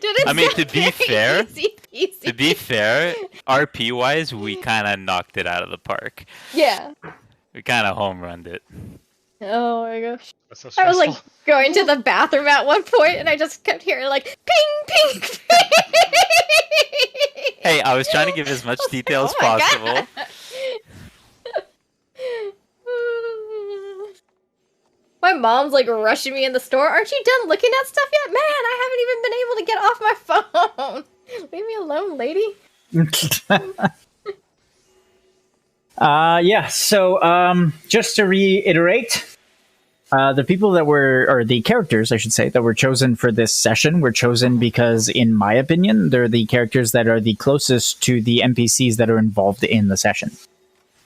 did it. I mean, to be fair, easy peasy. RP wise, we kind of knocked it out of the park. Yeah. We kind of home runned it. Oh my gosh. That's so I was stressful. like going to the bathroom at one point, and I just kept hearing like ping, ping, ping. Hey, I was trying to give as much detail as Oh my possible. God. My mom's like rushing me in the store. Aren't you done looking at stuff yet? Man, I haven't even been able to get off my phone. Leave me alone, lady. Yeah, so just to reiterate, the people that were, or the characters, I should say, that were chosen for this session were chosen because, in my opinion, they're the characters that are the closest to the NPCs that are involved in the session.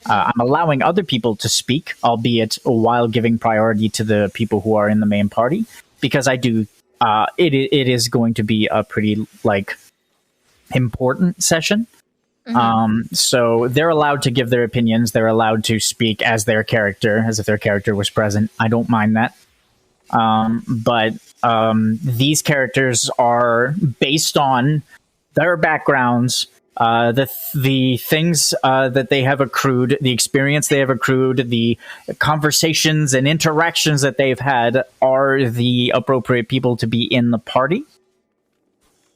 I'm allowing other people to speak, albeit while giving priority to the people who are in the main party, because I do. It is going to be a pretty important session. So they're allowed to give their opinions. They're allowed to speak as their character, as if their character was present. I don't mind that. But these characters are based on their backgrounds. The things that they have accrued, the experience they have accrued, the conversations and interactions that they've had are the appropriate people to be in the party.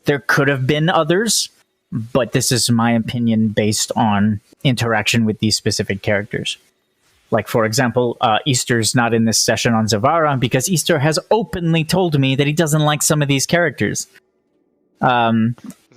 There could have been others, but this is my opinion based on interaction with these specific characters. Like, for example, Easter's not in this session on Zavara because Easter has openly told me that he doesn't like some of these characters.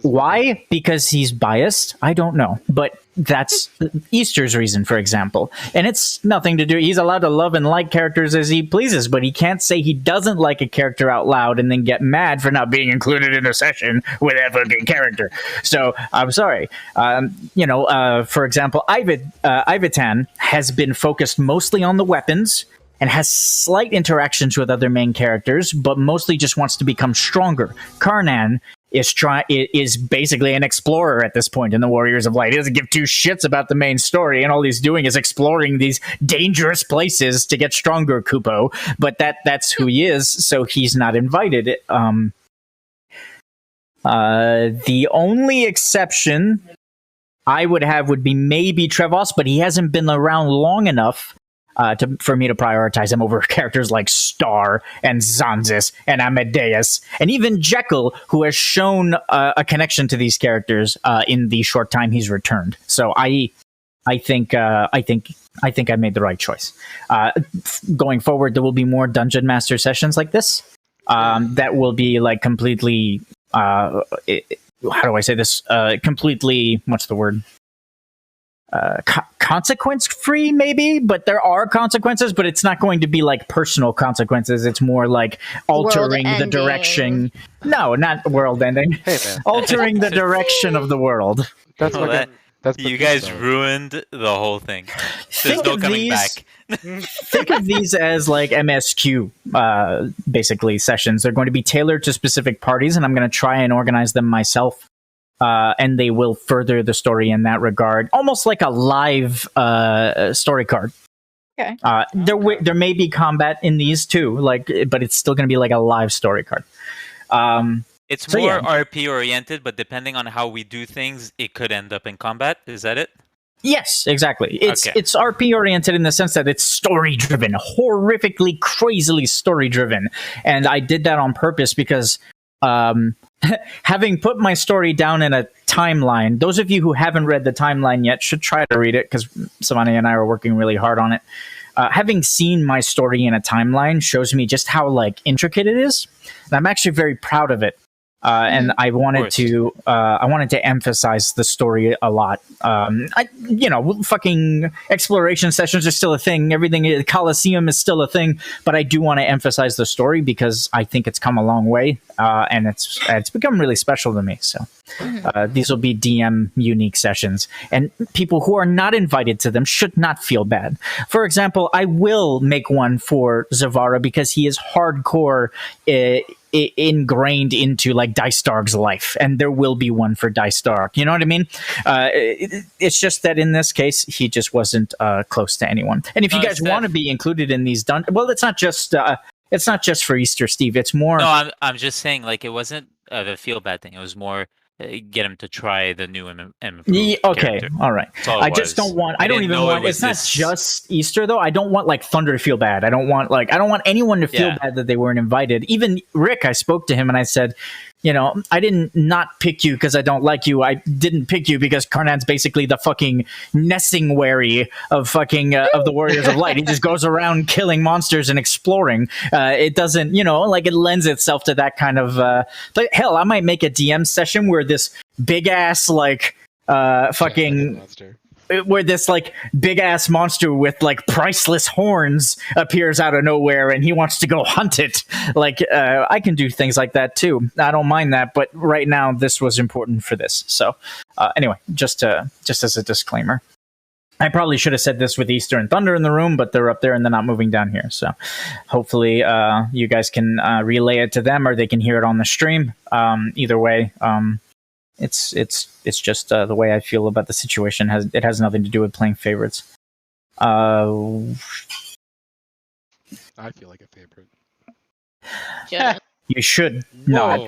Why? Because he's biased? I don't know. But that's Easter's reason, for example. And it's nothing to do... He's allowed to love and like characters as he pleases, but he can't say he doesn't like a character out loud and then get mad for not being included in a session with that fucking character. So, I'm sorry. For example, Ivitan has been focused mostly on the weapons and has slight interactions with other main characters, but mostly just wants to become stronger. Karnan is basically an explorer at this point in the Warriors of Light. He doesn't give two shits about the main story, and all he's doing is exploring these dangerous places to get stronger, Kupo. But that's who he is, so he's not invited. The only exception I would have would be maybe Trevos, but he hasn't been around long enough for me to prioritize him over characters like Star and Xanzus and Amadeus and even Jekyll, who has shown a connection to these characters in the short time he's returned. So I think I made the right choice. Going forward, there will be more Dungeon Master sessions like this that will be like completely. How do I say this? Completely. What's the word? Consequence free, maybe, but there are consequences, but it's not going to be like personal consequences. It's more like altering the direction. No, not world ending. Hey, man. Altering the direction of the world. That's you guys ruined the whole thing. There's no coming back. Think of these as like MSQ, basically sessions. They're going to be tailored to specific parties, and I'm going to try and organize them myself. And they will further the story in that regard, almost like a live story card. Okay. There may be combat in these too, but it's still going to be like a live story card. It's more RP oriented, but depending on how we do things, it could end up in combat. Is that it? Yes, exactly. It's RP oriented in the sense that it's story driven, horrifically, crazily story driven, and I did that on purpose because. Having put my story down in a timeline, those of you who haven't read the timeline yet should try to read it because Savani and I are working really hard on it. Having seen my story in a timeline shows me just how intricate it is, and I'm actually very proud of it. And I wanted to emphasize the story a lot. Fucking exploration sessions are still a thing. Everything, Colosseum is still a thing, but I do want to emphasize the story because I think it's come a long way, and it's become really special to me. So these will be DM unique sessions, and people who are not invited to them should not feel bad. For example, I will make one for Zavara because he is hardcore. Ingrained into Dice Dark's life, and there will be one for Dice Dark. You know what I mean? It's just that in this case, he just wasn't close to anyone. And if you guys want to be included in these it's not just for Easter, Steve. It's more. No, I'm just saying, it wasn't the feel bad thing. It was more get him to try the new improved okay, character. all right. I just don't want. I don't even want. It's not just Easter though. I don't want like Thunder to feel bad. I don't want anyone to feel bad that they weren't invited. Even Rick, I spoke to him and I said, I didn't not pick you because I don't like you. I didn't pick you because Karnad's basically the fucking Nessingwary of fucking of the Warriors of Light. He just goes around killing monsters and exploring. It doesn't, it lends itself to that kind of. But hell, I might make a DM session where this big ass fucking. Where this big ass monster with priceless horns appears out of nowhere and he wants to go hunt it. I can do things like that too. I don't mind that, but right now this was important for this. So anyway, just as a disclaimer. I probably should have said this with Easter and Thunder in the room, but they're up there and they're not moving down here. So hopefully you guys can relay it to them or they can hear it on the stream. Either way, it's just the way I feel about the situation. It has nothing to do with playing favorites. I feel like a favorite. Yeah. You should not.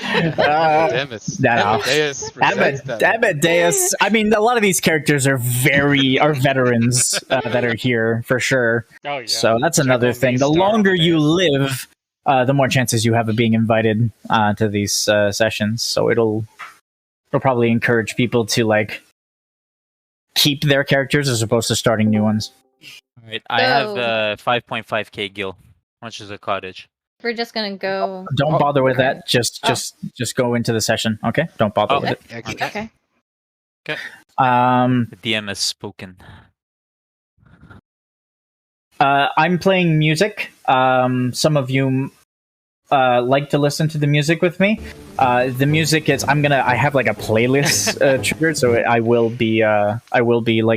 Amadeus. I mean, a lot of these characters are veterans that are here for sure. Oh, yeah. So that's another thing. The longer you live, the more chances you have of being invited to these sessions. So it'll probably encourage people to keep their characters as opposed to starting new ones. All right, I have 5.5k gil. How much is a cottage? We're just gonna go. Don't bother with that. Just go into the session. Okay. Don't bother with it. Okay. The DM has spoken. I'm playing music. Some of you like to listen to the music with me. The music is I have a playlist triggered, so I will be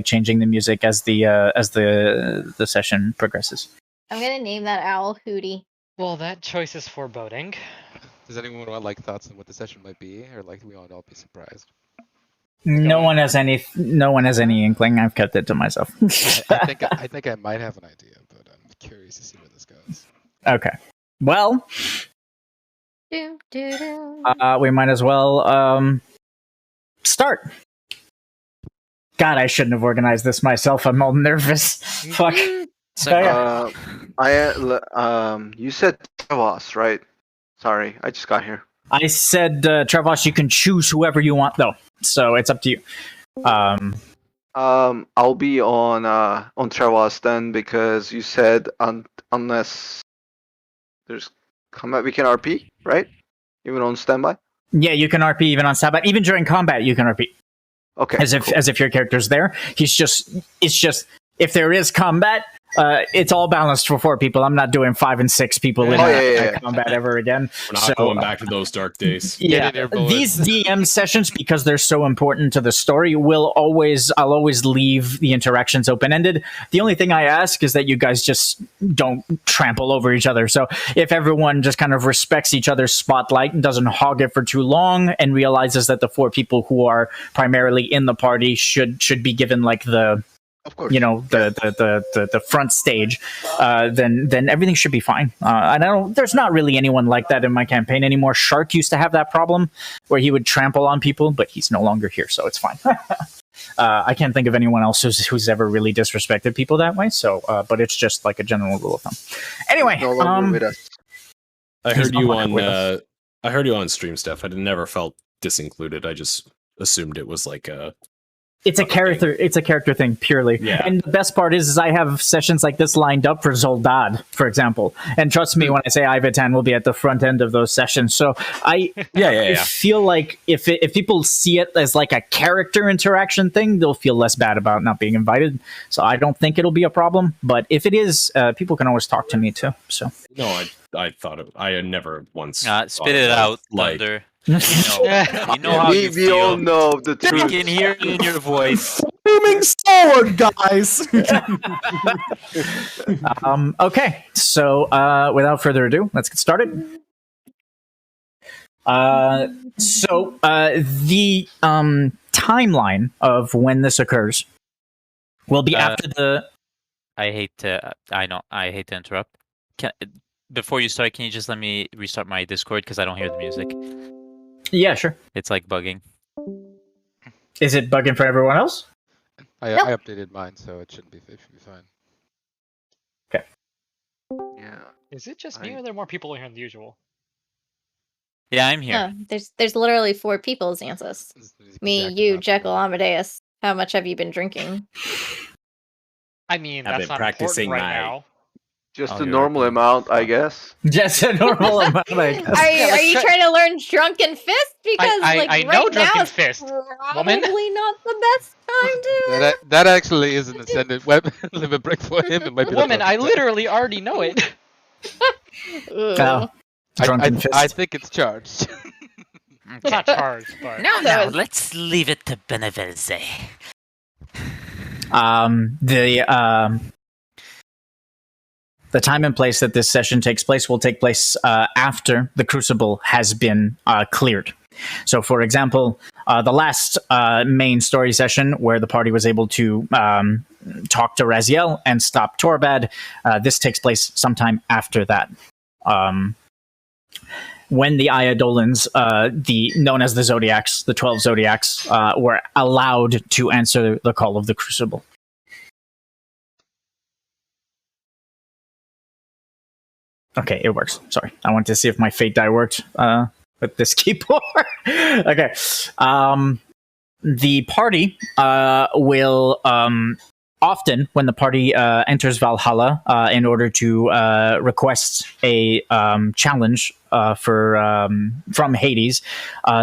changing the music as the session progresses. I'm gonna name that owl Hootie. Well, that choice is foreboding. Does anyone want thoughts on what the session might be, or we all be surprised? No one has any inkling. I've kept it to myself. I think I might have an idea, but I'm curious to see where this goes. Okay. Well, we might as well start. God, I shouldn't have organized this myself. I'm all nervous. Fuck. You said Trevos, right? Sorry, I just got here. I said Trevos. You can choose whoever you want, though. So it's up to you. I'll be on Trevos then, because you said unless there's combat, we can RP, right? Even on standby. Yeah, you can RP even on standby. Even during combat, you can RP. Okay. As if your character's there. It's just if there is combat, it's all balanced for 4 people. I'm not doing 5 and 6 people in combat ever again. We're not going back to those dark days. Yeah, these DM sessions, because they're so important to the story, I'll always leave the interactions open-ended. The only thing I ask is that you guys just don't trample over each other. So if everyone just kind of respects each other's spotlight and doesn't hog it for too long and realizes that the 4 people who are primarily in the party should be given the... Of course. The front stage, then everything should be fine. And there's not really anyone like that in my campaign anymore. Shark used to have that problem where he would trample on people, but he's no longer here, so it's fine. I can't think of anyone else who's ever really disrespected people that way. So, but it's just a general rule of thumb. Anyway, I heard you on stream, Steph. I never felt disincluded. I just assumed it was It's a character thing purely. Yeah. And the best part is I have sessions like this lined up for Zoldad, for example. And trust me when I say Ivatan will be at the front end of those sessions. So I feel like if people see it as a character interaction thing, they'll feel less bad about not being invited. So I don't think it'll be a problem. But if it is, people can always talk to me too. So no, I thought I had never once spit it out, Thunder. You know how you we all know the truth. We can hear it in your voice. Moving forward, guys. Okay, so without further ado, let's get started. The timeline of when this occurs will be after the. I hate to interrupt. before you start, can you just let me restart my Discord because I don't hear the music? Yeah, sure. It's like bugging. Is it bugging for everyone else? I Nope. updated mine, so it should be fine. Yeah. Is it just me or are there more people here than usual? Yeah, I'm here. There's literally 4 people, Xanzus. Me, you, Jekyll, Amadeus. How much have you been drinking? I mean, I've that's been not practicing important right my- now. Just Oh, a you're normal right. amount, I guess. Just a normal amount, I guess. Are you, Yeah, are let's you try- trying to learn Drunken Fist? Because I like know right now Drunken is Fist, probably woman. not the best time to. That actually is an ascendant weapon. Live a brick for him. It might be the Woman, I perfect time. literally already know it. Ugh. Oh, drunken I fist. think it's charged. It's not charged, but No, let's leave it to Beneverze. The time and place that this session takes place will take place after the Crucible has been cleared. So, for example, the last main story session where the party was able to talk to Raziel and stop Torbad, this takes place sometime after that. When the Eidolons, known as the Zodiacs, the 12 Zodiacs, were allowed to answer the call of the Crucible. Okay, it works. Sorry. I wanted to see if my fate die worked with this keyboard. Okay. The party will often, when the party enters Valhalla in order to request a challenge from Hades,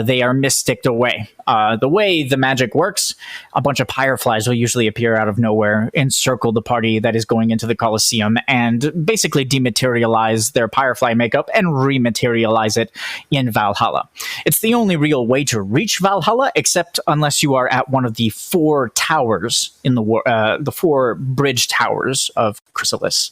they are mysticked away. The way the magic works, a bunch of fireflies will usually appear out of nowhere, encircle the party that is going into the Colosseum, and basically dematerialize their firefly makeup and rematerialize it in Valhalla. It's the only real way to reach Valhalla, except unless you are at one of the 4 towers in the 4 bridge towers of Chrysalis.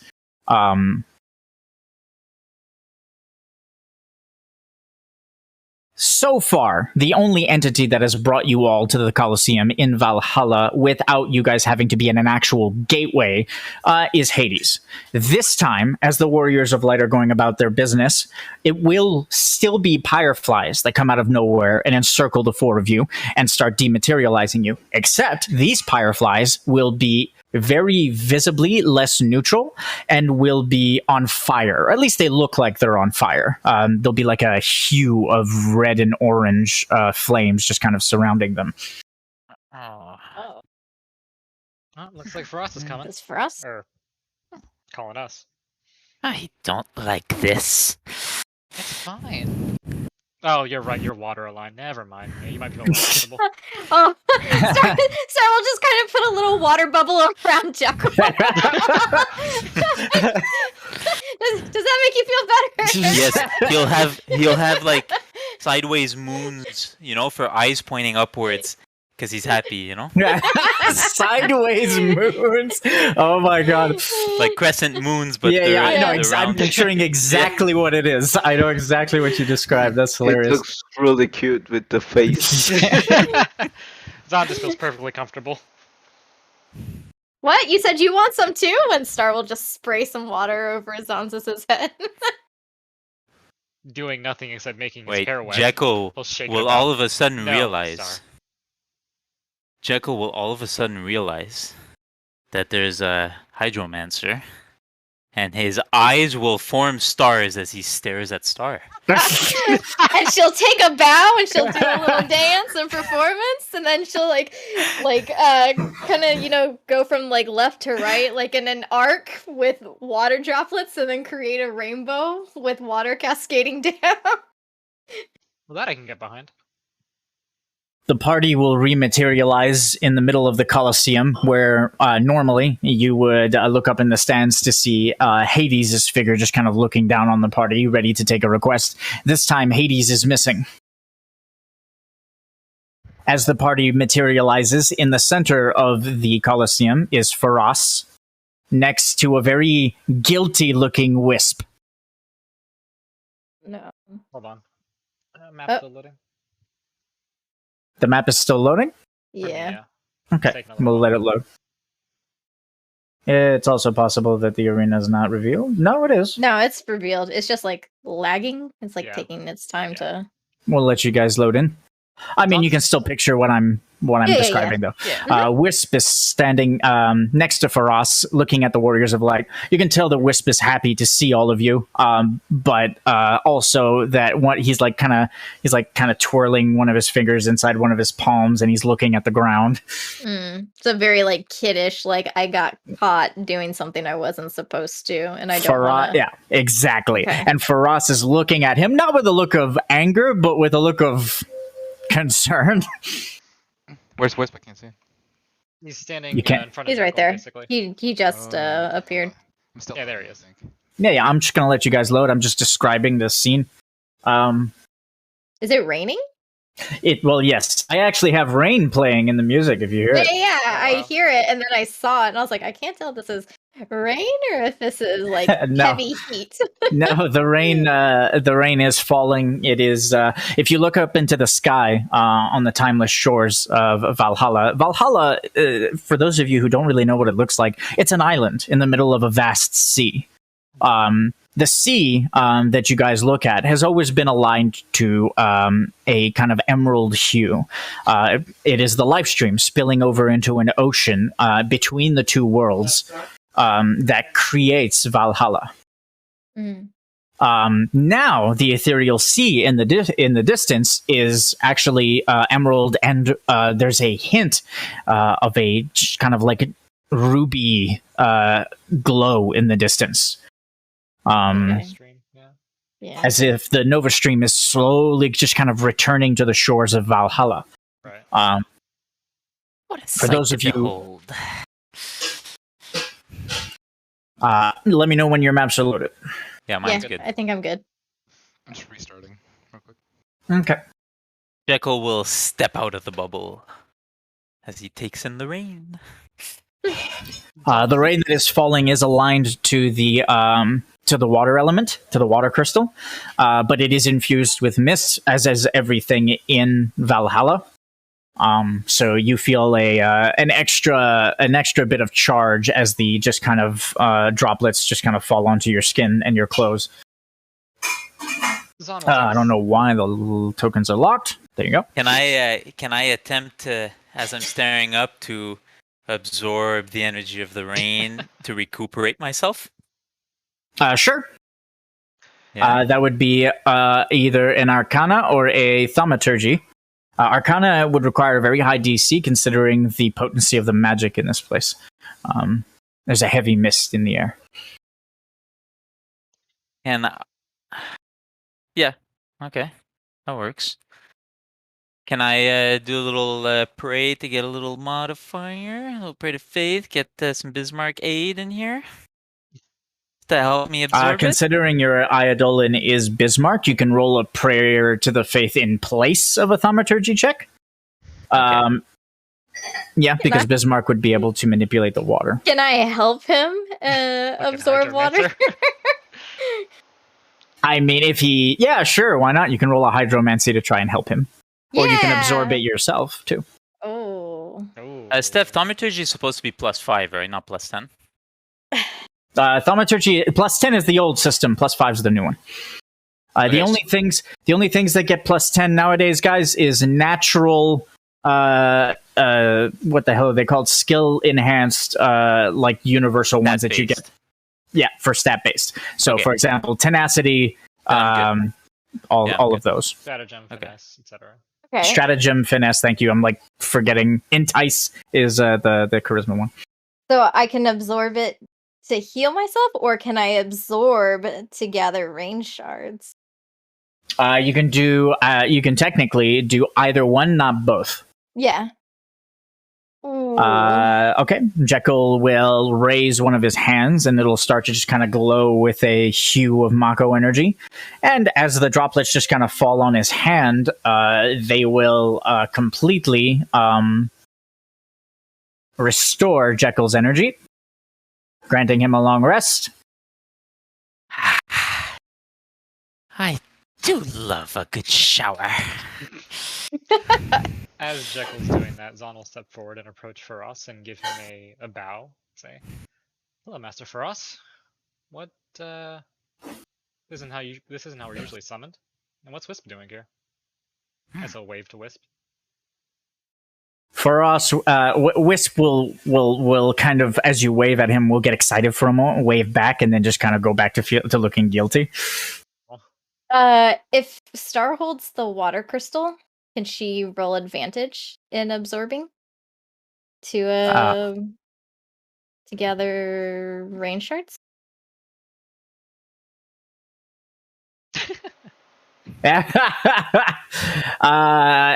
So far, the only entity that has brought you all to the Colosseum in Valhalla without you guys having to be in an actual gateway is Hades. This time, as the Warriors of Light are going about their business, it will still be fireflies that come out of nowhere and encircle the 4 of you and start dematerializing you. Except these fireflies will be very visibly less neutral and will be on fire. Or at least they look like they're on fire. There'll be like a hue of red and orange flames just kind of surrounding them. oh, looks like Frost is coming. It's for us. Or calling us. I don't like this. It's fine. Oh, you're right. You're water aligned. Never mind. Yeah, you might be a little comfortable. Oh, Star will just kind of put a little water bubble around Jekyll. Does that make you feel better? Yes, he'll have like sideways moons, for eyes pointing upwards, because he's happy, Sideways moons. Oh my god. Like crescent moons, but Yeah, I know. they're I'm round. picturing exactly what it is. I know exactly what you described. That's It hilarious. looks really cute with the face. Xanzus feels perfectly comfortable. What? You said you want some too? And Star will just spray some water over Xanzus' head. Doing nothing except making his Wait, hair wet. Jekyll He'll shake will it all up. of a sudden No, realize. Star. Jekyll will all of a sudden realize that there's a hydromancer, and his eyes will form stars as he stares at Star. And she'll take a bow and she'll do a little dance and performance, and then she'll kind of go from like left to right, like in an arc with water droplets, and then create a rainbow with water cascading down. Well, that I can get behind. The party will rematerialize in the middle of the Colosseum, where normally you would look up in the stands to see Hades' figure just kind of looking down on the party, ready to take a request. This time, Hades is missing. As the party materializes, in the center of the Colosseum is Faraz, next to a very guilty-looking wisp. No. Hold on. Map's still loading. The map is still loading? For me, Yeah. Okay, Taking a little we'll while. let it load. It's also possible that the arena is not revealed. No, it is. No, it's revealed. It's just like lagging. It's like Yeah. taking its time to. We'll let you guys load in. I mean, you can still picture what I'm describing, though. Yeah. Wisp is standing next to Faraz, looking at the Warriors of Light. You can tell that Wisp is happy to see all of you, but also that he's kind of twirling one of his fingers inside one of his palms, and he's looking at the ground. It's a very like kiddish, like I got caught doing something I wasn't supposed to, and I don't want to. Yeah, exactly. Okay. And Faraz is looking at him, not with a look of anger, but with a look of concern. Where's Wisp? I can't see him. He's standing You can't- in front of He's right Jekyll, there. basically. He just appeared. I'm still. Yeah, there he is. I think. Yeah, I'm just gonna let you guys load. I'm just describing this scene. Is it raining? Well, yes. I actually have rain playing in the music if you hear Yeah, it. I wow. hear it, and then I saw it, and I was like, I can't tell if this is rain or if this is like No. heavy heat. No, the rain is falling. It is if you look up into the sky on the timeless shores of Valhalla. Valhalla, for those of you who don't really know what it looks like, it's an island in the middle of a vast sea. The sea that you guys look at has always been aligned to a kind of emerald hue. It is the life stream spilling over into an ocean between the two worlds that creates Valhalla. Now, the ethereal sea in the distance is actually emerald, and there's a hint of a kind of like ruby glow in the distance. Okay. Stream, yeah. Yeah. As if the Nova Stream is slowly just kind of returning to the shores of Valhalla. Right. What a For those of you- behold. Let me know when your maps are loaded. Yeah, mine's Yeah, good. I think I'm good. I'm just restarting real quick. Okay. Jekyll will step out of the bubble as he takes in the rain. The rain that is falling is aligned to the water element, to the water crystal, but it is infused with mist, as is everything in Valhalla. So you feel an extra bit of charge as the just kind of droplets just kind of fall onto your skin and your clothes. I don't know why the little tokens are locked. There you go. Can I attempt to, as I'm staring up, to absorb the energy of the rain to recuperate myself? Sure. Yeah. That would be either an Arcana or a Thaumaturgy. Arcana would require a very high DC, considering the potency of the magic in this place. There's a heavy mist in the air. And yeah, okay, that works. Can I do a little pray to get a little modifier? A little pray to faith, get some Bismarck aid in here to help me absorb it? Considering your Eidolon is Bismarck, you can roll a prayer to the faith in place of a Thaumaturgy check. Yeah, because Bismarck would be able to manipulate the water. Can I help him absorb water? hydromancer? I mean, yeah, sure, why not? You can roll a hydromancy to try and help him. Or you can absorb it yourself, too. Oh. Steph, Thaumaturgy is supposed to be +5, right? Not +10. Thaumaturgy +10 is the old system, +5 is the new one. The only things that get +10 nowadays, guys, is natural. What the hell are they called? Skill enhanced, like universal ones that you get. Yeah, for stat based. So, for example, tenacity, all of those. Stratagem, finesse, etc. Okay. Stratagem, finesse. Thank you. I'm like forgetting. Entice is the charisma one. So I can absorb it to heal myself, or can I absorb to gather range shards? You can technically do either one, not both. Yeah. Ooh. Okay. Jekyll will raise one of his hands, and it'll start to just kind of glow with a hue of Mako energy. And as the droplets just kind of fall on his hand, they will completely restore Jekyll's energy, granting him a long rest. I do love a good shower. As Jekyll's doing that, Zon will step forward and approach Faraz and give him a bow. Say, Hello, Master Faros. What? This isn't how we're usually summoned. And what's Wisp doing here? As a wave to Wisp. For us, Wisp will kind of, as you wave at him, will get excited for a moment, wave back, and then just kind of go back to looking guilty. If Star holds the water crystal, can she roll advantage in absorbing to gather rain shards?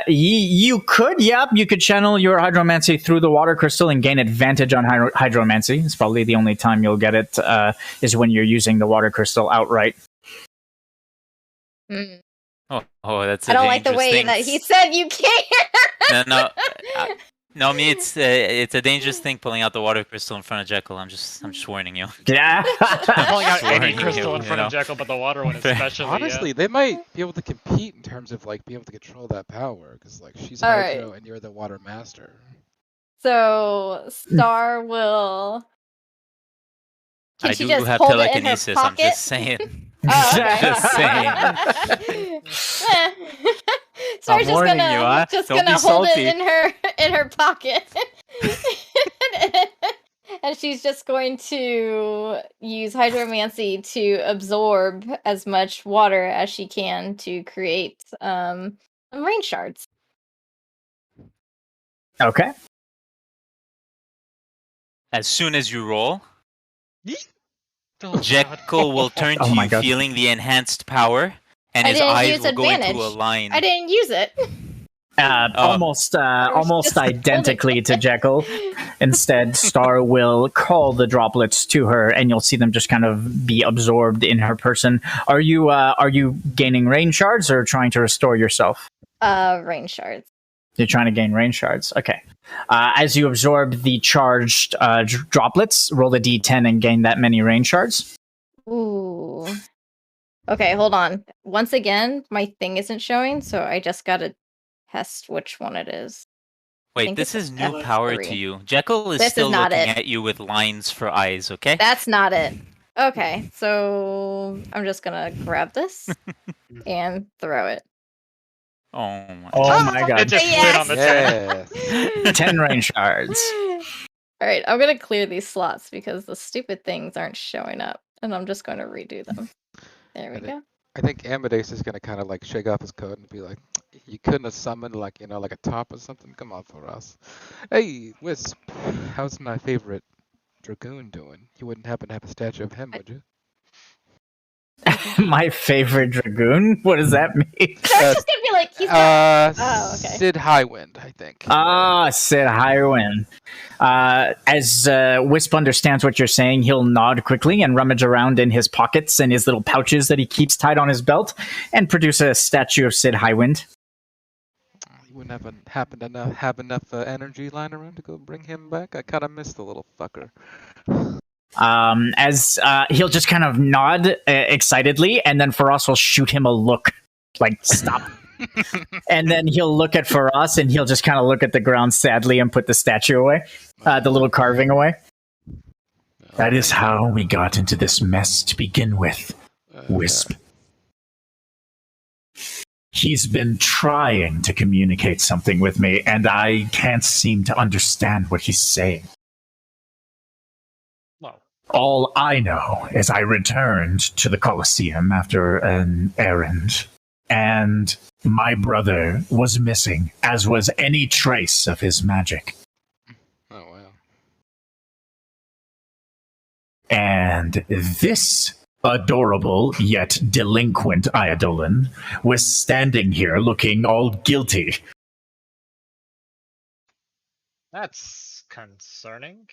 You could, yep. You could channel your hydromancy through the water crystal and gain advantage on hydromancy. It's probably the only time you'll get it is when you're using the water crystal outright. Mm. Oh, that's. I don't like the way that he said you can't. No. No, me, it's a dangerous thing pulling out the water crystal in front of Jekyll. I'm just warning you. Yeah. Pulling out any Warning crystal you, in front of Jekyll, but the water one especially. Honestly, they might be able to compete in terms of like being able to control that power, because like she's Hydro and you're the water master. So Star will. Can I she do just have hold telekinesis. It in her I'm pocket? just saying. Oh, okay. Just saying. Star's I'm warning you, huh? just Don't gonna be hold salty. it in her pocket, and she's just going to use hydromancy to absorb as much water as she can to create rain shards. Okay. As soon as you roll, Oh, Jekyll will turn to you, feeling the enhanced power, and his eyes will go into a line. I didn't use it. Almost identically to Jekyll. Instead, Star will call the droplets to her, and you'll see them just kind of be absorbed in her person. Are you gaining rain shards or trying to restore yourself? Rain shards. You're trying to gain rain shards. Okay. As you absorb the charged droplets, roll a d10 and gain that many rain shards. Ooh. Okay, hold on. Once again, my thing isn't showing, so I just gotta test which one it is. Wait, this is new power to you. Jekyll is still looking at you with lines for eyes, okay? That's not it. Okay, so I'm just gonna grab this and throw it. Oh my god. It just slid on the 10. 10 rain shards. Alright, I'm gonna clear these slots because the stupid things aren't showing up. And I'm just gonna redo them. There we go. I think Amadeus is gonna kind of like shake off his coat and be like, "You couldn't have summoned like like a top or something. Come on, for us. Hey, Wisp, how's my favorite dragoon doing? You wouldn't happen to have a statue of him, would you?" My favorite dragoon? What does that mean? So I'm just gonna be like, he's not... Oh, okay. Sid Highwind, I think. Sid Highwind. As Wisp understands what you're saying, he'll nod quickly and rummage around in his pockets and his little pouches that he keeps tied on his belt and produce a statue of Sid Highwind. You wouldn't happen to have enough energy lying around to go bring him back? I kind of missed the little fucker. As he'll just kind of nod excitedly, and then Faros will shoot him a look, like, stop. And then he'll look at Faros, and he'll just kind of look at the ground sadly and put the statue away, the little carving away. That is how we got into this mess to begin with, Wisp. He's been trying to communicate something with me, and I can't seem to understand what he's saying. All I know is I returned to the Colosseum after an errand, and my brother was missing, as was any trace of his magic. Oh, wow. And this adorable yet delinquent Eidolon was standing here looking all guilty. That's concerning.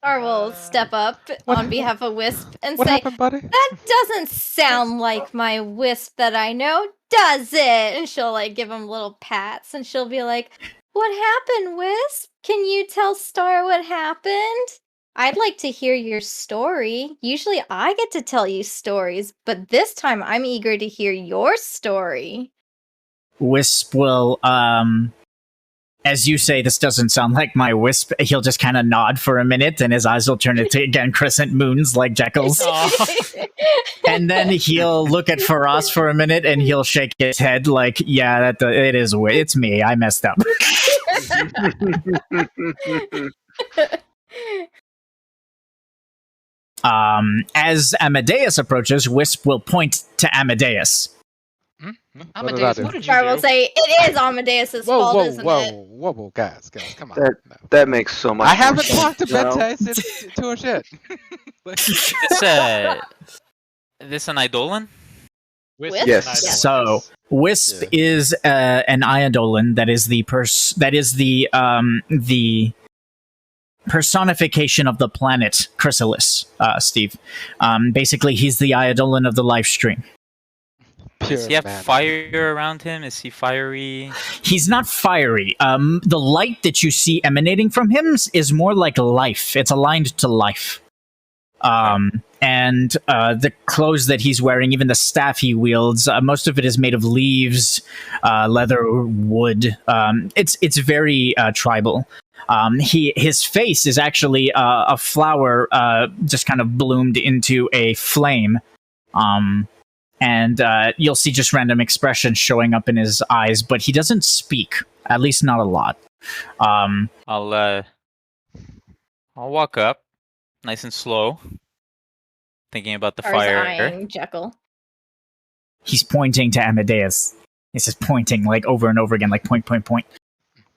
Star will step up on behalf of Wisp and What say, happened, buddy? "That doesn't sound like my Wisp that I know, does it?" And she'll like give him little pats, and she'll be like, "What happened, Wisp? Can you tell Star what happened? I'd like to hear your story. Usually I get to tell you stories, but this time I'm eager to hear your story." Wisp will as you say, this doesn't sound like my wisp, he'll just kind of nod for a minute, and his eyes will turn into, again, crescent moons like Jekyll's. And then he'll look at Faraz for a minute, and he'll shake his head like, yeah, it's me. I messed up. As Amadeus approaches, Wisp will point to Amadeus. Amadeus, what did you I will do? say it is Amadeus's fault, isn't it? Whoa, guys, come on. That makes so much. I haven't more talked to sense, Bhente to her shit. This an Eidolon? Wisp? Yes. So Wisp is an Eidolon that is the personification of the planet Chrysalis, Steve. Basically, he's the Eidolon of the live stream. Does he have fire around him? Is he fiery? He's not fiery. The light that you see emanating from him is more like life. It's aligned to life. And the clothes that he's wearing, even the staff he wields, most of it is made of leaves, leather, wood. It's very tribal. His face is actually a flower just kind of bloomed into a flame. And you'll see just random expressions showing up in his eyes, but he doesn't speak, at least not a lot. I'll walk up, nice and slow, thinking about the fire. Eyeing Jekyll. He's pointing to Amadeus. He's just pointing like over and over again, like point.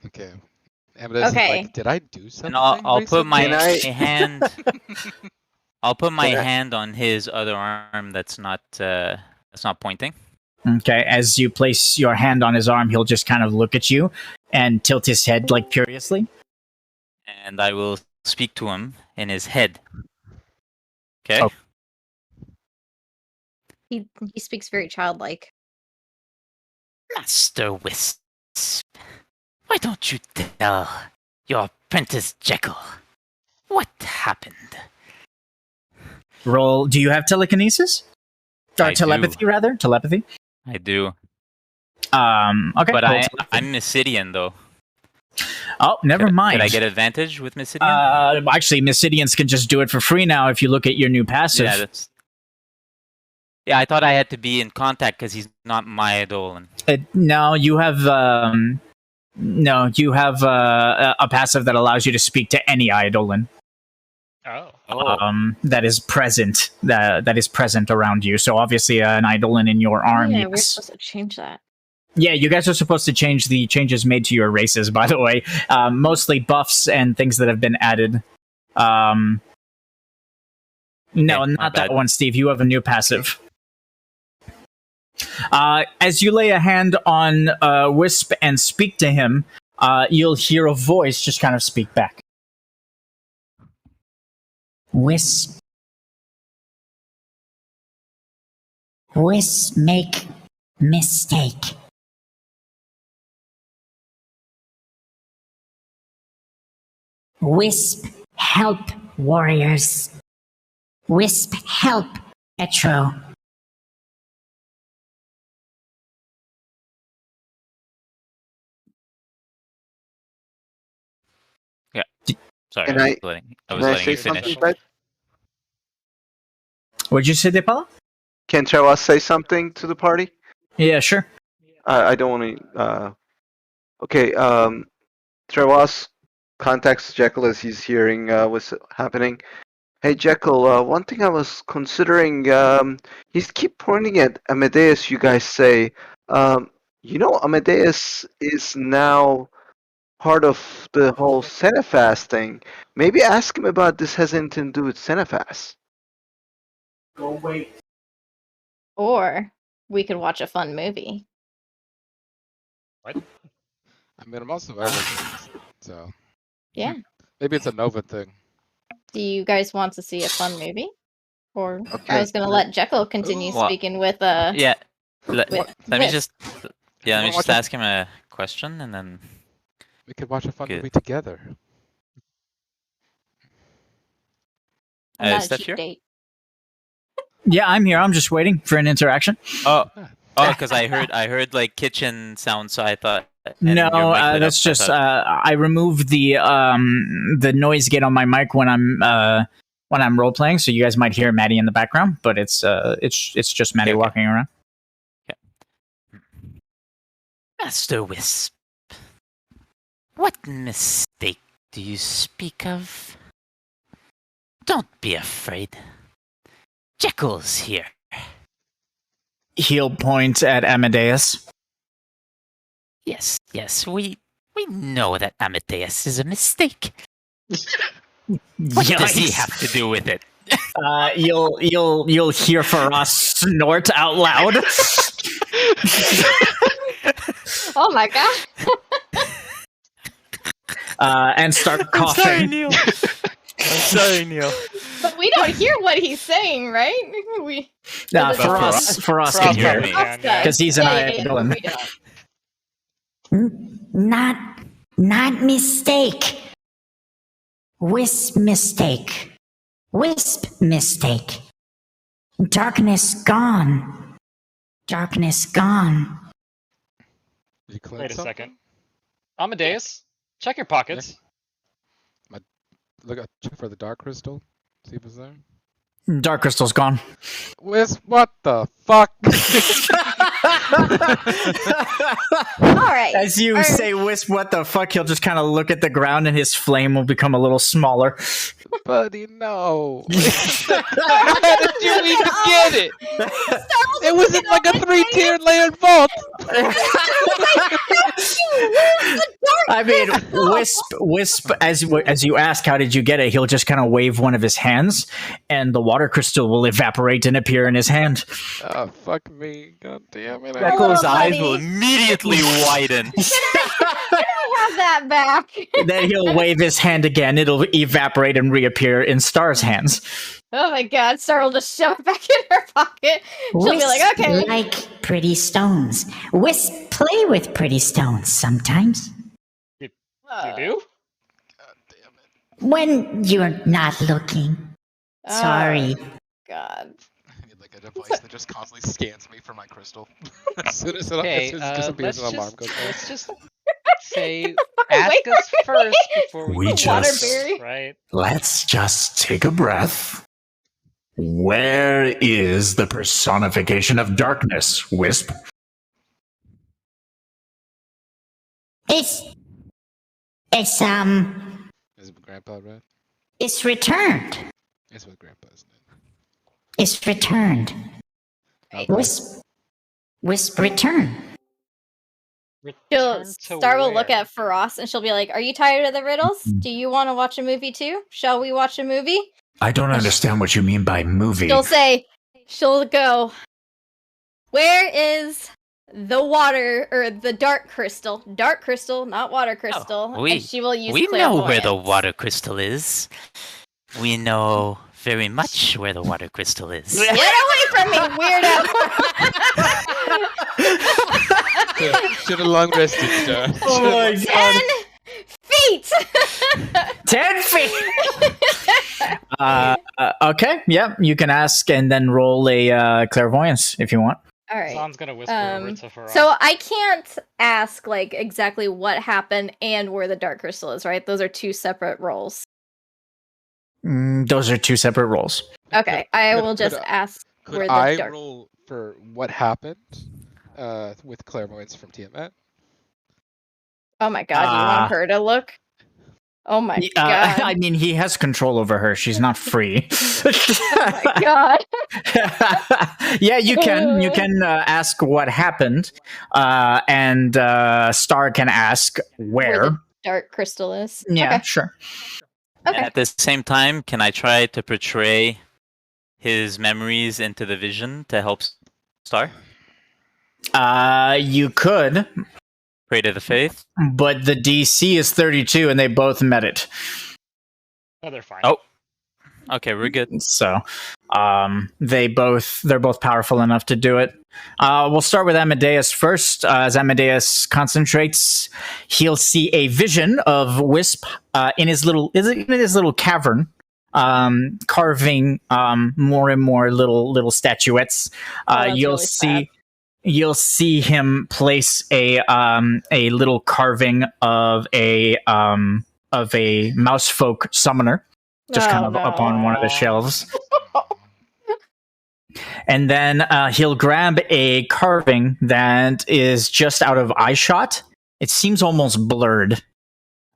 Okay. Amadeus is Okay. like, did I do something? And I'll put my recently?" hand. I'll put my hand on his other arm that's not pointing. Okay, as you place your hand on his arm, he'll just kind of look at you and tilt his head like curiously. And I will speak to him in his head. Okay? Oh. He speaks very childlike. Master Wisp, why don't you tell your apprentice Jekyll what happened? Roll. Do you have telekinesis? Or I telepathy, do. rather? Telepathy? I do. Okay. But roll telepathy. I'm Mysidian, though. Oh, never mind. Did I get advantage with Mysidian? Actually, Mysidians can just do it for free now if you look at your new passive. Yeah, I thought I had to be in contact because he's not my Eidolon. No, you have a passive that allows you to speak to any Eidolon. That is present. That is present around you. So obviously, an Eidolon in your arm. Yeah, we're supposed to change that. Yeah, you guys are supposed to change the changes made to your races. By the way, mostly buffs and things that have been added. No, not that one, Steve. You have a new passive. As you lay a hand on Wisp and speak to him, you'll hear a voice just kind of speak back. Wisp make mistake. Wisp help warriors. Wisp help Petro. Yeah. Sorry, Can I was letting you finish. What'd you say, Depala? Can Trewas say something to the party? Yeah, sure. I don't want to. Okay. Trewas contacts Jekyll as he's hearing what's happening. Hey Jekyll, one thing I was considering. He's keep pointing at Amadeus. You guys say, Amadeus is now part of the whole Cenefas thing. Maybe ask him about this has anything to do with Cenefas. Go wait. Or we could watch a fun movie. What? I mean, I'm also everything, so Yeah. maybe it's a Nova thing. Do you guys want to see a fun movie? Or Okay. I was gonna let Jekyll continue Well, speaking with Yeah. Let me Wisp. just ask him a question and then. We could watch a fun Good. movie together. I'm not a Steph cheap here? date. Yeah, I'm here. I'm just waiting for an interaction. Oh, because I heard like kitchen sound, so I thought And No, you're making it that's up, just thought. I removed the noise gate on my mic when I'm role playing, so you guys might hear Maddie in the background, but it's just Maddie Okay. walking around. Master Wisp, what mistake do you speak of? Don't be afraid. Jekyll's here. He'll point at Amadeus. Yes, we know that Amadeus is a mistake. What does he have to do with it? You'll hear Faraz snort out loud. Oh my god. And start coughing. Neil. I'm sorry, Neil. But we don't hear what he's saying, right? We Faraz can hear me. because he's an villain. we don't. Not mistake. Wisp mistake. Wisp mistake. Darkness gone. Darkness gone. You cleanse Wait a something? second. Amadeus, check your pockets. Check for the dark crystal. See if it's there. Dark Crystal's gone. Wisp, what the fuck? Alright. As you say, Wisp, what the fuck? He'll just kind of look at the ground and his flame will become a little smaller. Buddy, no. How did you even get it? It was in like a 3-tiered layered vault. I mean, Wisp, as you ask, how did you get it? He'll just kind of wave one of his hands, and the water crystal will evaporate and appear in his hand. Oh, fuck me. God damn it. Jekyll's Oh, eyes buddy. will immediately widen. Have that back. Then he'll wave his hand again. It'll evaporate and reappear in Star's hands. Oh my god, Star will just shove it back in her pocket. She'll be like, okay. Like pretty stones. Wisp play with pretty stones sometimes. You do? God damn it. When you're not looking. Oh, Sorry. God. I need like a device that just constantly scans me for my crystal. As soon as it Okay, disappears, let's an alarm goes off. let's just say ask Wait, us first before We we just- Waterberry. right. Let's just take a breath. Where is the personification of darkness, Wisp? It's Is it Grandpa, right? it's returned. It's with Grandpa, isn't it? It's returned. Okay. Wisp return. She'll, Return to Star will look where? at Faraz and she'll be like, are you tired of the riddles? Do you want to watch a movie too? Shall we watch a movie? I don't understand what you mean by movie. She'll go, where is the water, or the dark crystal? Dark crystal, not water crystal. we- and she will use We know where the clairvoyance. water crystal is. We know very much where the water crystal is. Get away from me, weirdo! Should have long rested, Star. Oh my 10 feet! 10 feet! Okay, yeah, you can ask and then roll a clairvoyance if you want. Alright. Zan's gonna whisper over to Faraz. So I can't ask like exactly what happened and where the dark crystal is, right? Those are two separate roles. Those are two separate rolls. Okay, I could- will just could- ask where Could the I dark. roll for what happened with clairvoyance from Tiamat? Oh my god, you want her to look? Oh my god. I mean, he has control over her. She's not free. Oh my god. Yeah, you can. You can ask what happened, and Star can ask Where where. the dark crystal is. Yeah, Okay. sure. Okay. And at the same time, can I try to portray his memories into the vision to help Star? You could, Pray to the faith. but the DC is 32, and they both met it. Oh, they're fine. Oh. Okay, we're good. So, they're both powerful enough to do it. We'll start with Amadeus first. As Amadeus concentrates, he'll see a vision of Wisp in his little cavern, carving more and more little statuettes. Oh, that's You'll really see. sad. you'll see him place a little carving of a mousefolk summoner, just kind of up on one of the shelves. And then he'll grab a carving that is just out of eye shot. It seems almost blurred.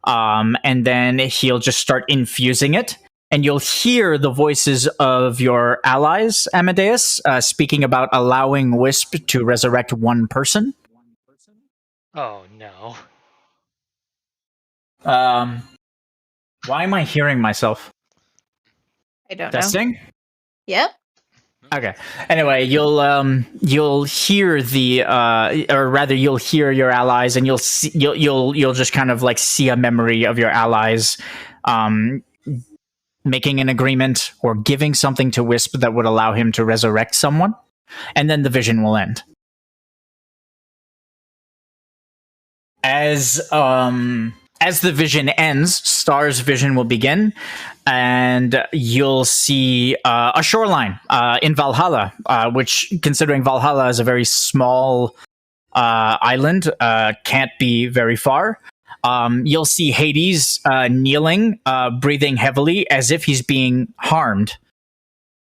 And then he'll just start infusing it. And you'll hear the voices of your allies, Amadeus, speaking about allowing Wisp to resurrect one person. Oh no. Why am I hearing myself? I don't know. Testing? Yep. Okay. Anyway, you'll hear the or rather you'll hear your allies, and you'll just kind of like see a memory of your allies making an agreement or giving something to Wisp that would allow him to resurrect someone, and then the vision will end. As the vision ends, Star's vision will begin, and you'll see a shoreline in Valhalla, which, considering Valhalla is a very small island, can't be very far. You'll see Hades kneeling, breathing heavily, as if he's being harmed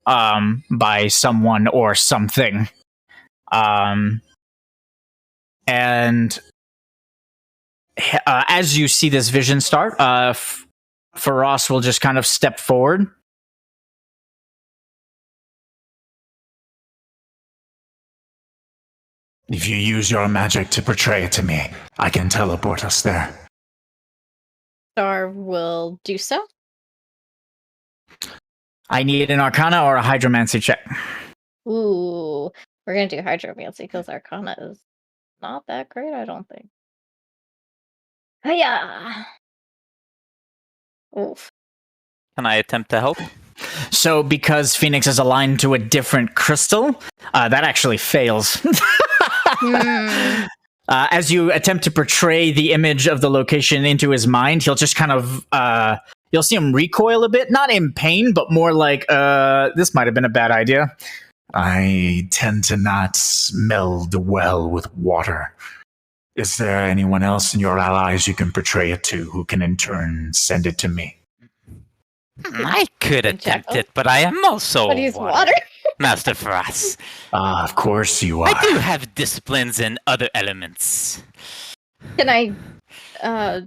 by someone or something. And as you see this vision start, Faros will just kind of step forward. If you use your magic to portray it to me, I can teleport us there. Star will do so. I need an Arcana or a Hydromancy check. Ooh, we're gonna do Hydromancy because Arcana is not that great, I don't think. Hiya! Oof. Can I attempt to help? So, because Phoenix is aligned to a different crystal, that actually fails. As you attempt to portray the image of the location into his mind, he'll just kind of, you'll see him recoil a bit, not in pain, but more like, this might have been a bad idea. I tend to not meld well with water. Is there anyone else in your allies you can portray it to who can in turn send it to me? I could attempt it, but I am also But he's water. Master Faras. Of course you are. I do have disciplines in other elements. Can I?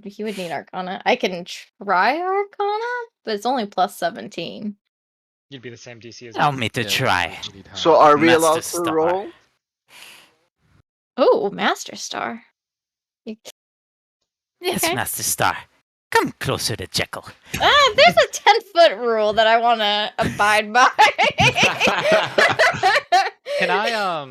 He would need Arcana. I can try Arcana, but it's only plus 17. You'd be the same DC as Allow me. me to try. So are we Master allowed to Star. roll? Oh, Master Star. Yes, Okay. Master Star. Come closer to Jekyll. There's a 10-foot rule that I want to abide by. Can I Are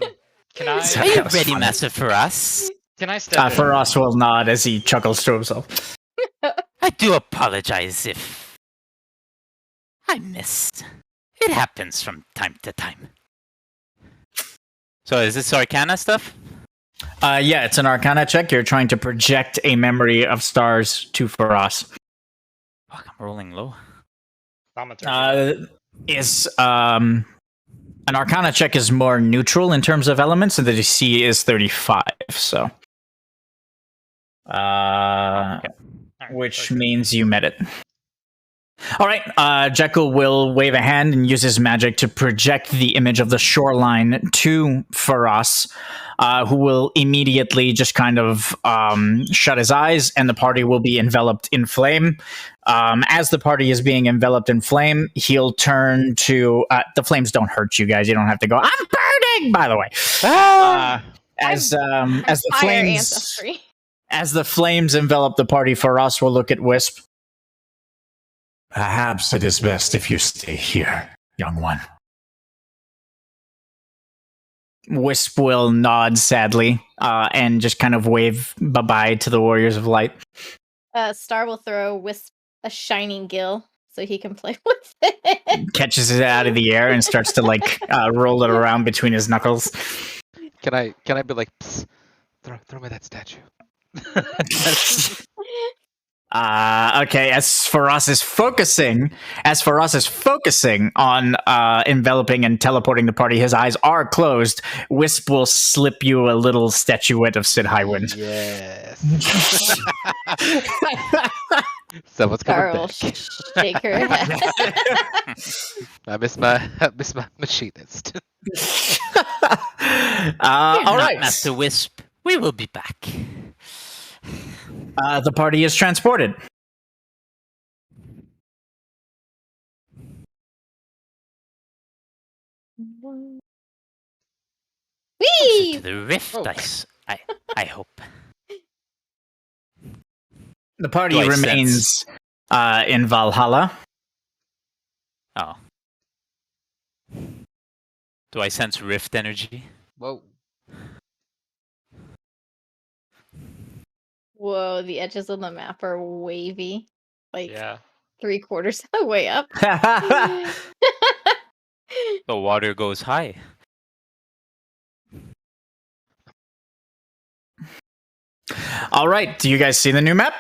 you ready, Master Faras? Can I step in? Faros will nod as he chuckles to himself. I do apologize if I missed. It happens from time to time. So is this Arcana stuff? Yeah, it's an Arcana check. You're trying to project a memory of stars to Faros. Fuck, I'm rolling low. Thaumaturgy. An Arcana check is more neutral in terms of elements, and the DC is 35. So, Alright, which okay. means you met it. All right, Jekyll will wave a hand and use his magic to project the image of the shoreline to Faros, who will immediately just kind of shut his eyes, and the party will be enveloped in flame. As the party is being enveloped in flame, he'll turn to... the flames don't hurt you guys. You don't have to go, I'm burning, by the way. As the Fire flames... ancestry. As the flames envelop the party, Faros will look at Wisp. Perhaps it is best if you stay here, young one. Wisp will nod sadly and just kind of wave bye-bye to the Warriors of Light. Star will throw Wisp a shining gill so he can play with it. Catches it out of the air and starts to like roll it around between his knuckles. Can I be like, psst, throw me that statue? Okay, as for us is focusing on enveloping and teleporting the party, his eyes are closed. Wisp will slip you a little statuette of Sid Highwind. Yes. Someone's Carl, coming back. shake her head. I miss my machinist. All right. Master Wisp. We will be back. The party is transported. Whee! To the rift, Oh. I hope. The party Do I remains in Valhalla. Oh. Do I sense rift energy? Whoa. Whoa, the edges of the map are wavy. Like Yeah. 3/4 of the way up. The water goes high. All right. Do you guys see the new map?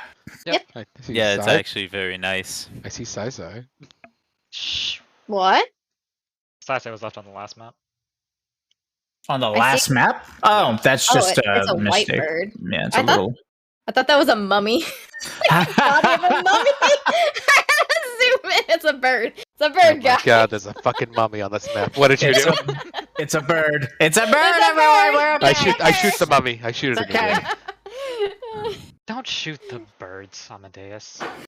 Yep. I see Yeah, it's Sai. actually very nice. I see Sai. Shh. What? Sasai was left on the last map. On the I last map? Oh, that's just it's a white mistake. bird. Yeah, it's I a thought- little. I thought that was a mummy. Body of a mummy. Zoom in. It's a bird. It's a Oh bird, my guys. god, there's a fucking mummy on this map. What did you do? It's a bird. It's a bird, It's a everyone. bird. We're a I bird. shoot the mummy. I shoot it in the Okay. head. Don't shoot the birds, Amadeus. I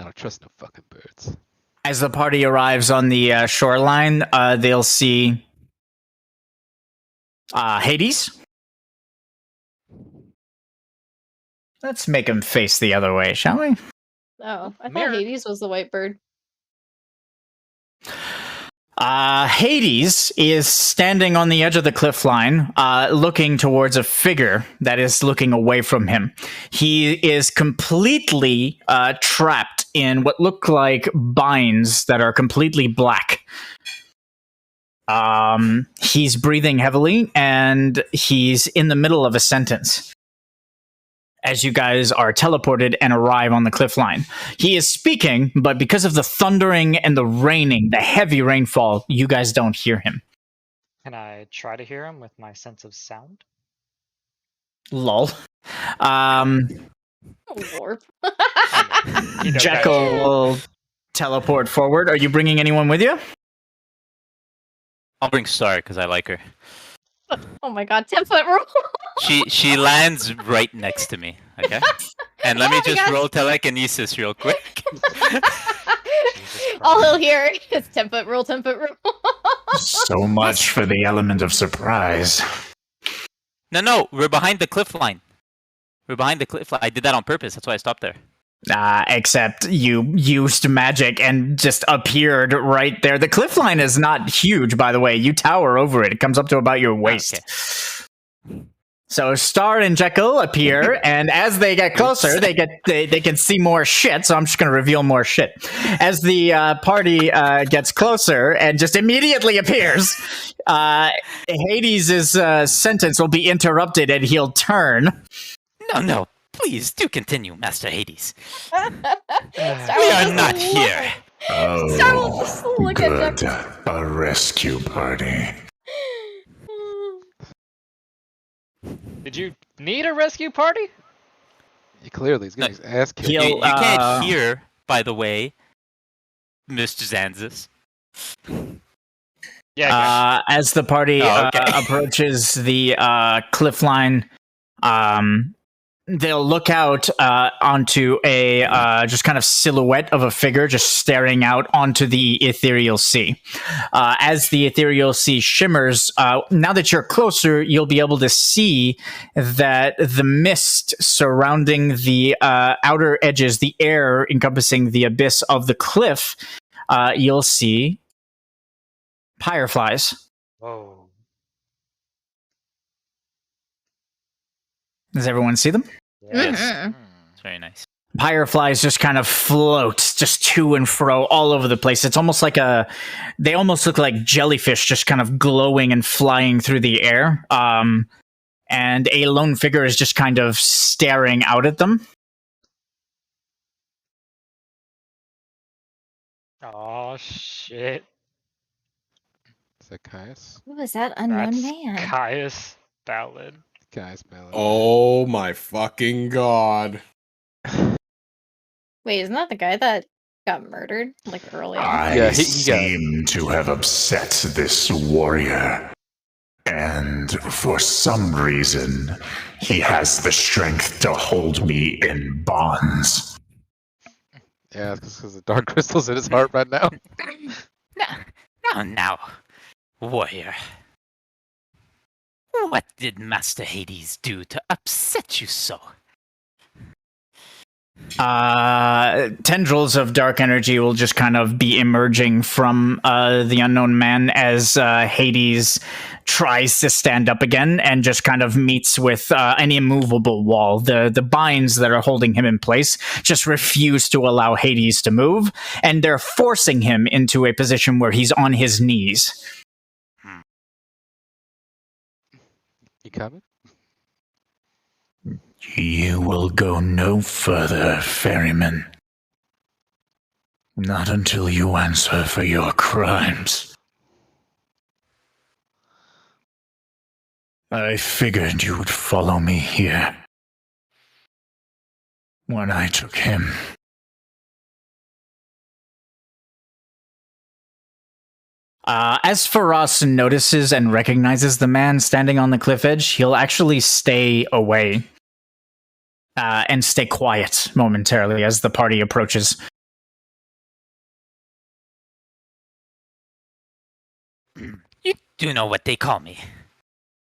don't trust no fucking birds. As the party arrives on the shoreline, they'll see Hades. Let's make him face the other way, shall we? Oh, I thought Mirror. Hades was the white bird. Hades is standing on the edge of the cliff line, looking towards a figure that is looking away from him. He is completely trapped in what look like binds that are completely black. He's breathing heavily, and he's in the middle of a sentence as you guys are teleported and arrive on the cliff line. He is speaking, but because of the thundering and the raining, the heavy rainfall, you guys don't hear him. Can I try to hear him with my sense of sound? Lol. Warp. You know, Jekyll will teleport forward. Are you bringing anyone with you? I'll bring Star because I like her. Oh my god, 10-foot rule. She lands right next to me. Okay. And let me Oh my just God. roll telekinesis real quick. All he'll hear is 10-foot rule, 10-foot rule. So much for the element of surprise. No, we're behind the cliff line. We're behind the cliff line. I did that on purpose. That's why I stopped there. Except you used magic and just appeared right there. The cliff line is not huge, by the way. You tower over it. It comes up to about your waist. Okay. So Star and Jekyll appear, and as they get closer, they can see more shit. So I'm just going to reveal more shit. As the party gets closer and just immediately appears, Hades' sentence will be interrupted, and he'll turn. No. Please do continue, Master Hades. Star We will are just not look- here. Star will just look at Good. Jekyll. A rescue party. Did you need a rescue party? He clearly is getting his ass kicked. He'll- You can't hear, by the way, Mr. Xanzus. Yeah. As the party okay. approaches the cliff line, they'll look out onto a just kind of silhouette of a figure just staring out onto the ethereal sea. As the ethereal sea shimmers, now that you're closer, you'll be able to see that the mist surrounding the outer edges, the air encompassing the abyss of the cliff, you'll see fireflies. Whoa. Does everyone see them? Yes. Mhm. It's very nice. Fireflies just kind of float just to and fro all over the place. It's almost like they almost look like jellyfish just kind of glowing and flying through the air. And a lone figure is just kind of staring out at them. Oh shit. Is that Caius? Who is that unknown That's man? Caius Ballad. Caius Ballard. Oh my fucking god. Wait, isn't that the guy that got murdered like early on? I Yeah, he got- seem to have upset this warrior. And for some reason, he has the strength to hold me in bonds. Yeah, it's because the dark crystal's in his heart right now. Now, warrior. What did Master Hades do to upset you so? Tendrils of dark energy will just kind of be emerging from the unknown man as Hades tries to stand up again and just kind of meets with an immovable wall. The binds that are holding him in place just refuse to allow Hades to move, and they're forcing him into a position where he's on his knees. You coming? You will go no further, ferryman. Not until you answer for your crimes. I figured you would follow me here. When I took him. As Faraz notices and recognizes the man standing on the cliff edge, he'll actually stay away and stay quiet momentarily as the party approaches. You do know what they call me,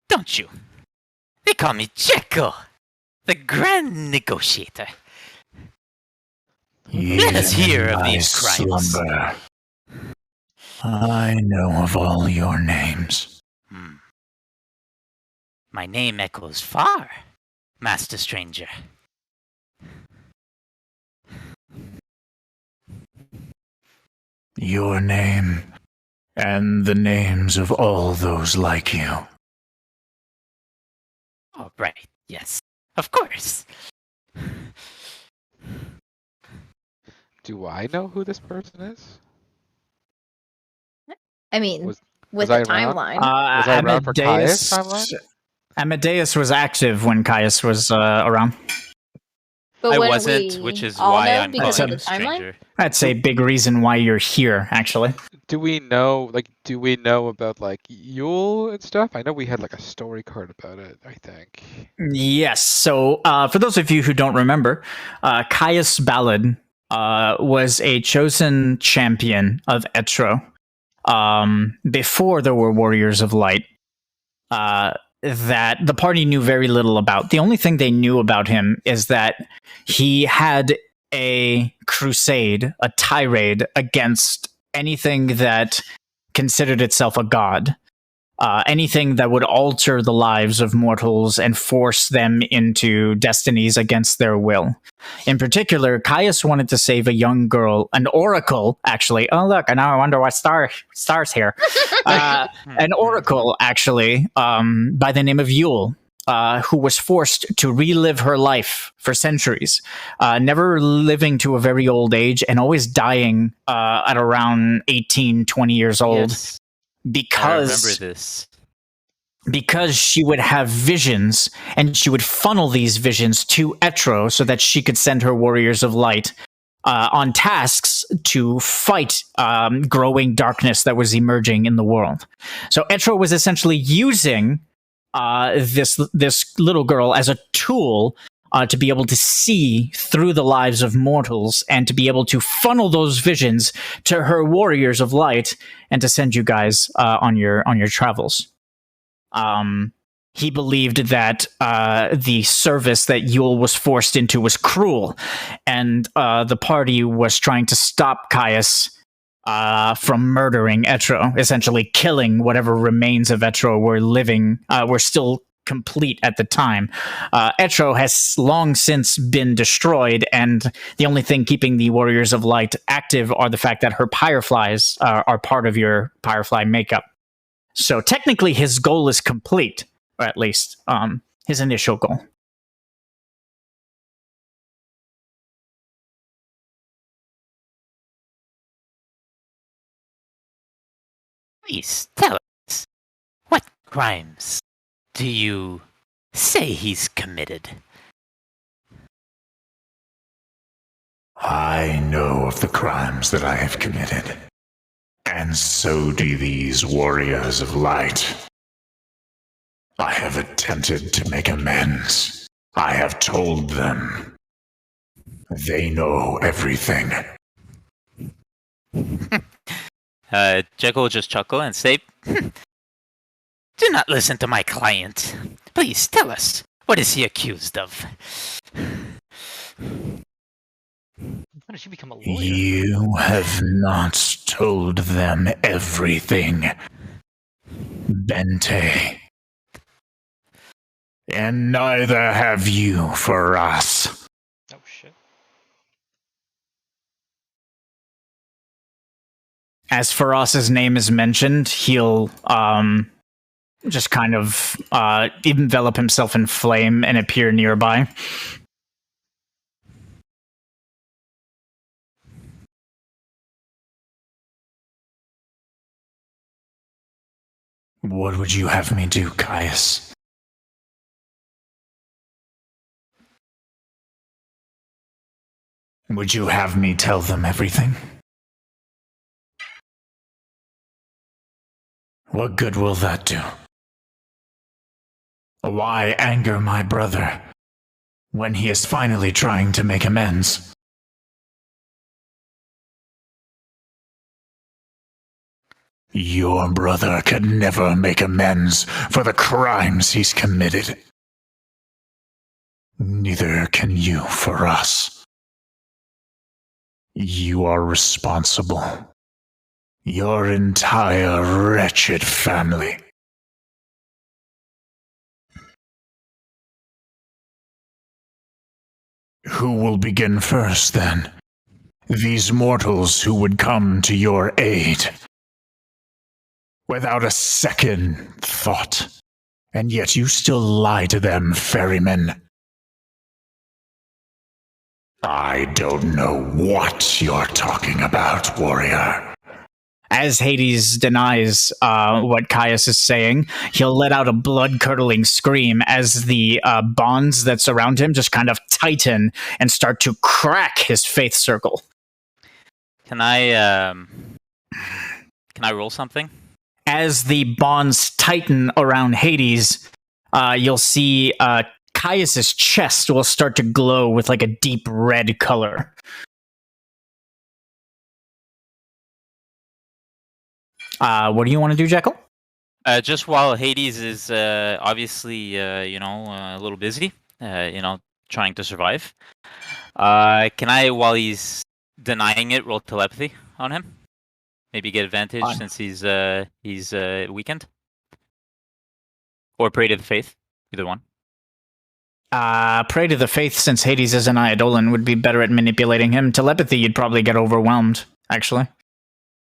don't you? They call me Jekyll, the Grand Negotiator. Let us hear of these crimes. Slumber. I know of all your names. My name echoes far, Master Stranger. Your name, and the names of all those like you. Oh, right, yes, of course. Do I know who this person is? I mean, Was with I the around? timeline. Was I around for Caius' timeline? Amadeus was active when Caius was around. But I wouldn't wasn't, we which is all why know I'm because calling of him the timeline? Stranger. That's a big reason why you're here, actually. Do we know about like Yule and stuff? I know we had like a story card about it, I think. Yes. So, for those of you who don't remember, Caius Ballad was a chosen champion of Etro before there were Warriors of Light. That the party knew very little about. The only thing they knew about him is that he had a crusade, a tirade against anything that considered itself a god. Anything that would alter the lives of mortals and force them into destinies against their will. In particular, Caius wanted to save a young girl, an oracle, actually. Oh, look, and now I wonder what star's here. An oracle, actually, by the name of Yule, who was forced to relive her life for centuries, never living to a very old age and always dying at around 18, 20 years old. Yes, I Because remember this. because she would have visions and she would funnel these visions to Etro so that she could send her warriors of light on tasks to fight growing darkness that was emerging in the world. So Etro was essentially using this little girl as a tool to be able to see through the lives of mortals and to be able to funnel those visions to her warriors of light and to send you guys on your travels. He believed that the service that Yule was forced into was cruel, and the party was trying to stop Caius from murdering Etro, essentially killing whatever remains of Etro were still complete at the time. Etro has long since been destroyed, and the only thing keeping the Warriors of Light active are the fact that her Pyreflies are part of your Pyrefly makeup. So technically his goal is complete, or at least his initial goal. Please tell us, what crimes do you say he's committed? I know of the crimes that I have committed, and so do these warriors of light. I have attempted to make amends. I have told them. They know everything. Jekyll will just chuckle and say, Do not listen to my client. Please tell us, what is he accused of? How did she become a lawyer? You have not told them everything, Bhente. And neither have you for us. Oh shit. As Faros's name is mentioned, he'll just kind of envelop himself in flame and appear nearby. What would you have me do, Caius? Would you have me tell them everything? What good will that do? Why anger my brother when he is finally trying to make amends? Your brother could never make amends for the crimes he's committed. Neither can you for us. You are responsible. Your entire wretched family. Who will begin first, then? These mortals who would come to your aid. Without a second thought. And yet you still lie to them, ferryman. I don't know what you're talking about, warrior. As Hades denies what Caius is saying, he'll let out a blood-curdling scream as the bonds that surround him just kind of tighten and start to crack his faith circle. Can I roll something? As the bonds tighten around Hades, you'll see Caius's chest will start to glow with like a deep red color. What do you want to do, Jekyll? Just while Hades is obviously, a little busy, trying to survive, can I, while he's denying it, roll telepathy on him? Maybe get advantage since he's weakened? Or pray to the faith, either one. Pray to the faith, since Hades is an Eidolon, would be better at manipulating him. Telepathy, you'd probably get overwhelmed, actually.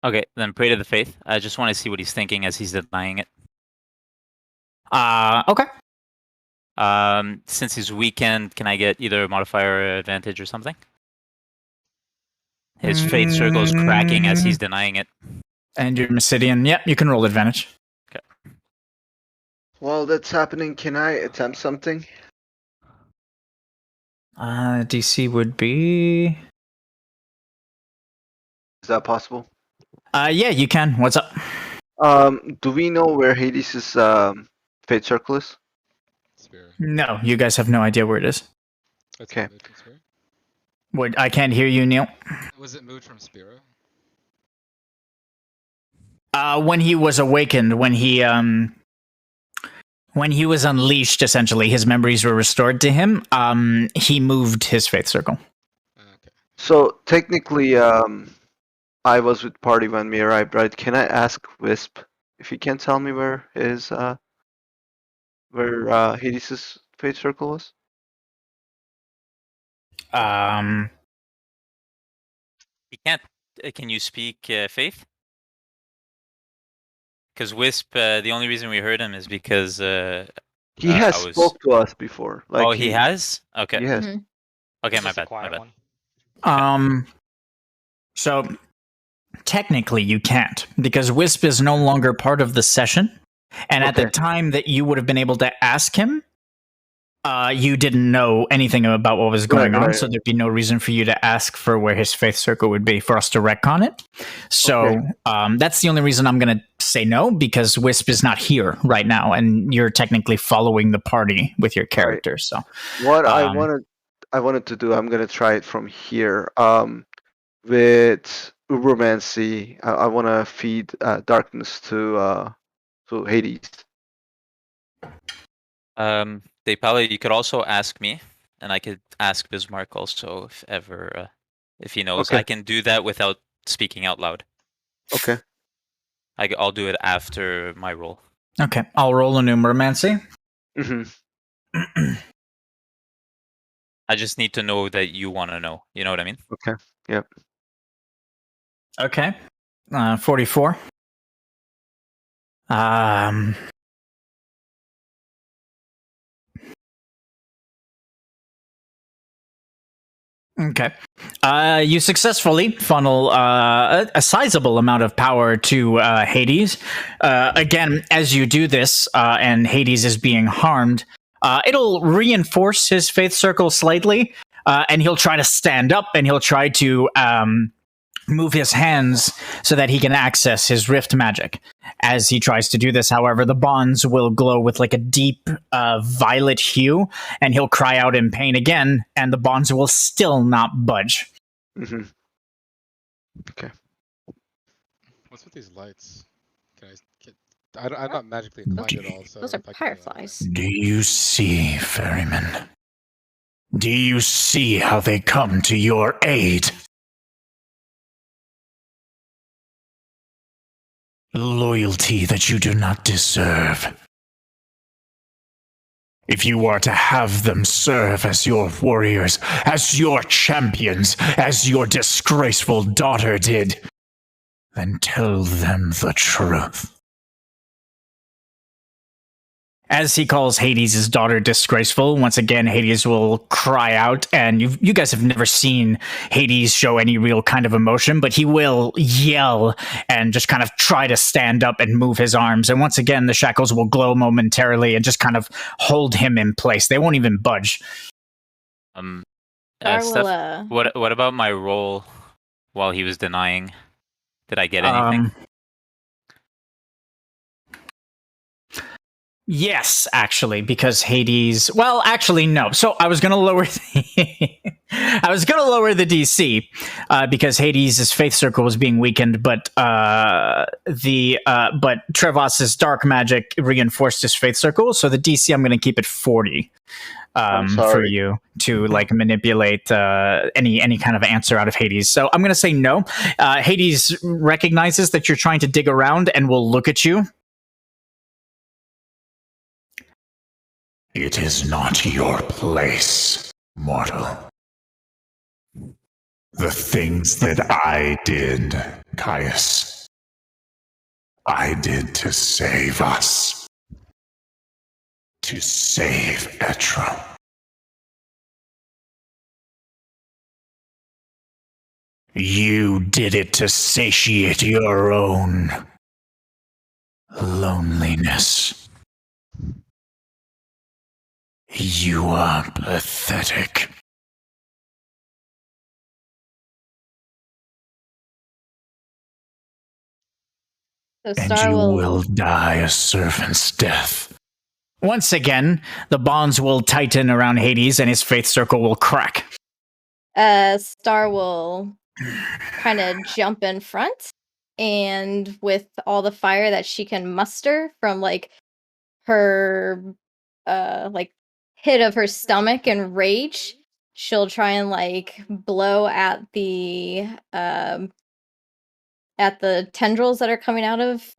Okay, then pray to the faith. I just want to see what he's thinking as he's denying it. Okay. Since he's weakened, can I get either a modifier or advantage or something? His faith circle is cracking as he's denying it. And your Mysidian, yep, you can roll advantage. Okay. While that's happening, can I attempt something? DC would be... Is that possible? Yeah, you can. What's up? Do we know where Hades' fate circle is? Sphere. No, you guys have no idea where it is. That's Okay. moved from Sphere? What? I can't hear you, Neil. Was it moved from Spiro? When he was awakened, when he was unleashed, essentially, his memories were restored to him. He moved his faith circle. Okay. So technically, I was with party when we arrived, right? Can I ask Wisp if he can tell me where his Hades' fate circle was? He can't. Can you speak faith? Because Wisp, the only reason we heard him is because he has spoke to us before. Like he has? Okay. Yes. Mhm. Okay, It's my just a bad. quiet My bad. one. So Technically, you can't, because Wisp is no longer part of the session. And at the Okay. time that you would have been able to ask him, you didn't know anything about what was going on, so there'd be no reason for you to ask for where his faith circle would be for us to retcon it. So that's the only reason I'm going to say no, because Wisp is not here right now, and you're technically following the party with your character. So what I wanted to do, I'm gonna try it from here. With Ubermancy, I want to feed darkness to Hades. You could also ask me, and I could ask Bismarck also if ever, if he knows. Okay. I can do that without speaking out loud. Okay. I'll do it after my roll. okay, I'll roll a Numeromancy. Mm-hmm. I just need to know that you want to know. You know what I mean? Okay. Yep. Okay, 44. Okay. You successfully funnel a sizable amount of power to Hades. Again, as you do this, and Hades is being harmed, it'll reinforce his faith circle slightly, and he'll try to stand up, and he'll try to move his hands so that he can access his rift magic. As he tries to do this, however, the bonds will glow with like a deep violet hue, and he'll cry out in pain again, and the bonds will still not budge. Mm-hmm. Okay. What's with these lights? I'm not magically inclined at all, so Those are if I can, fireflies. Do you see, ferryman? Do you see how they come to your aid? Loyalty that you do not deserve. If you are to have them serve as your warriors, as your champions, as your disgraceful daughter did, then tell them the truth. As he calls Hades' daughter disgraceful, once again, Hades will cry out, and you guys have never seen Hades show any real kind of emotion, but he will yell and just kind of try to stand up and move his arms. And once again, the shackles will glow momentarily and just kind of hold him in place. They won't even budge. Steph, what about my roll while he was denying? Did I get anything? Yes, actually, because Hades. Well, actually, no. So I was going to lower the DC because Hades' faith circle was being weakened, but Trevos's dark magic reinforced his faith circle. So the DC, I'm going to keep it 40 for you to like manipulate any kind of answer out of Hades. So I'm going to say no. Hades recognizes that you're trying to dig around and will look at you. It is not your place, mortal. The things that I did, Caius, I did to save us. To save Etro. You did it to satiate your own loneliness. You are pathetic. So And Star you will will die a servant's death. Once again, the bonds will tighten around Hades and his faith circle will crack. Star will kind of jump in front, and with all the fire that she can muster from like her like hit of her stomach and rage, she'll try and like blow at the tendrils that are coming out of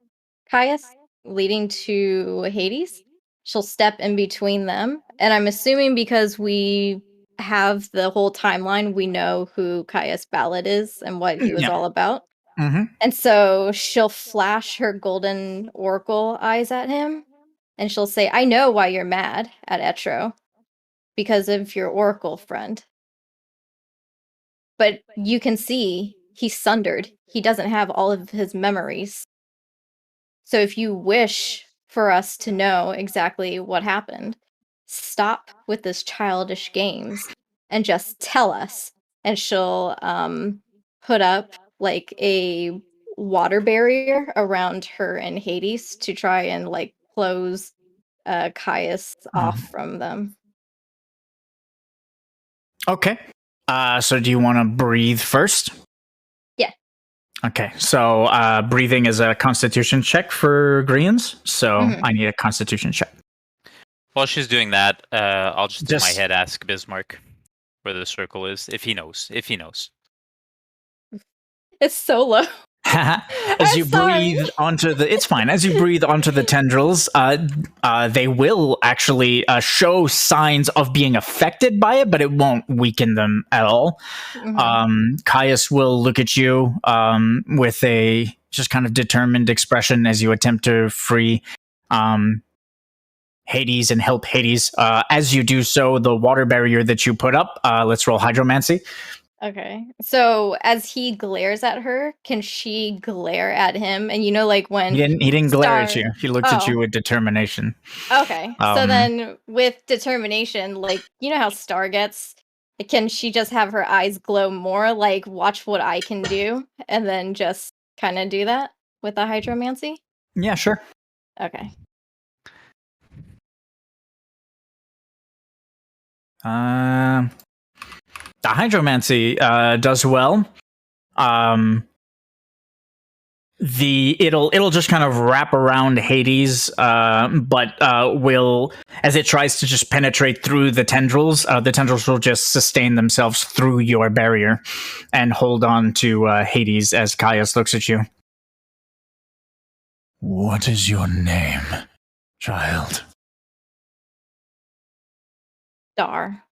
Caius, leading to Hades. She'll step in between them, and I'm assuming because we have the whole timeline, we know who Caius Ballad is and what he was all about. Mm-hmm. And so she'll flash her golden oracle eyes at him, and she'll say, I know why you're mad at Etro, because of your oracle friend. But you can see he's sundered. He doesn't have all of his memories. So if you wish for us to know exactly what happened, stop with this childish games and just tell us. And she'll put up like a water barrier around her and Hades to try and like close Caius off from them. Okay. So do you want to breathe first? Yeah. Okay. So breathing is a constitution check for Grians. So I need a constitution check. While she's doing that, I'll just in my Just- head ask Bismarck where the circle is, if he knows. If he knows. It's so low. As you sorry. breathe onto the, it's fine. As you breathe onto the tendrils, they will actually show signs of being affected by it, but it won't weaken them at all. Caius will look at you with a just kind of determined expression as you attempt to free Hades and help Hades. As you do so, the water barrier that you put up, let's roll hydromancy. Okay. So as he glares at her, can she glare at him? And you know, like when He didn't glare at Star- you. He looked at Oh. you with determination. Okay. So then with determination, like you know how Star gets, can she just have her eyes glow more, like watch what I can do, and then just kind of do that with the hydromancy? Yeah, sure. Okay. The hydromancy does well. It'll just kind of wrap around Hades, but will, as it tries to just penetrate through the tendrils will just sustain themselves through your barrier and hold on to Hades as Caius looks at you. What is your name, child? Star.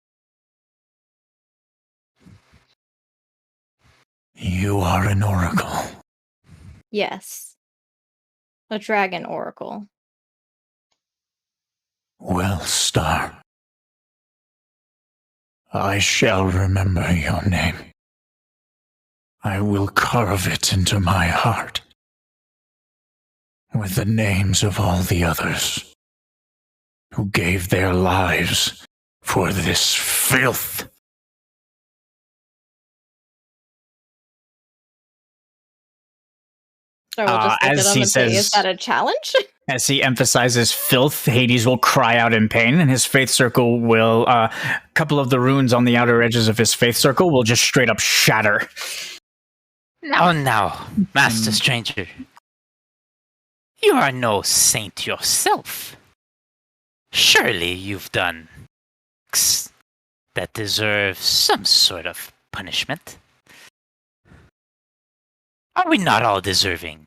You are an oracle. Yes. A dragon oracle. Well, Star, I shall remember your name. I will carve it into my heart with the names of all the others who gave their lives for this filth. So we'll just look as at him he and say, says- is that a challenge? As he emphasizes filth, Hades will cry out in pain, and his faith circle will, a couple of the runes on the outer edges of his faith circle will just straight up shatter. Now, Master Stranger. You are no saint yourself. Surely you've done acts that deserve some sort of punishment. Are we not all deserving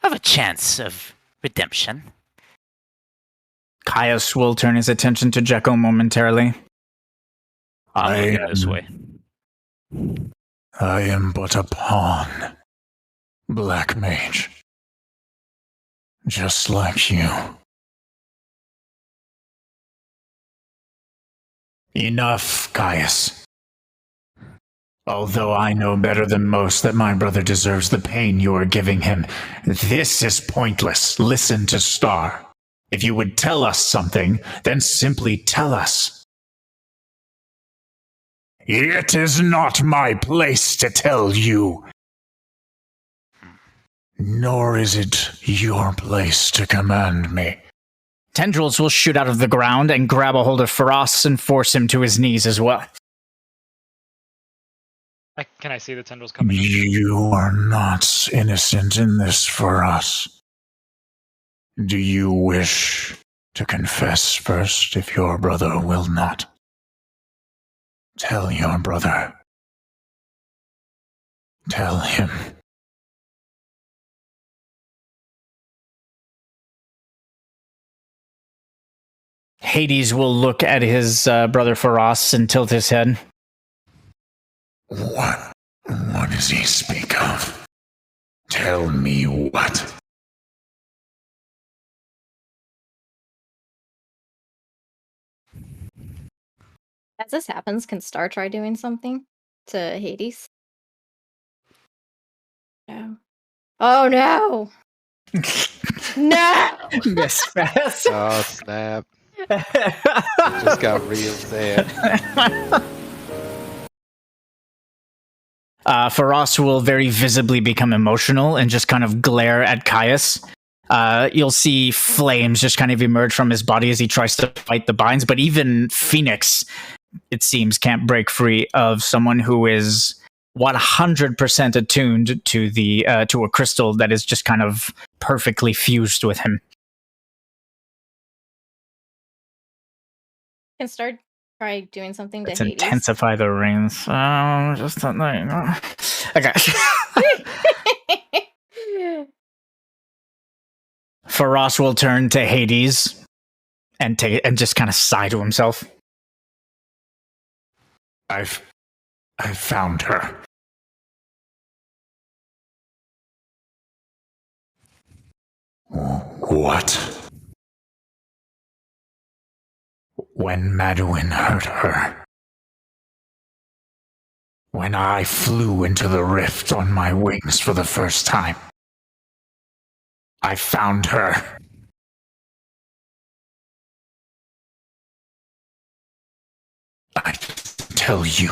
of a chance of redemption? Caius will turn his attention to Jekyll momentarily. I'm looking this way. I am but a pawn, Black Mage. Just like you. Enough, Caius. Although I know better than most that my brother deserves the pain you are giving him, this is pointless. Listen to Star. If you would tell us something, then simply tell us. It is not my place to tell you. Nor is it your place to command me. Tendrils will shoot out of the ground and grab a hold of Faraz and force him to his knees as well. Can I see the tendrils coming? You are not innocent in this for us. Do you wish to confess first if your brother will not? Tell your brother. Tell him. Hades will look at his brother Faraz and tilt his head. What does he speak of? Tell me what? As this happens, can Star try doing something to Hades? No. Oh no! No! Miss Fast. Oh snap! It just got real sad. Faros will very visibly become emotional and just kind of glare at Caius. You'll see flames just kind of emerge from his body as he tries to fight the binds, but even Phoenix, it seems, can't break free of someone who is 100% attuned to to a crystal that is just kind of perfectly fused with him. Can start try doing something to Let's Hades. intensify the rings. Just okay. Faros will turn to Hades and just kind of sigh to himself. I've found her. What? When Maduin hurt her. When I flew into the rift on my wings for the first time. I found her. I tell you.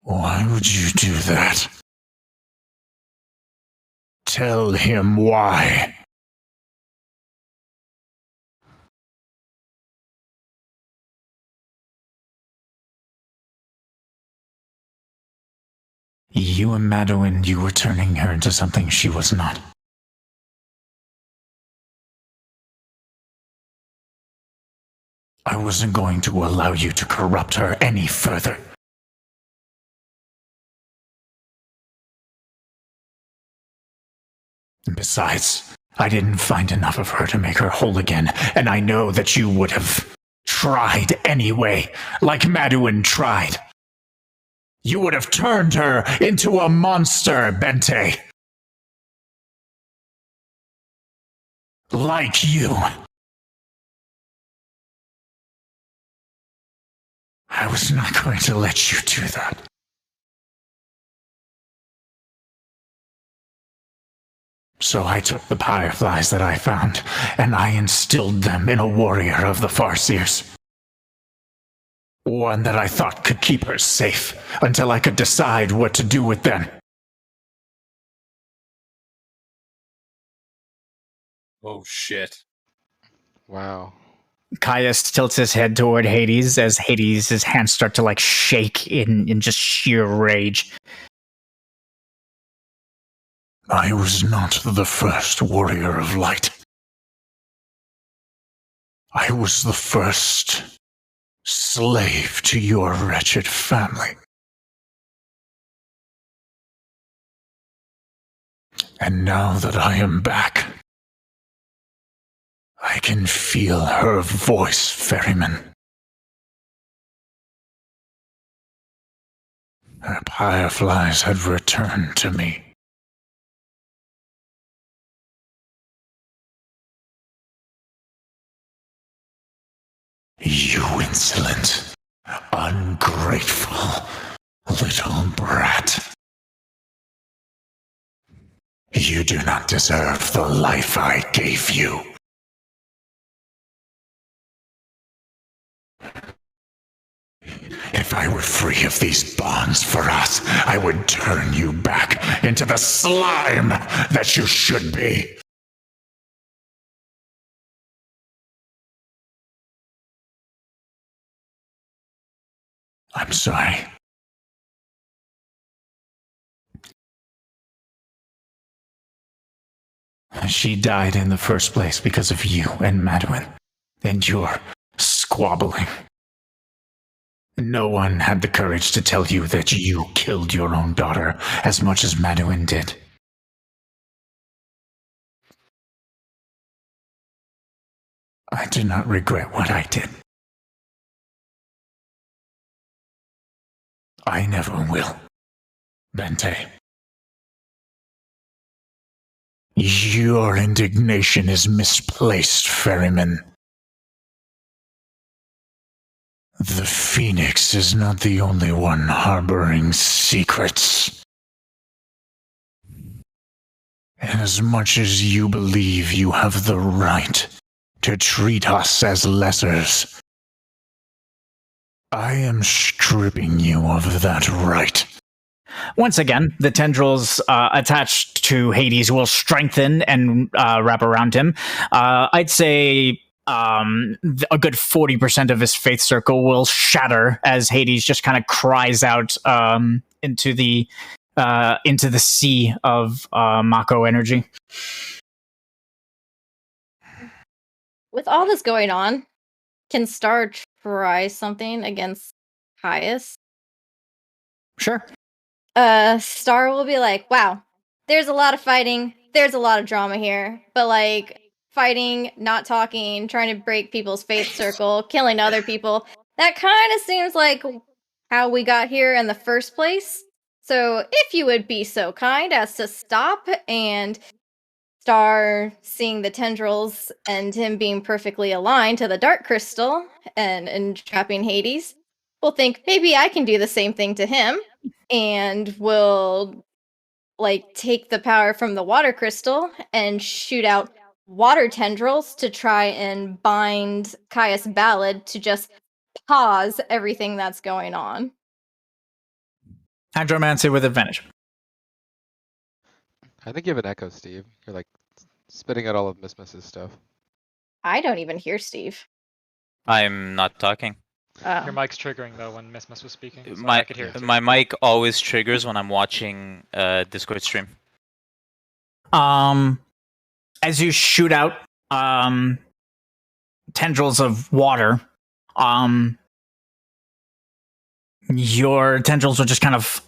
Why would you do that? Tell him why. You and Madeline, you were turning her into something she was not. I wasn't going to allow you to corrupt her any further. Besides, I didn't find enough of her to make her whole again, and I know that you would have tried anyway, like Maduin tried. You would have turned her into a monster, Bhente. Like you. I was not going to let you do that. So I took the fireflies that I found, and I instilled them in a warrior of the Farseers. One that I thought could keep her safe until I could decide what to do with them. Oh shit. Wow. Caius tilts his head toward Hades as Hades' hands start to shake in just sheer rage. I was not the first warrior of light. I was the first slave to your wretched family. And now that I am back, I can feel her voice, Ferryman. Her fireflies have returned to me. You insolent, ungrateful little brat. You do not deserve the life I gave you. If I were free of these bonds for us, I would turn you back into the slime that you should be. I'm sorry. She died in the first place because of you and Maduin, and your squabbling. No one had the courage to tell you that you killed your own daughter as much as Maduin did. I do not regret what I did. I never will, Bhente. Your indignation is misplaced, Ferryman. The Phoenix is not the only one harboring secrets. As much as you believe you have the right to treat us as lessers, I am stripping you of that right. Once again, the tendrils attached to Hades will strengthen and wrap around him. I'd say a good 40% of his faith circle will shatter as Hades just kind of cries out into the sea of Mako energy. With all this going on, can Star try something against Caius? Sure. Star will be like, wow, there's a lot of fighting, there's a lot of drama here, but like fighting, not talking, trying to break people's faith circle, killing other people, that kind of seems like how we got here in the first place. So if you would be so kind as to stop, and Star, seeing the tendrils and him being perfectly aligned to the dark crystal and trapping Hades, will think maybe I can do the same thing to him, and will like take the power from the water crystal and shoot out water tendrils to try and bind Caius Ballad to just pause everything that's going on. Hydromancer with advantage. I think you have an echo, Steve. You're like spitting out all of Miss stuff. I don't even hear Steve. I'm not talking. Your mic's triggering though when Miss was speaking. So I could hear it too. My mic always triggers when I'm watching Discord stream. As you shoot out tendrils of water, your tendrils will just kind of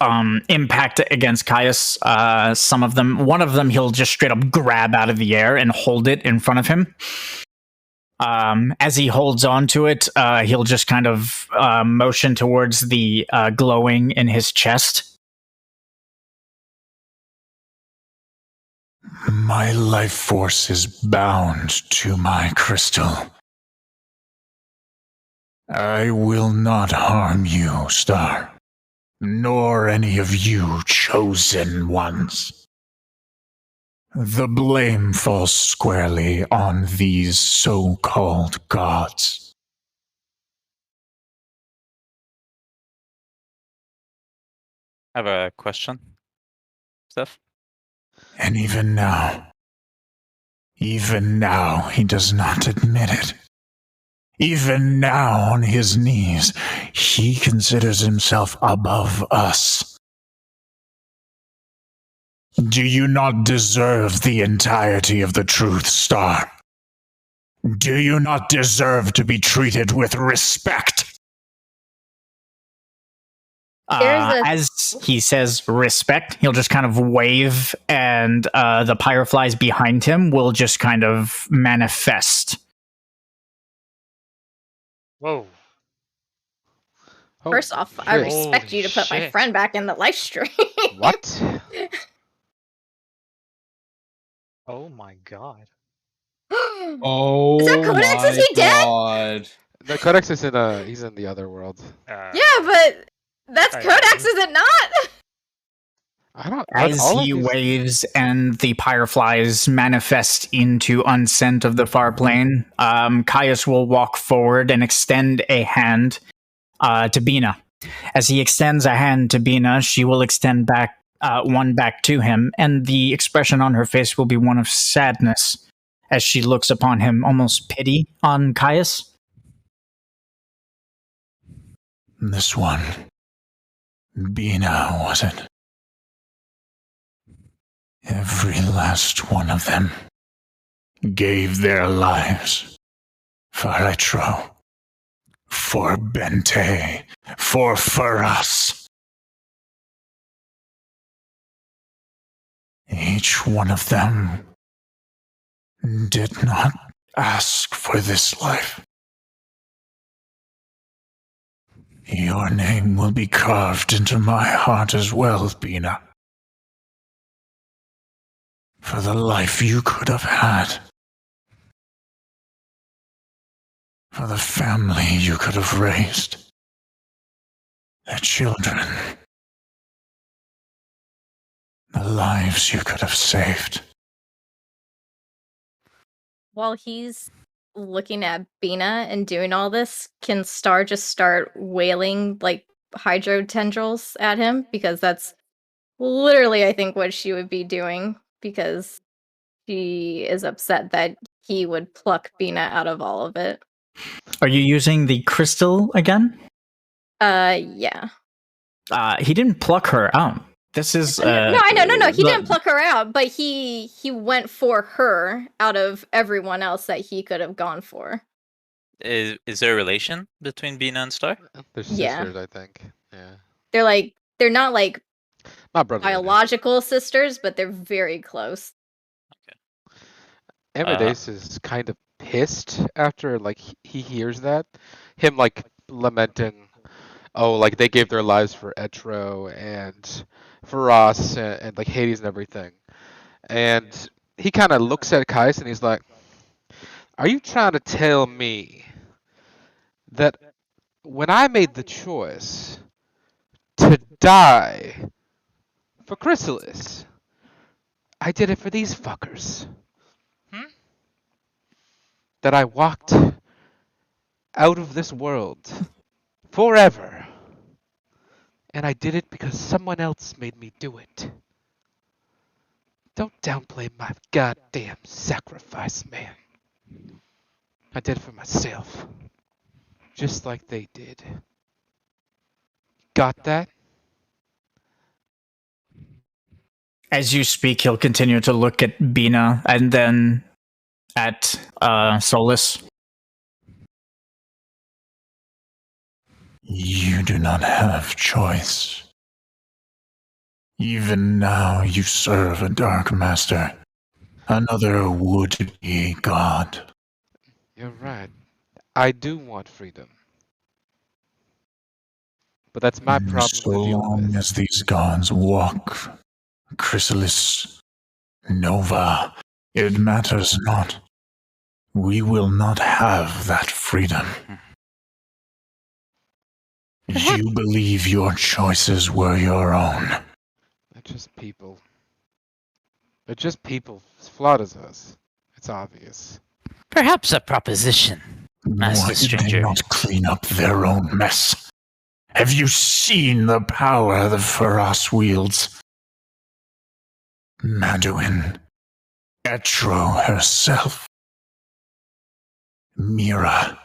impact against Caius. Some of them, one of them, he'll just straight up grab out of the air and hold it in front of him. As he holds on to it, he'll just kind of motion towards the glowing in his chest. My life force is bound to my crystal. I will not harm you, Star, nor any of you chosen ones. The blame falls squarely on these so-called gods. I have a question. Steph? And even now, he does not admit it. Even now, on his knees, he considers himself above us. Do you not deserve the entirety of the truth, Star? Do you not deserve to be treated with respect? As he says respect, he'll just kind of wave, and the pyreflies behind him will just kind of manifest. Whoa. First off, I respect you to put my friend back in the live stream. What? Oh my god. Oh, is that Codex? Is he God. dead? No, Codex is he's in the other world. Yeah, but that's Codex, is it not? I don't. As he waves and the pyreflies manifest into unsent of the far plane, Caius will walk forward and extend a hand to Bina. As he extends a hand to Bina, she will extend back one back to him, and the expression on her face will be one of sadness as she looks upon him, almost pity on Caius. This one, Bina, was it? Every last one of them gave their lives for Retro, for Bhente, for us. Each one of them did not ask for this life. Your name will be carved into my heart as well, Bina. For the life you could have had. For the family you could have raised. The children. The lives you could have saved. While he's looking at Bina and doing all this, can Star just start wailing like hydro tendrils at him? Because that's literally, I think, what she would be doing, because she is upset that he would pluck Bina out of all of it. Are you using the crystal again? Yeah. He didn't pluck her out. This is No, I know, no. He didn't pluck her out, but he went for her out of everyone else that he could have gone for. Is there a relation between Bina and Star? They're Yeah. sisters, I think. Yeah. They're not like Not brother. biological sisters, but they're very close. Amadeus is kind of pissed after like he hears that. Him like lamenting, oh, like they gave their lives for Etro and for us and like Hades and everything. And he kind of looks at Kais and he's like, are you trying to tell me that when I made the choice to die for Chrysalis, I did it for these fuckers? That I walked out of this world forever, and I did it because someone else made me do it. Don't downplay my goddamn sacrifice, man. I did it for myself, just like they did. Got that? As you speak, he'll continue to look at Bina and then at Solus. You do not have choice. Even now you serve a Dark Master, another would-be god. You're right. I do want freedom. But that's my problem So to deal long with. as these gods walk, Chrysalis, Nova, it matters not. We will not have that freedom. You believe your choices were your own. They're just people. They're just people as flawed as us. It's obvious. Perhaps a proposition, Master Why did they Stranger. not clean up their own mess? Have you seen the power the Faras wields? Maduin, Etro herself. Mira.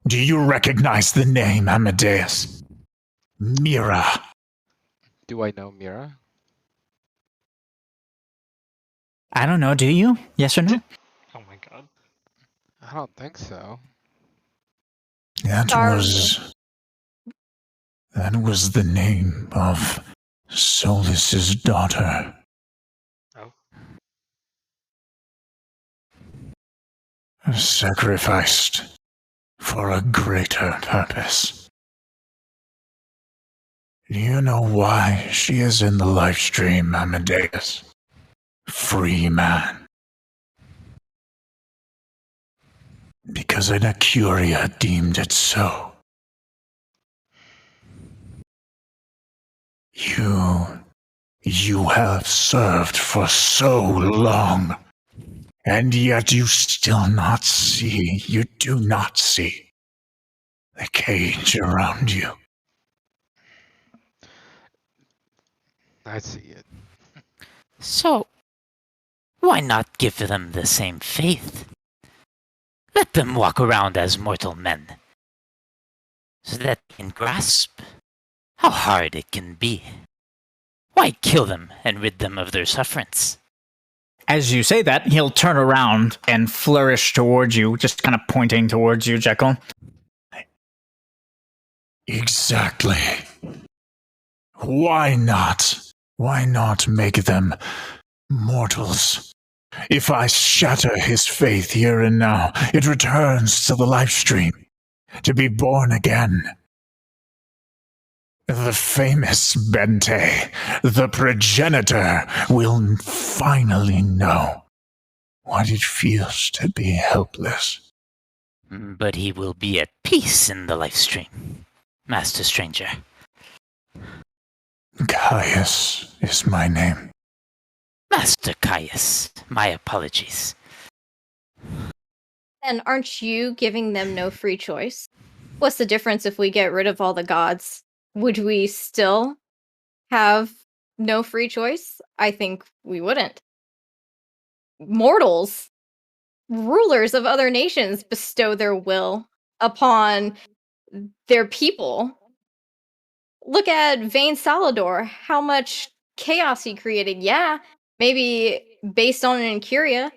Do you recognize the name, Amadeus? Mira. Do I know Mira? I don't know, do you? Yes or no? Oh my god. I don't think so. That was the name of Solus's daughter. Oh. Sacrificed for a greater purpose. Do you know why she is in the live stream, Amadeus? Free man. Because an Acuria deemed it so. You have served for so long, and yet you still not see, you do not see the cage around you. I see it. So, why not give them the same faith? Let them walk around as mortal men, so that they can grasp how hard it can be. Why kill them and rid them of their sufferance? As you say that, he'll turn around and flourish towards you, just kind of pointing towards you, Jekyll. Exactly. Why not? Why not make them mortals? If I shatter his faith here and now, it returns to the live stream, to be born again. The famous Bhente, the progenitor, will finally know what it feels to be helpless. But he will be at peace in the life stream, Master Stranger. Caius is my name. Master Caius, my apologies. And aren't you giving them no free choice? What's the difference if we get rid of all the gods? Would we still have no free choice? I think we wouldn't. Mortals, rulers of other nations, bestow their will upon their people. Look at Vayne Salador, how much chaos he created. Yeah, maybe based on an Incuria,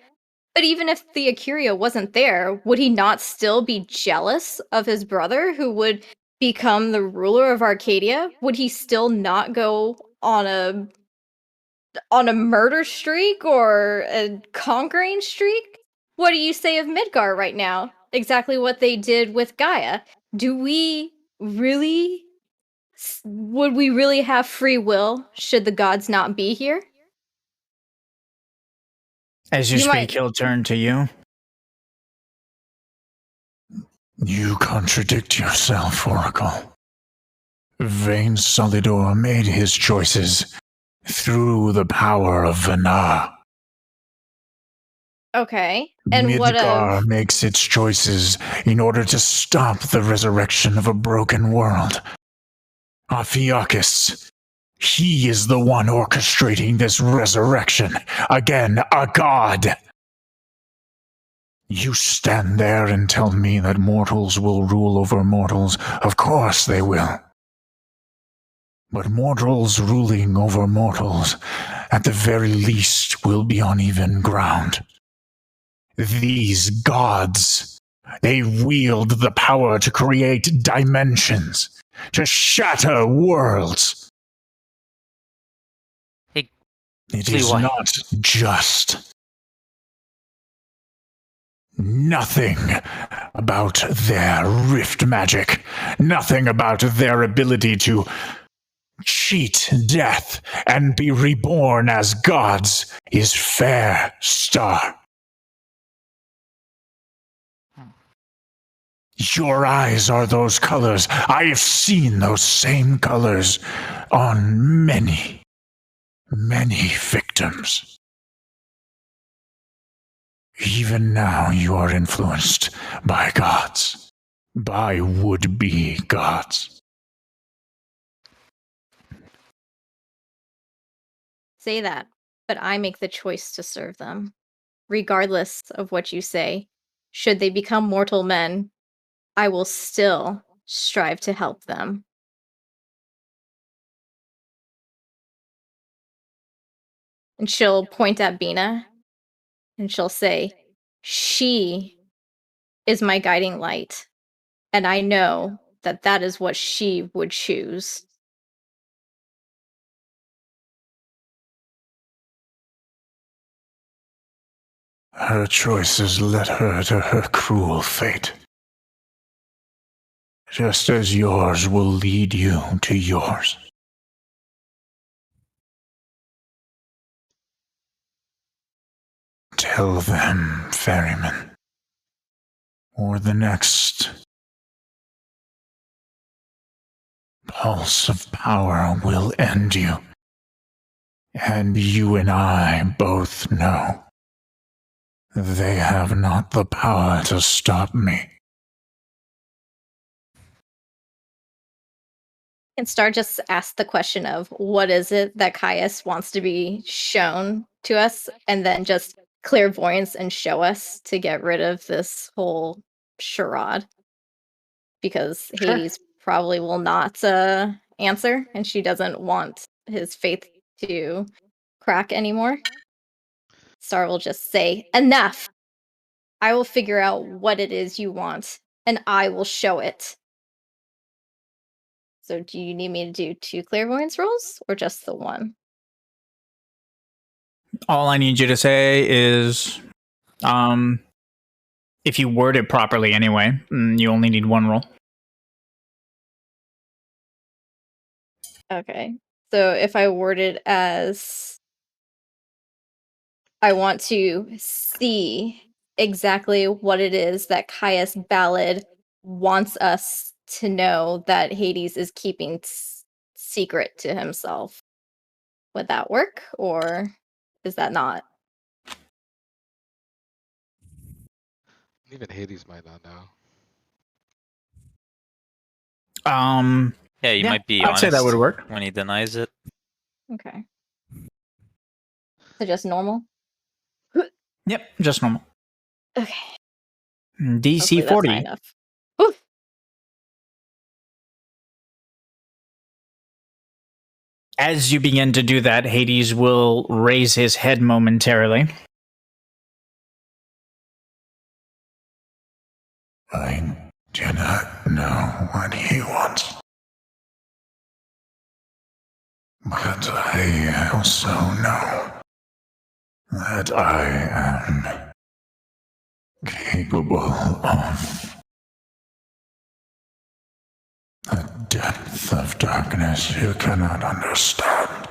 but even if the Incuria wasn't there, would he not still be jealous of his brother who would become the ruler of Arcadia? Would he still not go on a murder streak or a conquering streak? What do you say of Midgar right now? Exactly what they did with Gaia. Would we really have free will should the gods not be here? As you speak, he'll turn to you. You contradict yourself, Oracle. Vayne Solidor made his choices through the power of Vanar. Okay, and what Midgar of... makes its choices in order to stop the resurrection of a broken world. Ophiuchus, he is the one orchestrating this resurrection. Again, a god. You stand there and tell me that mortals will rule over mortals. Of course they will. But mortals ruling over mortals, at the very least, will be on even ground. These gods, they wield the power to create dimensions, to shatter worlds. Hey, it is not just. Nothing about their rift magic, nothing about their ability to cheat death and be reborn as gods is fair, Star. Your eyes are those colors. I have seen those same colors on many, many victims. Even now you are influenced by gods, by would-be gods. Say that, but I make the choice to serve them. Regardless of what you say, should they become mortal men, I will still strive to help them. And she'll point at Bina, and she'll say, she is my guiding light, and I know that that is what she would choose. Her choices led her to her cruel fate, just as yours will lead you to yours. Tell them, ferryman, or the next pulse of power will end you. And you and I both know they have not the power to stop me. And Star just asked the question of what is it that Caius wants to be shown to us, and then just clairvoyance and show us to get rid of this whole charade. Because Hades probably will not answer, and she doesn't want his faith to crack anymore. Star will just say, enough! I will figure out what it is you want, and I will show it. So do you need me to do 2 clairvoyance rolls, or just the 1? All I need you to say is, if you word it properly anyway, you only need 1 roll. Okay. So if I word it as, I want to see exactly what it is that Caius Ballad wants us to know that Hades is keeping secret to himself. Would that work, or is that not? Even Hades might not know. Yeah, he Yeah, might be I'd honest say that would work. when he denies it. Okay. So just normal? Yep, just normal. Okay. DC Hopefully that's 40. high enough. Oof. As you begin to do that, Hades will raise his head momentarily. I do not know what he wants. But I also know that I am capable of a depth of darkness you cannot understand.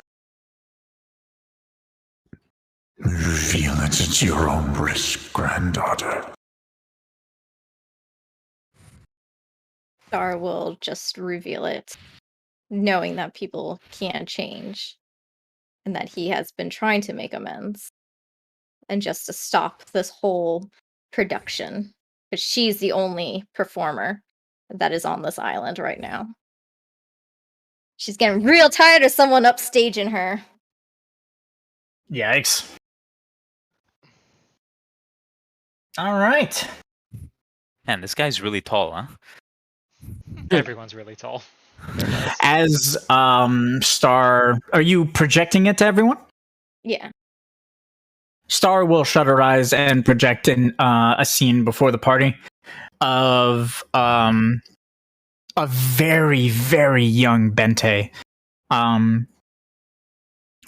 Reveal it at your own risk, granddaughter. Star will just reveal it, knowing that people can change and that he has been trying to make amends and just to stop this whole production. But she's the only performer that is on this island right now. She's getting real tired of someone upstaging her. Yikes. All right. Man, this guy's really tall, huh? Everyone's really tall. As Star, are you projecting it to everyone? Yeah. Star will shut her eyes and project in a scene before the party of a very, very young Bhente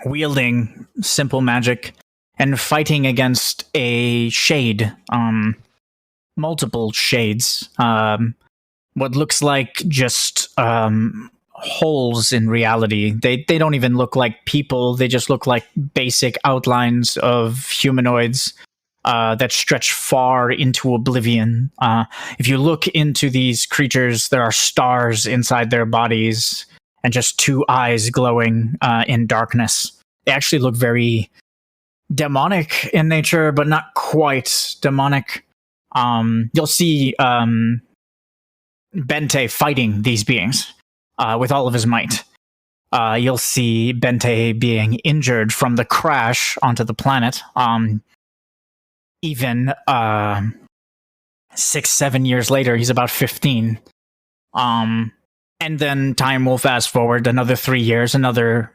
wielding simple magic and fighting against a shade, multiple shades, what looks like just holes in reality. They don't even look like people. They just look like basic outlines of humanoids that stretch far into oblivion. If you look into these creatures, there are stars inside their bodies and just two eyes glowing in darkness. They actually look very demonic in nature, but not quite demonic. You'll see Bhente fighting these beings with all of his might. You'll see Bhente being injured from the crash onto the planet. Even 6-7 years later, he's about 15. And then time will fast forward another 3 years, another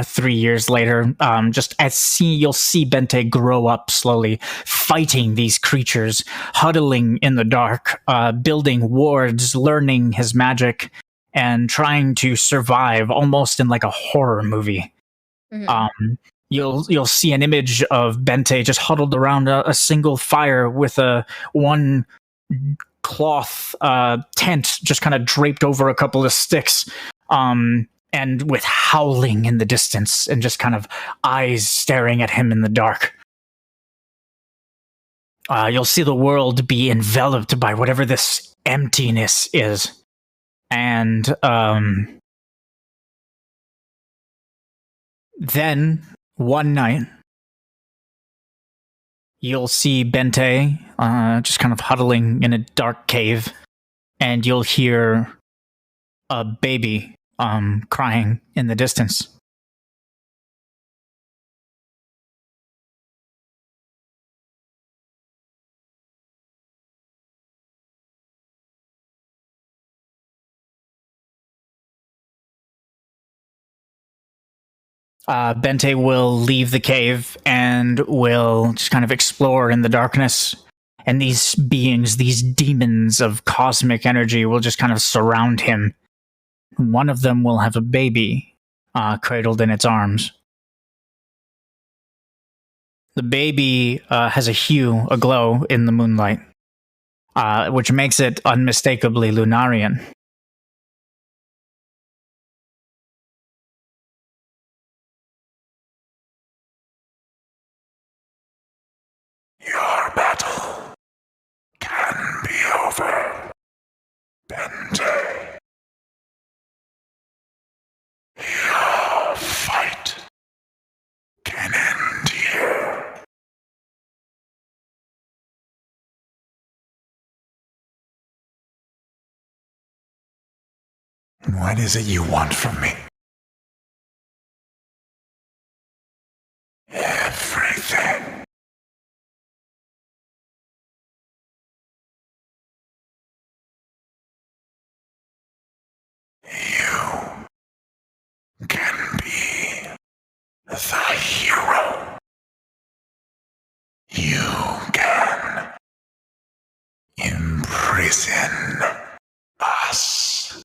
3 years later. Just you'll see Bhente grow up slowly, fighting these creatures, huddling in the dark, building wards, learning his magic, and trying to survive, almost in like a horror movie. Mhm. You'll see an image of Bhente just huddled around a single fire with one cloth tent just kind of draped over a couple of sticks, and with howling in the distance and just kind of eyes staring at him in the dark. You'll see the world be enveloped by whatever this emptiness is. And then one night, you'll see Bhente just kind of huddling in a dark cave, and you'll hear a baby crying in the distance. Bhente will leave the cave and will just kind of explore in the darkness. And these beings, these demons of cosmic energy, will just kind of surround him. One of them will have a baby cradled in its arms. The baby has a hue, a glow in the moonlight, which makes it unmistakably Lunarian. Your battle What is it you want from me? Everything. You can be the hero. You can imprison us.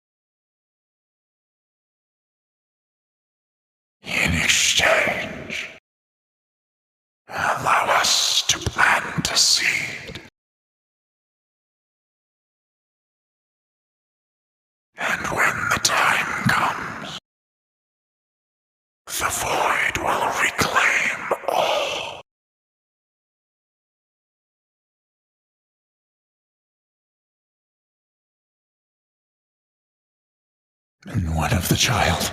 In exchange, allow us to plant a seed. And when the time comes, the void will reclaim all. And what of the child?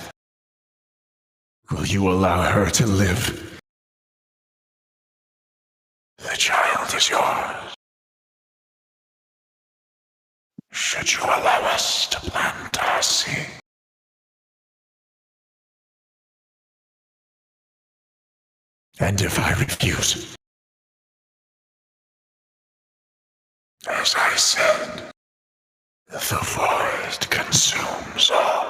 Will you allow her to live? The child is yours. Should you allow us to plant our seed? And if I refuse? As I said, the void consumes all.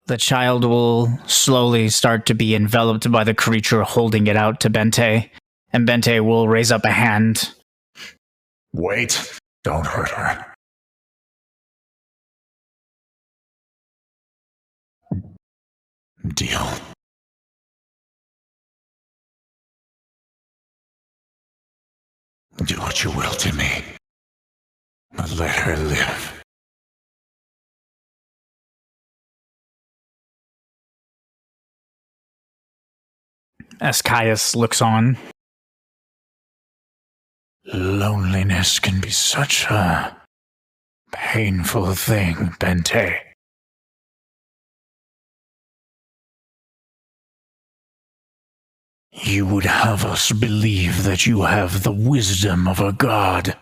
The child will slowly start to be enveloped by the creature holding it out to Bhente, and Bhente will raise up a hand. Wait, don't hurt her. Deal. Do what you will to me, but let her live. As Caius looks on. Loneliness can be such a painful thing, Bhente. You would have us believe that you have the wisdom of a god,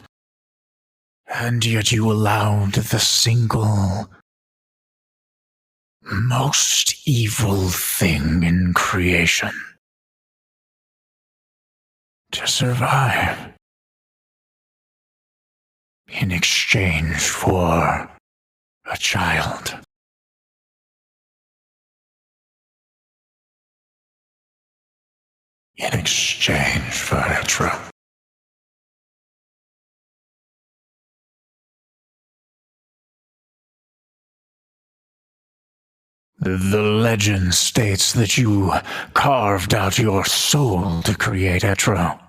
and yet you allowed the single most evil thing in creation to survive in exchange for a child. In exchange for Etro. The legend states that you carved out your soul to create Etro.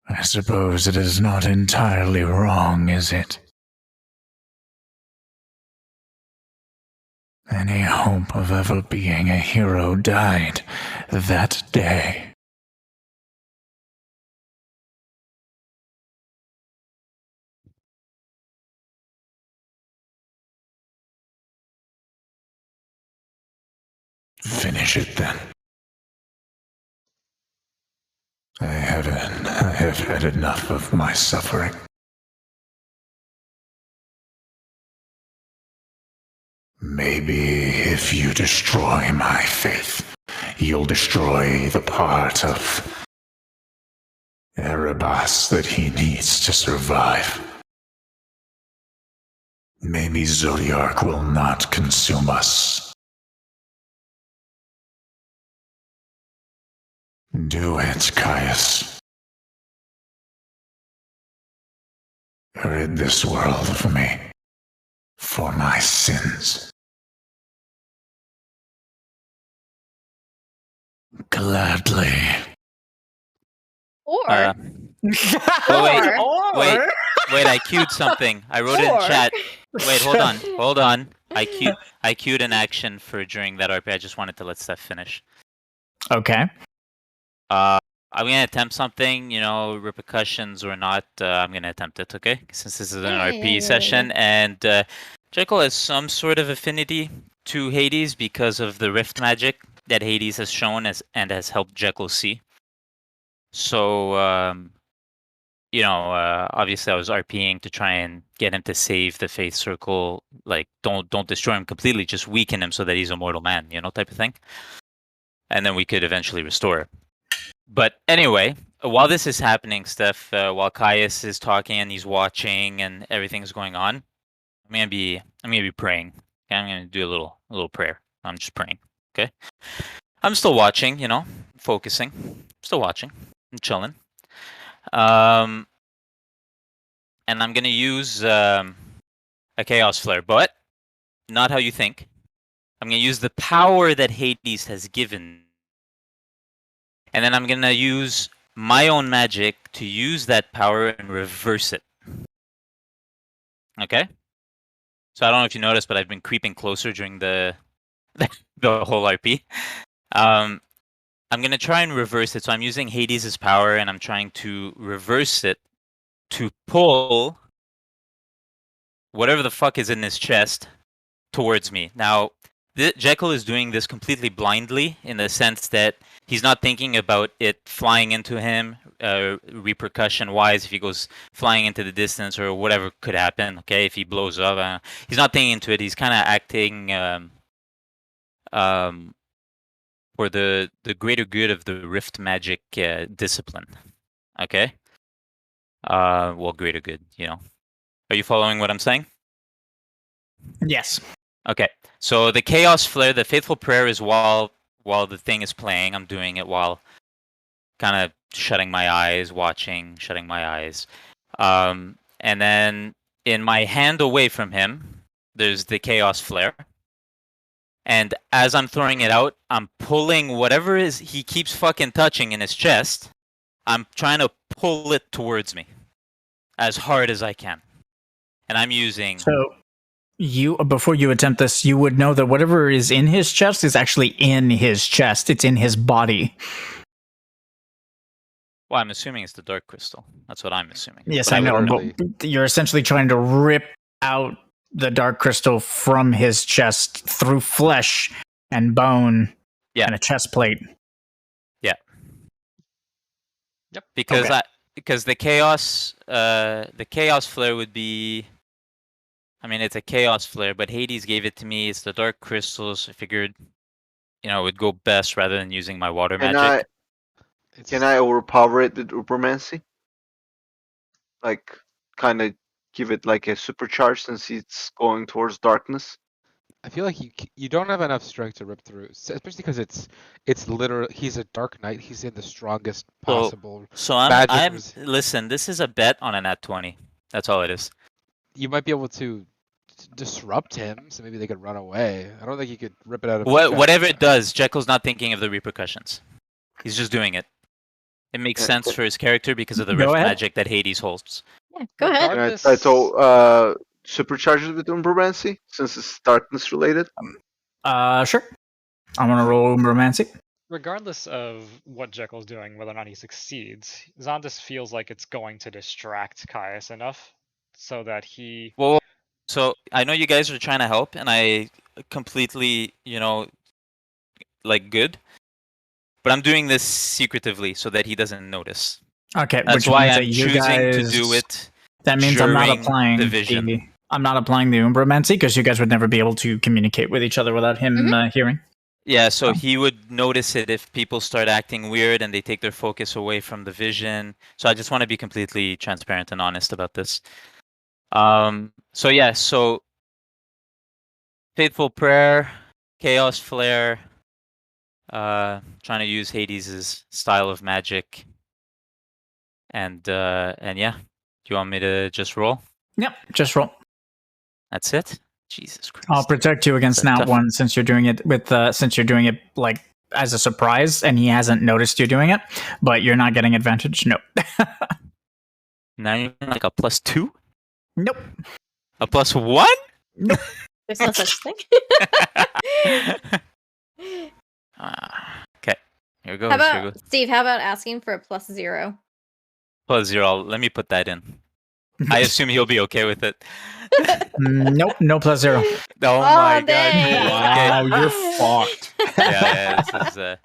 I suppose it is not entirely wrong, is it? Any hope of ever being a hero died that day. Finish it then. I have had enough of my suffering. Maybe if you destroy my faith, you'll destroy the part of Erebos that he needs to survive. Maybe Zodiac will not consume us. Do it, Caius. Rid this world of me, for my sins. Gladly. Or Wait, I queued something. I wrote it in chat. Wait, hold on. I queued an action for during that RP. I just wanted to let Steph finish. Okay. I'm gonna attempt something, repercussions or not, I'm gonna attempt it, okay? Since this is an RP session, and Jekyll has some sort of affinity to Hades because of the rift magic that Hades has shown and has helped Jekyll see. So, obviously I was RPing to try and get him to save the Faith Circle. Like, don't destroy him completely, just weaken him so that he's a mortal man, type of thing. And then we could eventually restore it. But anyway, while this is happening, Steph, while Caius is talking and he's watching and everything's going on, I'm gonna be praying. Okay? I'm gonna do a little prayer. I'm just praying. Okay. I'm still watching, focusing. Still watching. I'm chilling. And I'm gonna use a Chaos Flare, but not how you think. I'm gonna use the power that Hades has given. And then I'm gonna use my own magic to use that power and reverse it. Okay? So I don't know if you noticed, but I've been creeping closer during the whole RP. I'm gonna try and reverse it. So I'm using Hades' power and I'm trying to reverse it to pull whatever the fuck is in this chest towards me. Now, Jekyll is doing this completely blindly in the sense that he's not thinking about it flying into him, repercussion-wise, if he goes flying into the distance or whatever could happen, okay, if he blows up. He's not thinking into it. He's kind of acting for the greater good of the Rift Magic discipline, okay? Well, greater good, Are you following what I'm saying? Yes. Okay, so the Chaos Flare, the Faithful Prayer is while the thing is playing. I'm doing it while kind of shutting my eyes, watching, shutting my eyes. And then in my hand away from him, there's the Chaos Flare. And as I'm throwing it out, I'm pulling whatever he keeps fucking touching in his chest. I'm trying to pull it towards me as hard as I can. And I'm using... So, before you attempt this, you would know that whatever is in his chest is actually in his chest. It's in his body. Well, I'm assuming it's the Dark Crystal. That's what I'm assuming. Yes, I know, but you're essentially trying to rip out the Dark Crystal from his chest through flesh and bone and a chest plate. Yeah. Yep. Because the Chaos Flare would be... I mean, it's a Chaos Flare, but Hades gave it to me. It's the Dark Crystals. I figured, it would go best rather than using my water magic. Can I overpower it with Ubermancy? Like, kind of give it like a supercharge since it's going towards darkness? I feel like you don't have enough strength to rip through, especially because it's literally, he's a Dark Knight. He's in the strongest possible. So listen. This is a bet on a nat 20. That's all it is. You might be able to disrupt him, so maybe they could run away. I don't think you could rip it out of his chest. Whatever it does, Jekyll's not thinking of the repercussions. He's just doing it. It makes sense for his character because of the rift magic that Hades holds. Yeah, go ahead. Can I so supercharge it with Umbromancy since it's darkness related? Sure. I'm gonna roll Umbromancy. Regardless of what Jekyll's doing, whether or not he succeeds, Xanzus feels like it's going to distract Caius enough so that he... Well, so I know you guys are trying to help, and I completely, good. But I'm doing this secretively so that he doesn't notice. Okay, that's why I'm choosing to do it. That means I'm not applying the vision. I'm not applying the Umbromancy because you guys would never be able to communicate with each other without him hearing. Yeah, so he would notice it if people start acting weird and they take their focus away from the vision. So I just want to be completely transparent and honest about this. So Faithful Prayer, Chaos Flare, trying to use Hades' style of magic. And yeah, do you want me to just roll? Yep, just roll. That's it? Jesus Christ. I'll protect you against Nat 1 since you're doing it like as a surprise and he hasn't noticed you doing it, but you're not getting advantage. Nope. Now you're like a +2? Nope. A +1? Nope. There's no such thing. Okay. Here we go. Steve, how about asking for a +0? +0. Let me put that in. I assume he'll be okay with it. Nope, no +0. Oh my dang. God. Wow, you're fucked. Yeah, this is...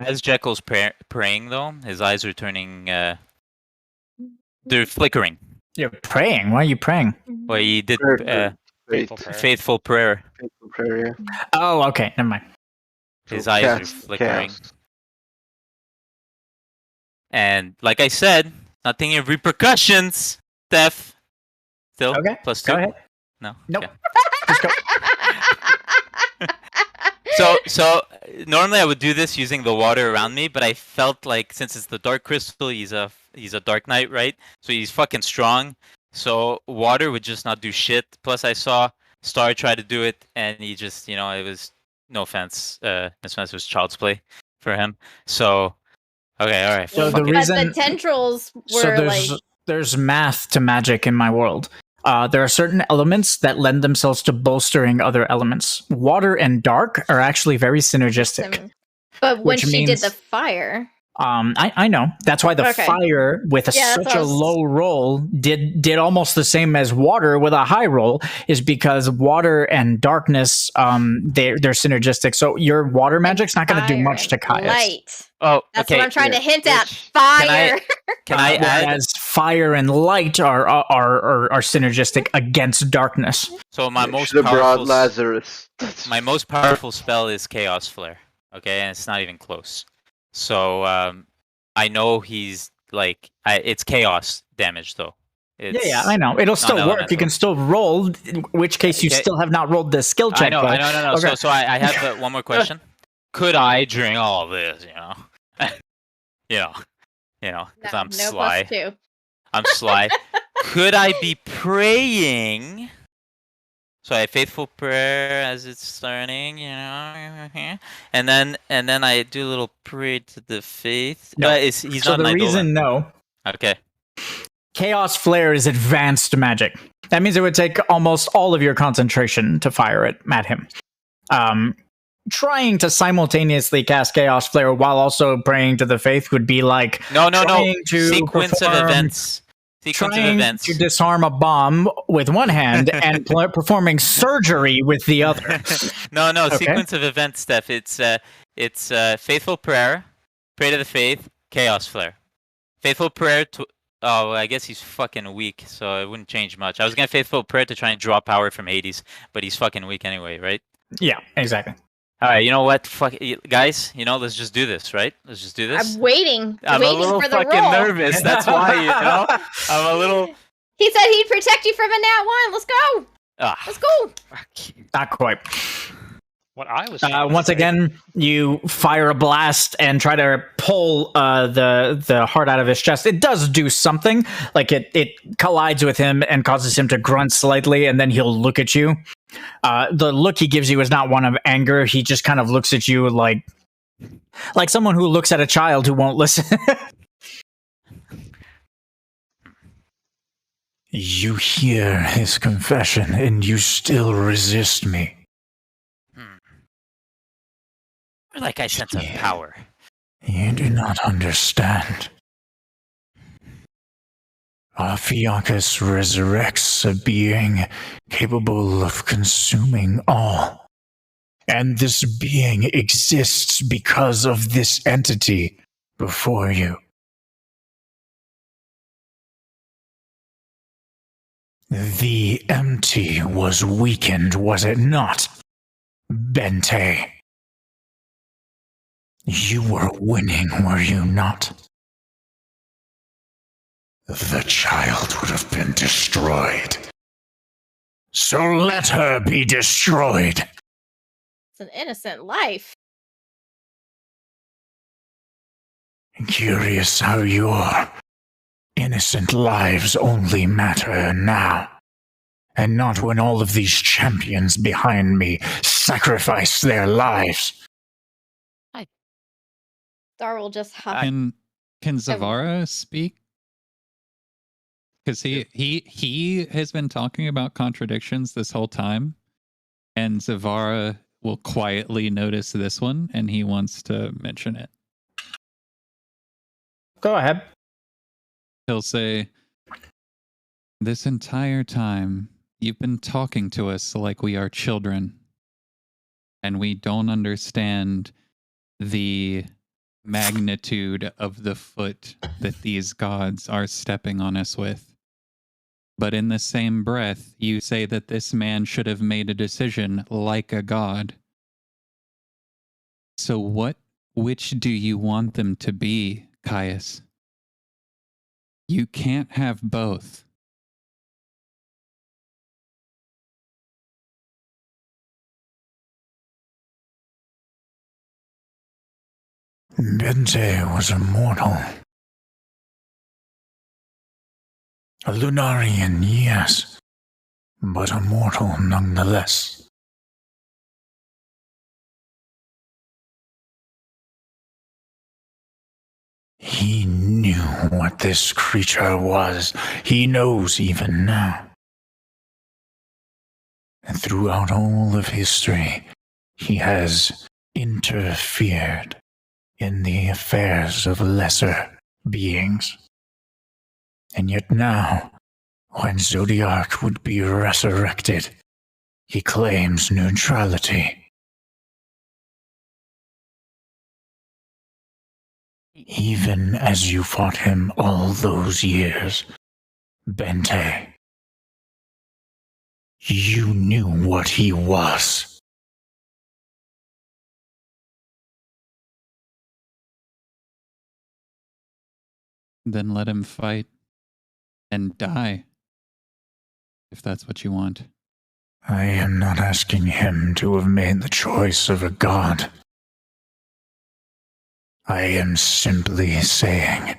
As Jekyll's praying, though, his eyes are turning. They're flickering. You're praying. Why are you praying? Well, he did Faithful prayer. faithful prayer. Faithful prayer, yeah. Oh, okay. Never mind. His So eyes are cast flickering. chaos. And like I said, nothing in repercussions. Steph. Still Okay. +2. Go ahead. No. Nope. Okay. Just go. So normally I would do this using the water around me, but I felt like since it's the dark crystal, he's a dark knight, right? So he's fucking strong. So water would just not do shit. Plus I saw Star try to do it, and he just, it was, no offense, it was child's play for him. So okay, all right. So fuck the it. reason- But the tendrils were So there's math to magic in my world. There are certain elements that lend themselves to bolstering other elements. Water and dark are actually very synergistic. But when which she did means- the fire, I know. That's why the Okay. fire with Yeah, that's such what I a was- low roll did almost the same as water with a high roll, is because water and darkness they're synergistic. So your water magic's not going to do fire much to and Caius. light. Oh, That's okay. what I'm trying to hint at. Which- Fire. Can I add? Whereas fire and light are synergistic against darkness. So my You most should have brought powerful Lazarus. my most powerful spell is Chaos Flare. Okay, and it's not even close. So I know he's like it's chaos damage though. It's, Yeah, I know. It'll still work. You non-elemental. can still roll, in which case you Okay. still have not rolled the skill check. I know. though. Okay. So I have one more question. Could I, during all of this, because I'm no sly. +2. I'm sly. Could I be praying? So I have faithful prayer as it's starting, and then I do a little prayer to the faith. No. But he's So not the an reason Eidolon. no, Okay. Chaos Flare is advanced magic. That means it would take almost all of your concentration to fire it at him. Trying to simultaneously cast Chaos Flare while also praying to the faith would be like No. trying to Sequence of perform- events. Sequence of trying events. to disarm a bomb with one hand and performing surgery with the other. No. Okay. Sequence of events, Steph. It's faithful prayer, pray to the faith, chaos flare. Faithful prayer to. Oh, well, I guess he's fucking weak, so it wouldn't change much. I was gonna faithful prayer to try and draw power from Hades, but he's fucking weak anyway, right? Yeah, exactly. All right, you know what? Fuck, guys. Let's just do this, right? Let's just do this. I'm waiting I'm a little for the fucking roll. nervous. That's why, I'm a little. He said he'd protect you from a nat 1. Let's go. Let's go. Not quite. What I was Once again, you fire a blast and try to pull the heart out of his chest. It does do something. Like it collides with him and causes him to grunt slightly, and then he'll look at you. The look he gives you is not one of anger. He just kind of looks at you like someone who looks at a child who won't listen. You hear his confession, and you still resist me. Like I sense a power. You do not understand. Ophiuchus resurrects a being capable of consuming all. And this being exists because of this entity before you. The empty was weakened, was it not, Bhente? You were winning, were you not? The child would have been destroyed. So let her be destroyed. It's an innocent life. Curious how your innocent lives only matter now, and not when all of these champions behind me sacrifice their lives. Dar will just hop. Can Zavara speak? Because he has been talking about contradictions this whole time, and Zavara will quietly notice this one, and he wants to mention it. Go ahead. He'll say, "This entire time, you've been talking to us like we are children, and we don't understand the magnitude of the foot that these gods are stepping on us with. But in the same breath, you say that this man should have made a decision like a god. So which do you want them to be, Caius? You can't have both. Bhente was immortal. A Lunarian, yes, but immortal nonetheless. He knew what this creature was. He knows even now. And throughout all of history, he has interfered in the affairs of lesser beings. And yet now, when Zodiac would be resurrected, he claims neutrality. Even as you fought him all those years, Bhente, you knew what he was. Then let him fight and die, if that's what you want. I am not asking him to have made the choice of a god. I am simply saying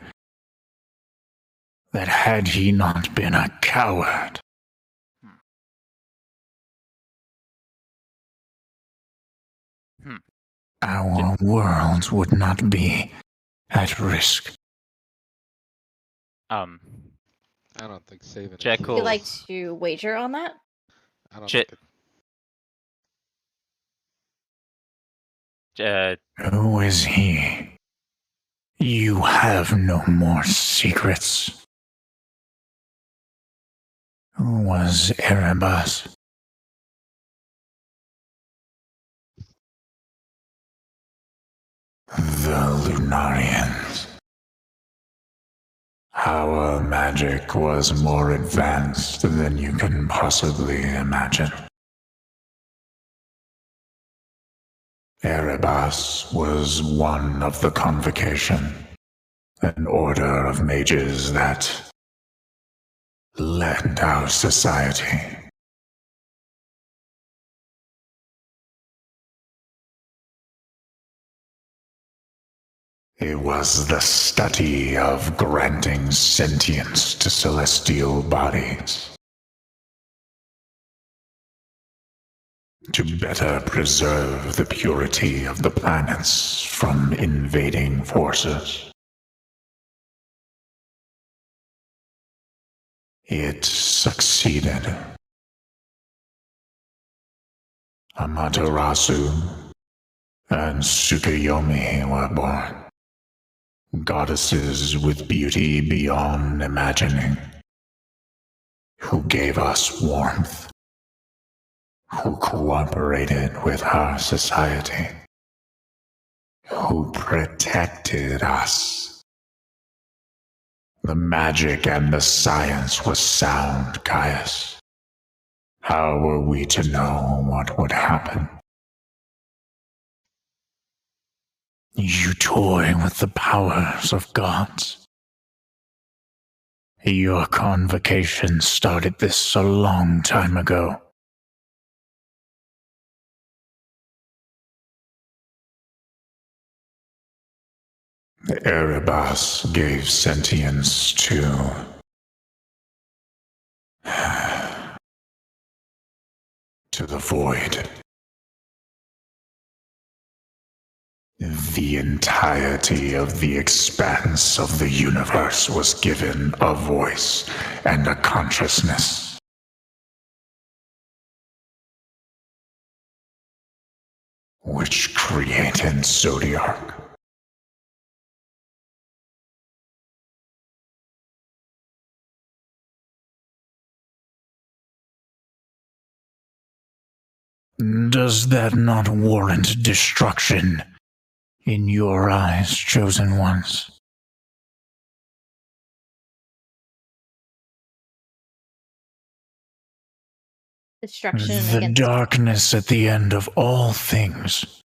that had he not been a coward, our world would not be at risk. I don't think saving Jekyll. Would you like to wager on that? I don't think Who is he? You have no more secrets. Who was Erebus? The Lunarians. Our magic was more advanced than you can possibly imagine. Erebus was one of the Convocation, an order of mages that led our society. It was the study of granting sentience to celestial bodies, to better preserve the purity of the planets from invading forces. It succeeded. Amaterasu and Tsukuyomi were born. Goddesses with beauty beyond imagining, who gave us warmth, who cooperated with our society, who protected us. The magic and the science was sound, Caius. How were we to know what would happen? You toy with the powers of gods. Your Convocation started this a long time ago. Erebus gave sentience to the void. The entirety of the expanse of the universe was given a voice and a consciousness. Which created Zodiac. Does that not warrant destruction in your eyes, chosen ones. Destruction The against darkness at the end of all things.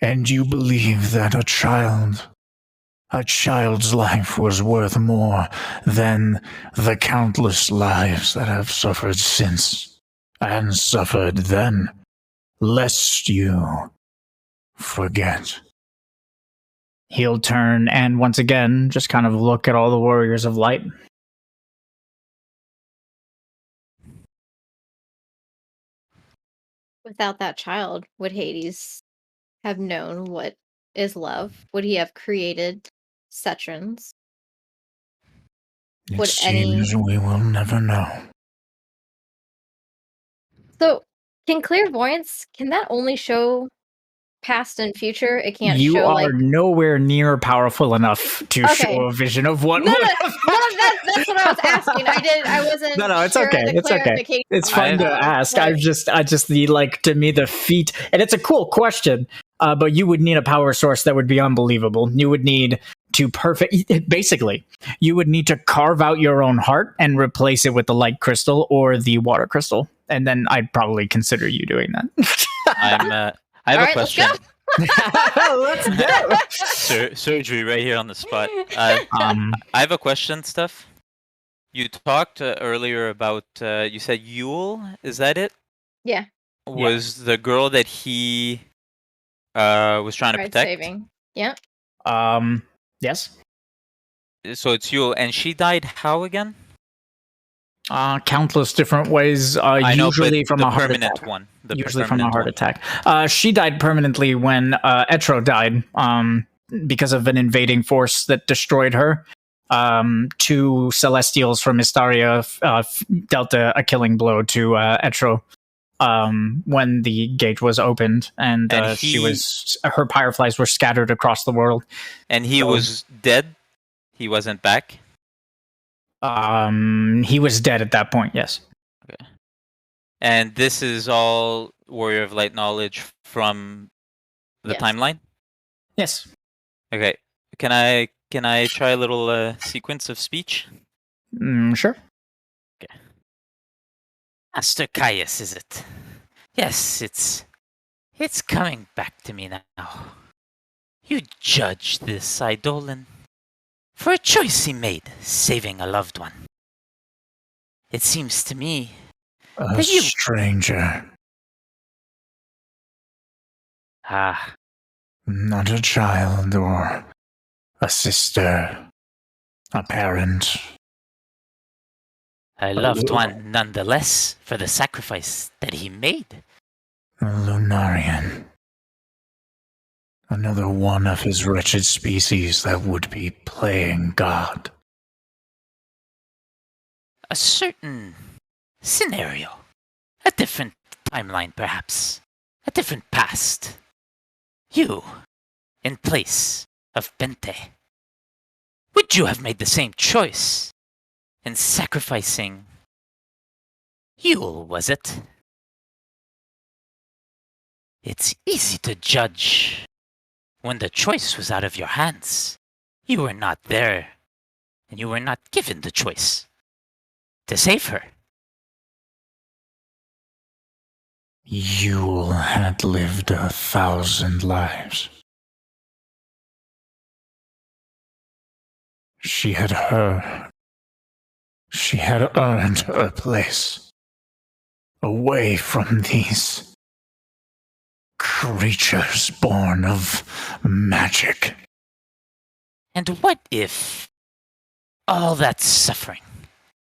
And you believe that a child's life was worth more than the countless lives that have suffered since, and suffered then, lest you forget. He'll turn and once again just kind of look at all the warriors of light. Without that child, would Hades have known what is love? Would he have created Cetrons? It Would seems we will never know. So, can clairvoyance, can that only show past and future? It can't You show, are like... nowhere near powerful enough to Okay. show a vision of what No, would no, have that's what I was asking. I wasn't No, it's sure okay. the It's okay. clarification It's fine to of ask. what- I just need, like, to me, the feat, and it's a cool question, but you would need a power source that would be unbelievable. You would need to basically, you would need to carve out your own heart and replace it with the light crystal or the water crystal. And then I'd probably consider you doing that. I have a question. Let's go. Surgery right here on the spot. I have a question, Steph. You talked earlier about, you said Yule, is that it? Yeah. Was the girl that he was trying to Tried protect? saving. Yeah. Yes. So it's Yule, and she died how again? Countless different ways. I know, Usually but from the a heart permanent attack. one. Usually from a heart attack. She died permanently when Etro died because of an invading force that destroyed her. Two Celestials from Mystaria dealt a killing blow to Etro when the gate was opened, and her fireflies were scattered across the world. And he was dead? He wasn't back? He was dead at that point, yes. Okay. And this is all Warrior of Light knowledge from the timeline? Yes. Okay. Can I try a little sequence of speech? Sure. Okay. Master Caius, is it? Yes, it's coming back to me now. You judged this Eidolon for a choice he made, saving a loved one. It seems to me A stranger. Ah. Not a child or a sister, a parent. A loved one nonetheless for the sacrifice that he made. A Lunarian. Another one of his wretched species that would be playing God. A certain scenario. A different timeline, perhaps. A different past. You, in place of Bhente. Would you have made the same choice in sacrificing Yule, was it? It's easy to judge when the choice was out of your hands. You were not there, and you were not given the choice to save her. Yule had lived 1,000 lives. She had earned her place away from these creatures born of magic. And what if all that suffering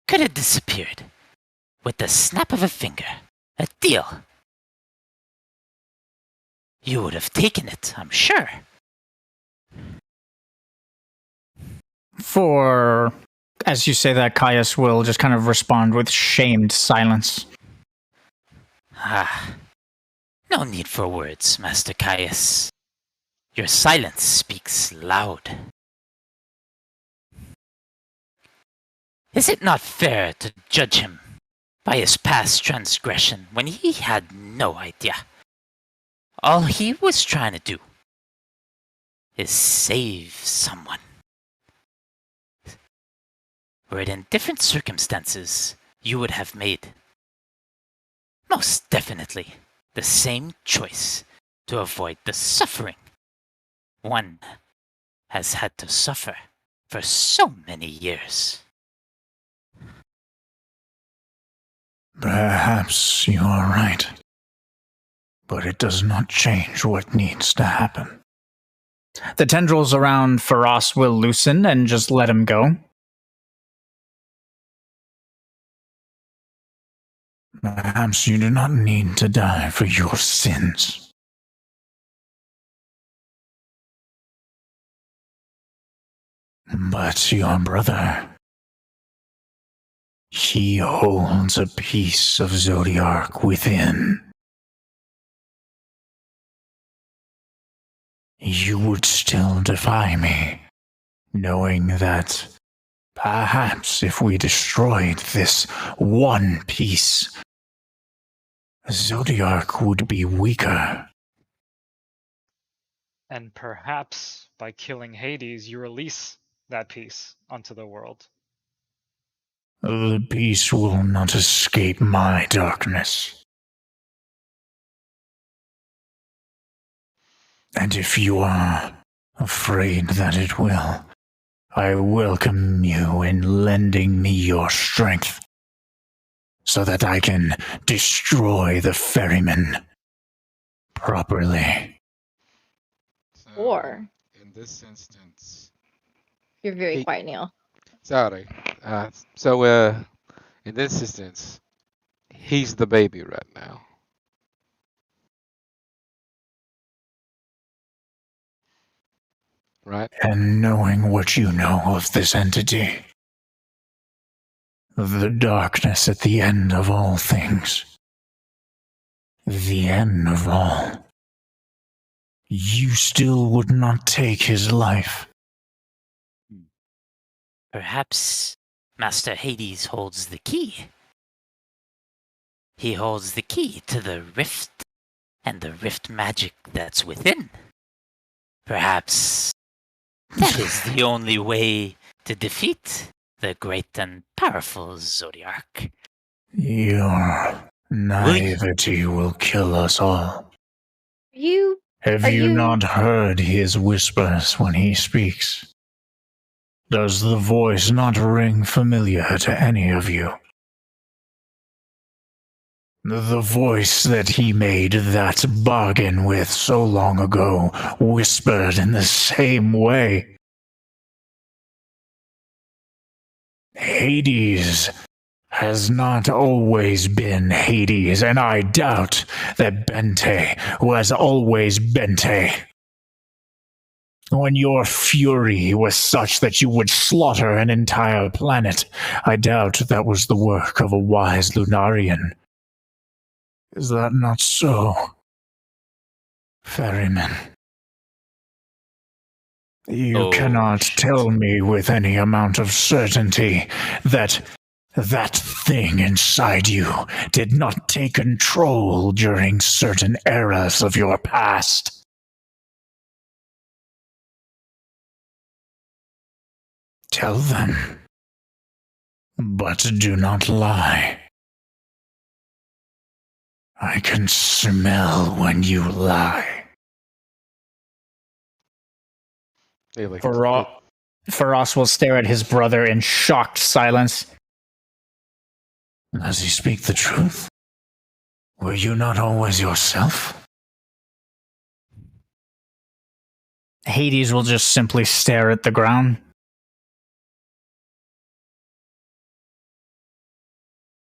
could have disappeared with the snap of a finger? A deal. You would have taken it, I'm sure. As you say that, Caius will just kind of respond with shamed silence. Ah, no need for words, Master Caius. Your silence speaks loud. Is it not fair to judge him by his past transgression when he had no idea? All he was trying to do is save someone. Were it in different circumstances, you would have made, most definitely, the same choice to avoid the suffering one has had to suffer for so many years. Perhaps you are right. But it does not change what needs to happen. The tendrils around Faros will loosen and just let him go. Perhaps you do not need to die for your sins. But your brother, he holds a piece of Zodiac within. You would still defy me, knowing that perhaps if we destroyed this one piece, Zodiac would be weaker. And perhaps by killing Hades, you release that piece onto the world. The piece will not escape my darkness. And if you are afraid that it will, I welcome you in lending me your strength, so that I can destroy the ferryman properly. So, Or in this instance, you're very quiet, Neil. sorry. So in this instance, he's the baby right now. Right? And knowing what you know of this entity, the darkness at the end of all things, the end of all, you still would not take his life. Perhaps Master Hades holds the key. He holds the key to the rift and the rift magic that's within. Perhaps that is the only way to defeat the great and powerful Zodiac. Your naivety will kill us all. Have you not heard his whispers when he speaks? Does the voice not ring familiar to any of you? The voice that he made that bargain with so long ago whispered in the same way. Hades has not always been Hades, and I doubt that Bhente was always Bhente. When your fury was such that you would slaughter an entire planet, I doubt that was the work of a wise Lunarian. Is that not so, ferryman? You cannot tell me with any amount of certainty that that thing inside you did not take control during certain eras of your past. Tell them, but do not lie. I can smell when you lie. Faros will stare at his brother in shocked silence. Does he speak the truth? Were you not always yourself? Hades will just simply stare at the ground.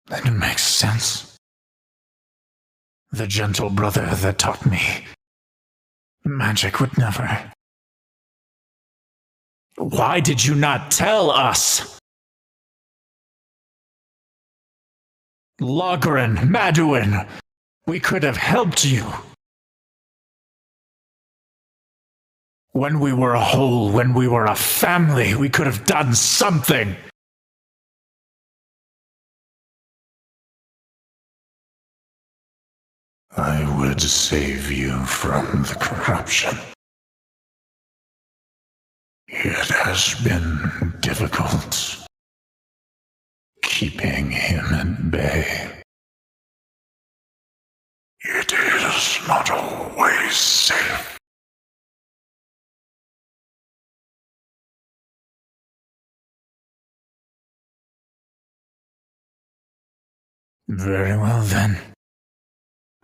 That makes sense. The gentle brother that taught me magic would never. Why did you not tell us? Logren, Maduin, we could have helped you. When we were a whole, when we were a family, we could have done something. I would save you from the corruption. has been difficult keeping him at bay. It is not always safe. Very well then.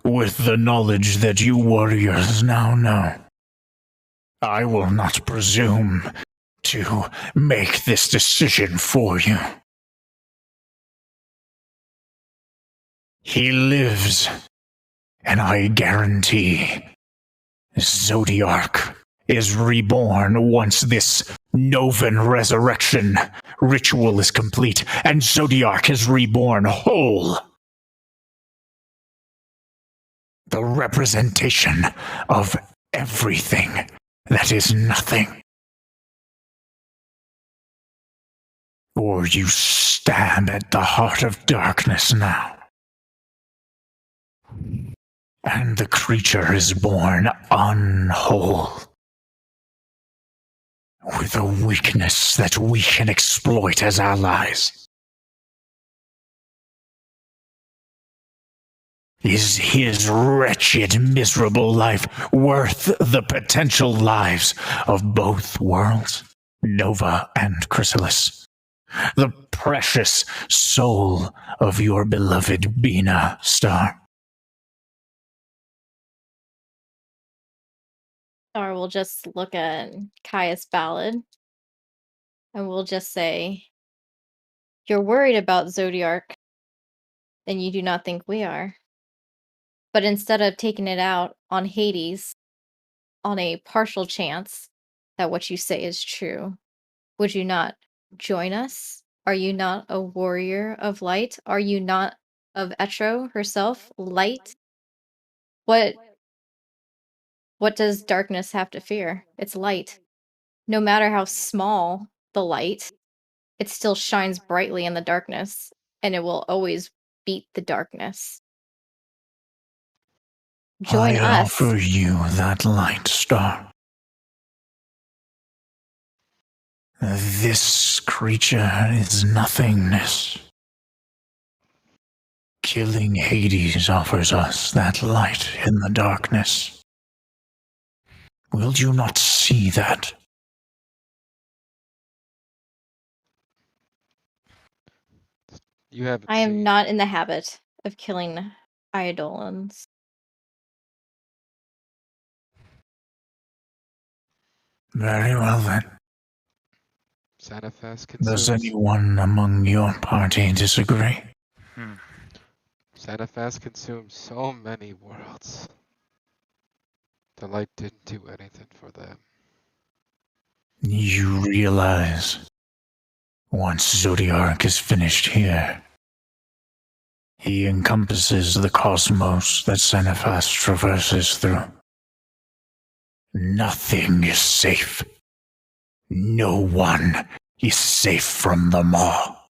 With the knowledge that you warriors now know, I will not presume to make this decision for you. He lives, and I guarantee Zodiac is reborn once this Novan resurrection ritual is complete, and Zodiac is reborn whole. The representation of everything that is nothing. Or you stab at the heart of darkness now. And the creature is born unwhole. With a weakness that we can exploit as allies. Is his wretched, miserable life worth the potential lives of both worlds, Nova and Chrysalis? The precious soul of your beloved Bina Star. Star will just look at Caius Ballad and we'll just say, "You're worried about Zodiac, and you do not think we are. But instead of taking it out on Hades, on a partial chance that what you say is true, would you not join us? Are you not a warrior of light? Are you not of Etro herself, light? What does darkness have to fear? It's light. No matter how small the light, it still shines brightly in the darkness, and it will always beat the darkness. Join I us." offer you that light, Star. This creature is nothingness. Killing Hades offers us that light in the darkness. Will you not see that? You haven't I am seen. not in the habit of killing Eidolons. Very well then. Xanafas Does consumes. anyone among your party disagree? Xanafas consumes so many worlds. The light didn't do anything for them. You realize, once Zodiac is finished here, he encompasses the cosmos that Xanafas traverses through. Nothing is safe. No one is safe from them all.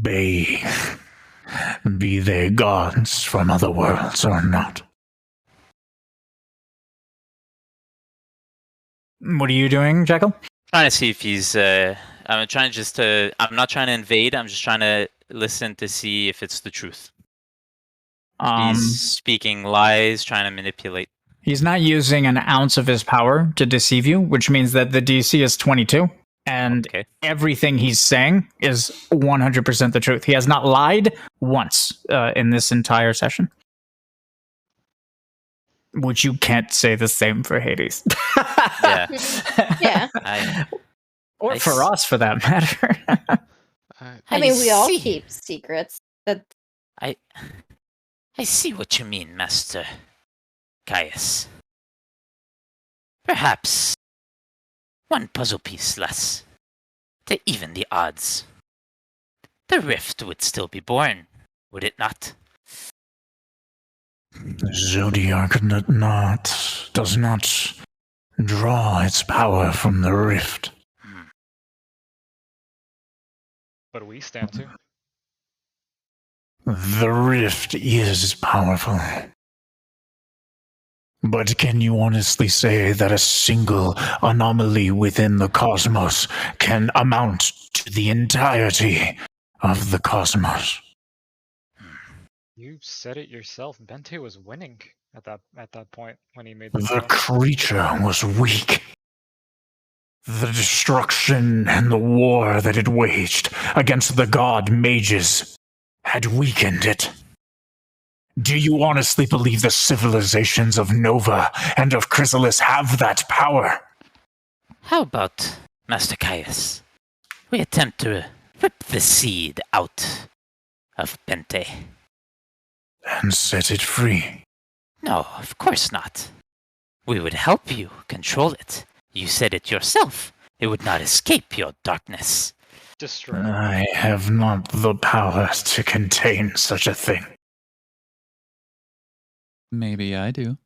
Be they gods from other worlds or not. What are you doing, Jekyll? Trying to see if he's. I'm trying just to. I'm not trying to invade. I'm just trying to listen to see if it's the truth. He's speaking lies, trying to manipulate. He's not using an ounce of his power to deceive you, which means that the DC is 22, and everything he's saying is 100% the truth. He has not lied once in this entire session. Which you can't say the same for Hades. Yeah. Yeah. Or for us, for that matter. I mean, we all keep secrets. I see what you mean, Master Caius. Perhaps one puzzle piece less to even the odds. The rift would still be born, would it not? Zodiac does not draw its power from the rift. But we stand to. The rift is powerful. But can you honestly say that a single anomaly within the cosmos can amount to the entirety of the cosmos? You said it yourself. Bhente was winning at that point when he made the The creature was weak. The destruction and the war that it waged against the god mages had weakened it. Do you honestly believe the civilizations of Nova and of Chrysalis have that power? How about, Master Caius, we attempt to rip the seed out of Bhente? And set it free? No, of course not. We would help you control it. You said it yourself. It would not escape your darkness. Destroy. I have not the power to contain such a thing. Maybe I do.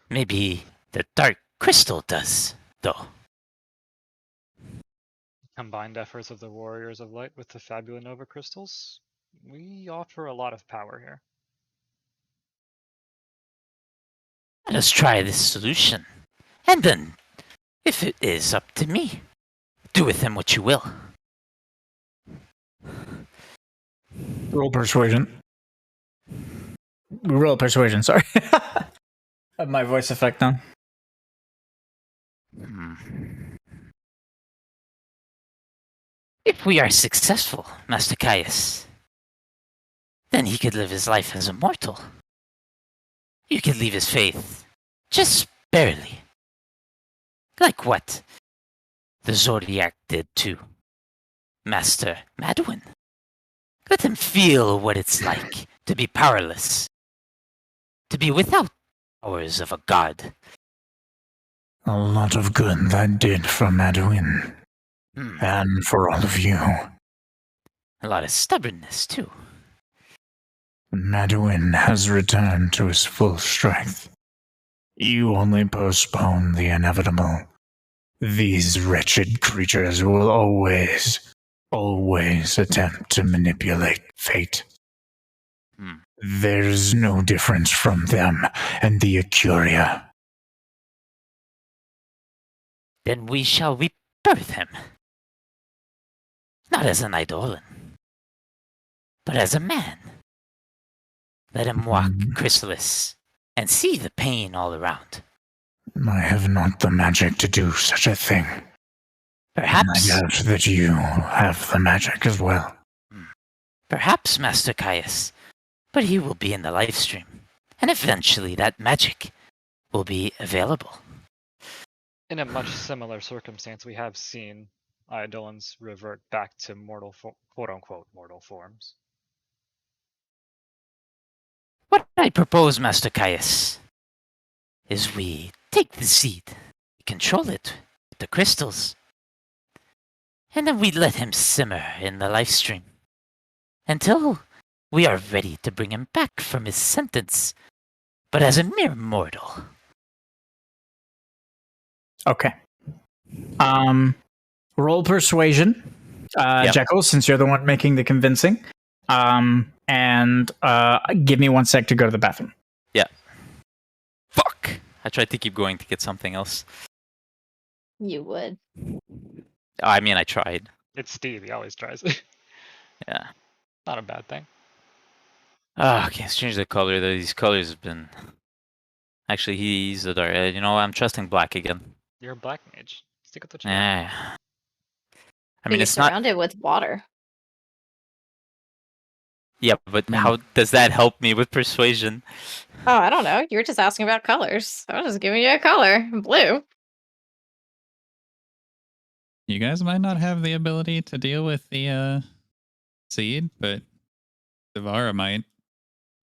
Maybe the Dark Crystal does, though. Combined efforts of the Warriors of Light with the Fabula Nova crystals, we offer a lot of power here. Let us try this solution. And then, if it is up to me, do with him what you will. Roll persuasion. Roll persuasion, sorry. Have my voice effect on. If we are successful, Master Caius, then he could live his life as immortal. You could leave his faith, just barely. Like what the Zodiac did to Master Madwin. Let him feel what it's like to be powerless, to be without powers of a god. A lot of good that did for Madwin. And for all of you. A lot of stubbornness, too. Madwin has returned to his full strength. You only postpone the inevitable. These wretched creatures will always attempt to manipulate fate. There's no difference from them and the Acuria. Then we shall rebirth him. Not as an Eidolon, but as a man. Let him walk Chrysalis and see the pain all around. I have not the magic to do such a thing. Perhaps. I doubt that you have the magic as well. Perhaps, Master Caius, but he will be in the live stream, and eventually that magic will be available. In a much similar circumstance, we have seen Eidolons revert back to mortal, quote-unquote, mortal forms. What I propose, Master Caius, is we take the seed, control it with the crystals, and then we let him simmer in the live stream until we are ready to bring him back from his sentence, but as a mere mortal. Okay. Roll persuasion, Jekyll, since you're the one making the convincing. And give me 1 sec to go to the bathroom. Yeah. Fuck! I tried to keep going to get something else. You would. I mean, I tried. It's Steve, he always tries it. Yeah. Not a bad thing. I can't change the color, though. These colors have been... Actually, he's the dark. You know, I'm trusting black again. You're a black mage. Stick with what you Yeah. I mean, Be it's not... surrounded with water. Yeah, but how does that help me with persuasion? Oh, I don't know. You were just asking about colors. I was just giving you a color. Blue. You guys might not have the ability to deal with the seed, but Zavara might.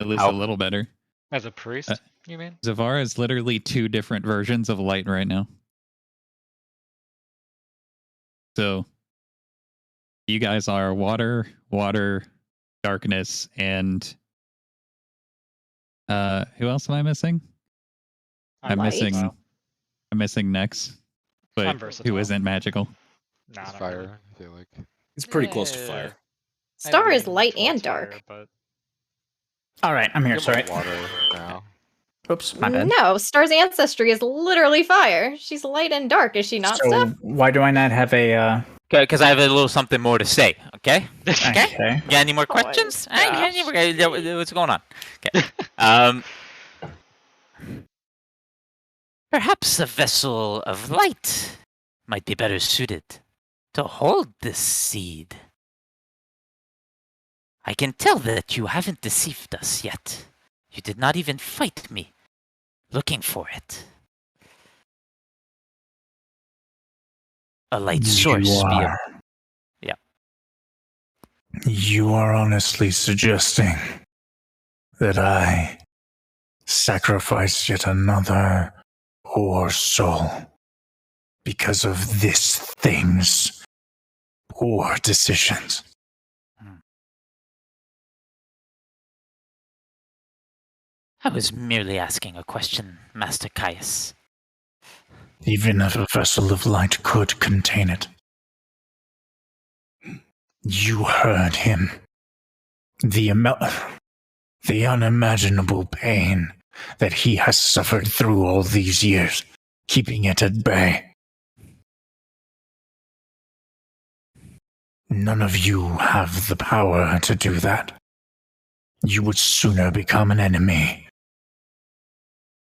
At least a little better. As a priest, you mean? Zavara is literally 2 different versions of light right now. So you guys are water, darkness, and who else am I missing? I'm missing Nex, but who isn't magical. Nah, fire, I feel like. He's pretty close to fire. Star is light and dark. But All right, I'm here. Sorry. Water now. Oops, my bad. No, Star's ancestry is literally fire. She's light and dark, is she not, So Steph? why do I not have a? Because I have a little something more to say. Okay. Okay. Got any more questions? What's going on? Okay. Perhaps a vessel of light might be better suited to hold this seed. I can tell that you haven't deceived us yet. You did not even fight me looking for it. A light source. Yeah. You are honestly suggesting that I sacrifice yet another poor soul because of this thing's poor decisions. I was merely asking a question, Master Caius. Even if a vessel of light could contain it. You heard him. The unimaginable pain that he has suffered through all these years, keeping it at bay. None of you have the power to do that. You would sooner become an enemy.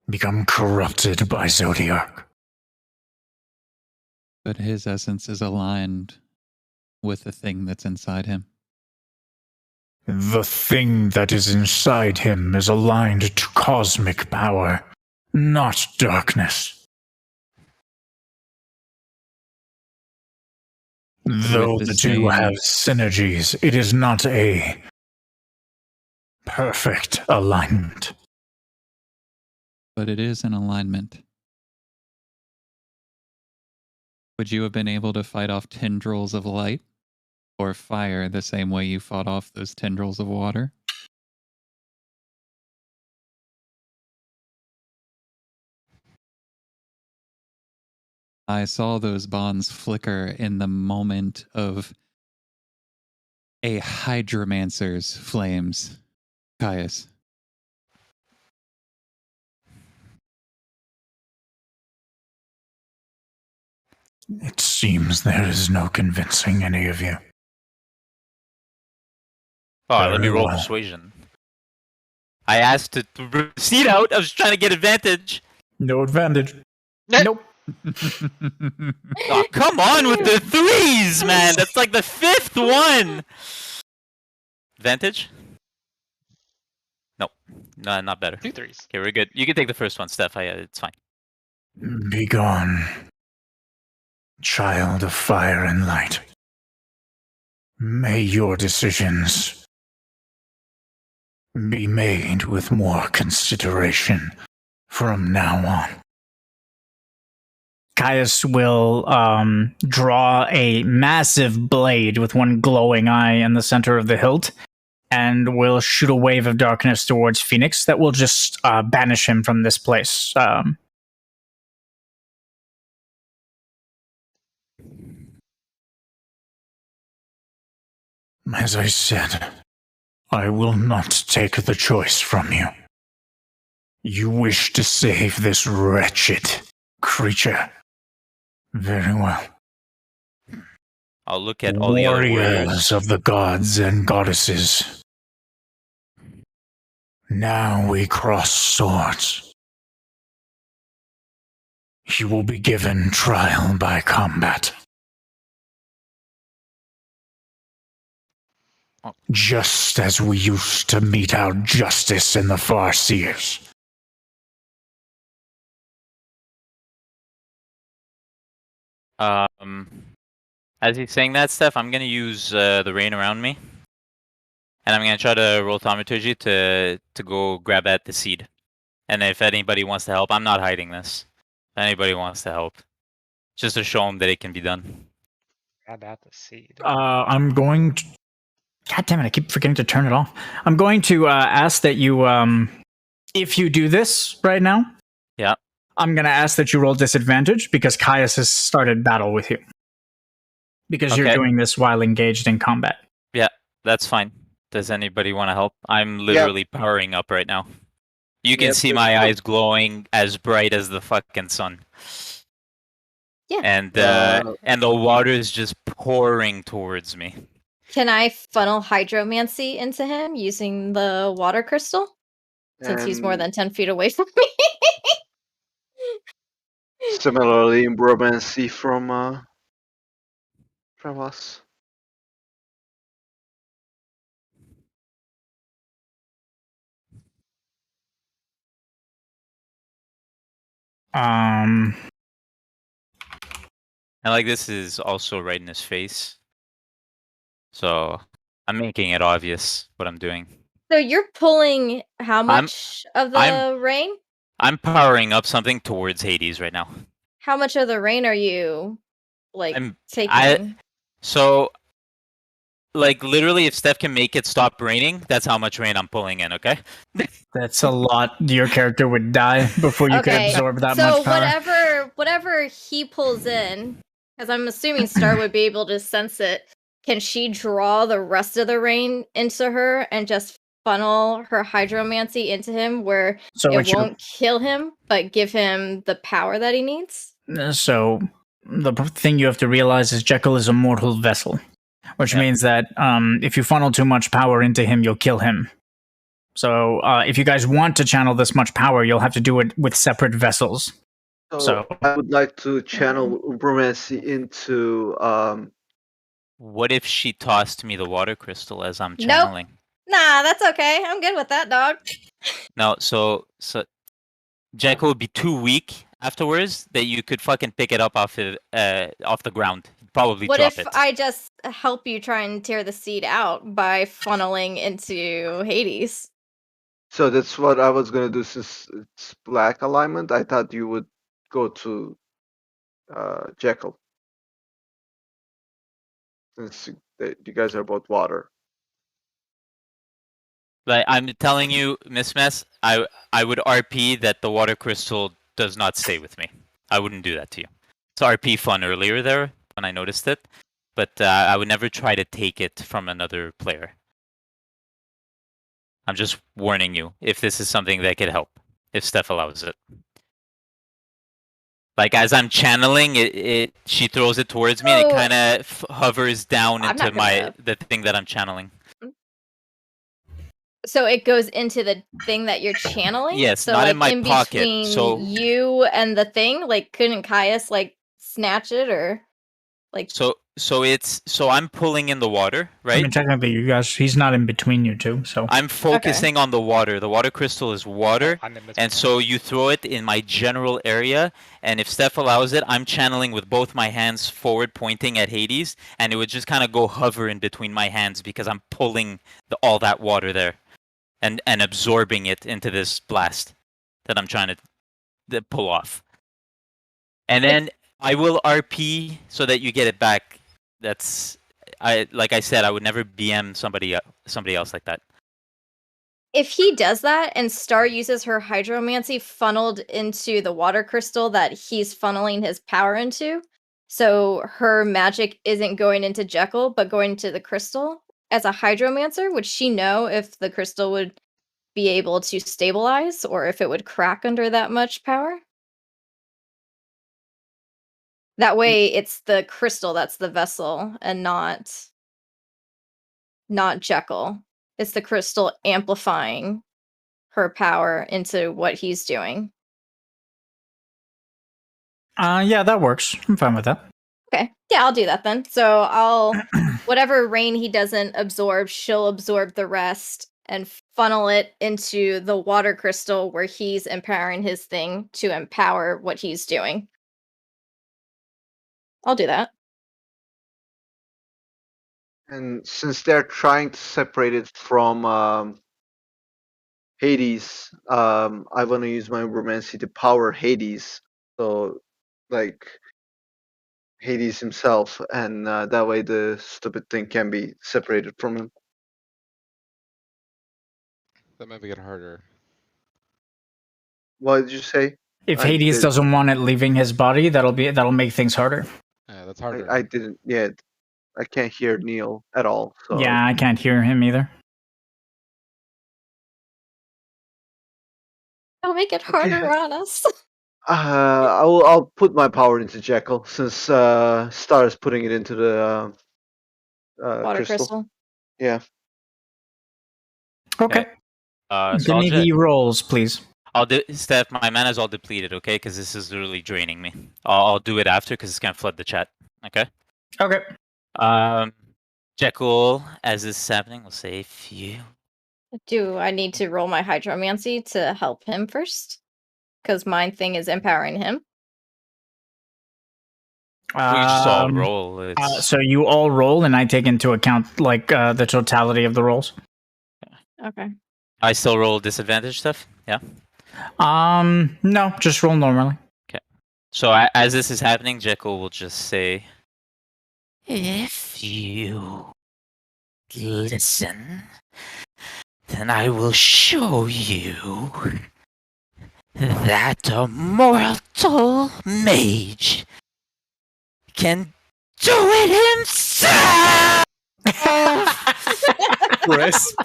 Become corrupted by Zodiac. But his essence is aligned with the thing that's inside him. The thing that is inside him is aligned to cosmic power, not darkness. Though the two have synergies, it is not a perfect alignment. But it is an alignment. Would you have been able to fight off tendrils of light or fire the same way you fought off those tendrils of water? I saw those bonds flicker in the moment of a HYDROMANCER's flames, Caius. It seems there is no convincing any of you. Alright, let me roll persuasion. I asked to proceed out. I was trying to get advantage. No advantage. Nope. Oh, come on with the threes, man. That's like the fifth one. Advantage? Nope. No, not better. 2 threes. Okay, we're good. You can take the first one, Steph. It's fine. Begone, child of fire and light. May your decisions be made with more consideration from now on. Caius will draw a massive blade with one glowing eye in the center of the hilt, and will shoot a wave of darkness towards Phoenix that will just banish him from this place. As I said, I will not take the choice from you. You wish to save this wretched creature. Very well. I'll look at all the other warriors of the gods and goddesses. Now we cross swords. You will be given trial by combat. Just as we used to mete out justice in the Farseers. As he's saying that, Steph, I'm gonna use the rain around me, and I'm gonna try to roll thaumaturgy to go grab at the seed. And if anybody wants to help, I'm not hiding this. If anybody wants to help, just to show them that it can be done. Grab at the seed. I'm going to... God damn it, I keep forgetting to turn it off. I'm going to ask that you, if you do this right now, yeah, I'm going to ask that you roll disadvantage because Caius has started battle with you. Because you're doing this while engaged in combat. Yeah, that's fine. Does anybody want to help? I'm literally powering up right now. You can see my eyes glowing as bright as the fucking sun. Yeah. And the water is just pouring towards me. Can I funnel hydromancy into him using the water crystal? Since he's more than 10 feet away from me. Similarly, Bromancy from us. And like this is also right in his face. So I'm making it obvious what I'm doing. So you're pulling how much of the rain? I'm powering up something towards Hades right now. How much of the rain are you taking? So like literally if Steph can make it stop raining, that's how much rain I'm pulling in, okay? That's a lot. Your character would die before you could absorb that much power. So whatever he pulls in, because I'm assuming Star would be able to sense it, can she draw the rest of the rain into her and just funnel her hydromancy into him where it won't kill him, but give him the power that he needs? So the thing you have to realize is Jekyll is a mortal vessel, which means that if you funnel too much power into him, you'll kill him. So if you guys want to channel this much power, you'll have to do it with separate vessels. So I would like to channel Bromancy into What if she tossed me the water crystal as I'm channeling? Nah, that's okay. I'm good with that, dog. No, so Jekyll would be too weak afterwards that you could fucking pick it up off the ground. Probably what drop if it. I just help you try and tear the seed out by funneling into Hades? So that's what I was gonna do since it's black alignment. I thought you would go to Jekyll. Since you guys are both water. Like I'm telling you, Miss Mess, I would RP that the water crystal does not stay with me. I wouldn't do that to you. It's RP fun earlier there when I noticed it, but I would never try to take it from another player. I'm just warning you if this is something that could help, if Steph allows it. Like as I'm channeling she throws it towards me and it kind of hovers down into the thing that I'm channeling. So it goes into the thing that you're channeling? Yes, so not like in my pocket. Between so you and the thing, like couldn't Caius like snatch it or like? So I'm pulling in the water, right? I mean, technically, you guys, he's not in between you two, so I'm focusing on the water. The water crystal is water, and so you throw it in my general area. And if Steph allows it, I'm channeling with both my hands forward, pointing at Hades, and it would just kind of go hover in between my hands because I'm pulling all that water there, and absorbing it into this blast that I'm trying to pull off. And then I will RP so that you get it back. Like I said, I would never BM somebody else like that. If he does that and Star uses her hydromancy funneled into the water crystal that he's funneling his power into, so her magic isn't going into Jekyll but going into the crystal, as a hydromancer, would she know if the crystal would be able to stabilize or if it would crack under that much power? That way it's the crystal that's the vessel and not Jekyll. It's the crystal amplifying her power into what he's doing. Yeah, that works. I'm fine with that. Okay. Yeah, I'll do that then. So I'll whatever rain he doesn't absorb, she'll absorb the rest and funnel it into the water crystal where he's empowering his thing to empower what he's doing. I'll do that. And since they're trying to separate it from Hades, I want to use my Romancy to power Hades. So, like, Hades himself, and that way the stupid thing can be separated from him. That might make it harder. What did you say? If Hades doesn't want it leaving his body, that'll make things harder. Yeah, that's harder. I didn't. Yeah, I can't hear Neil at all. So. Yeah, I can't hear him either. Don't make it harder on us. I'll put my power into Jekyll since Star is putting it into the Water crystal. Yeah. Okay. So Give me the rolls, please. Steph, my mana's all depleted, okay? Because this is literally draining me. I'll do it after because it's gonna flood the chat. Okay. Okay. Jekyll, as this is happening, will say few. Do I need to roll my hydromancy to help him first? Because my thing is empowering him. We just all roll. So you all roll, and I take into account like the totality of the rolls. Okay. I still roll disadvantage stuff. Yeah. No, just roll normally. Okay. So as this is happening, Jekyll will just say, "If you listen, then I will show you that Immortal Mage can do it himself." Crisp.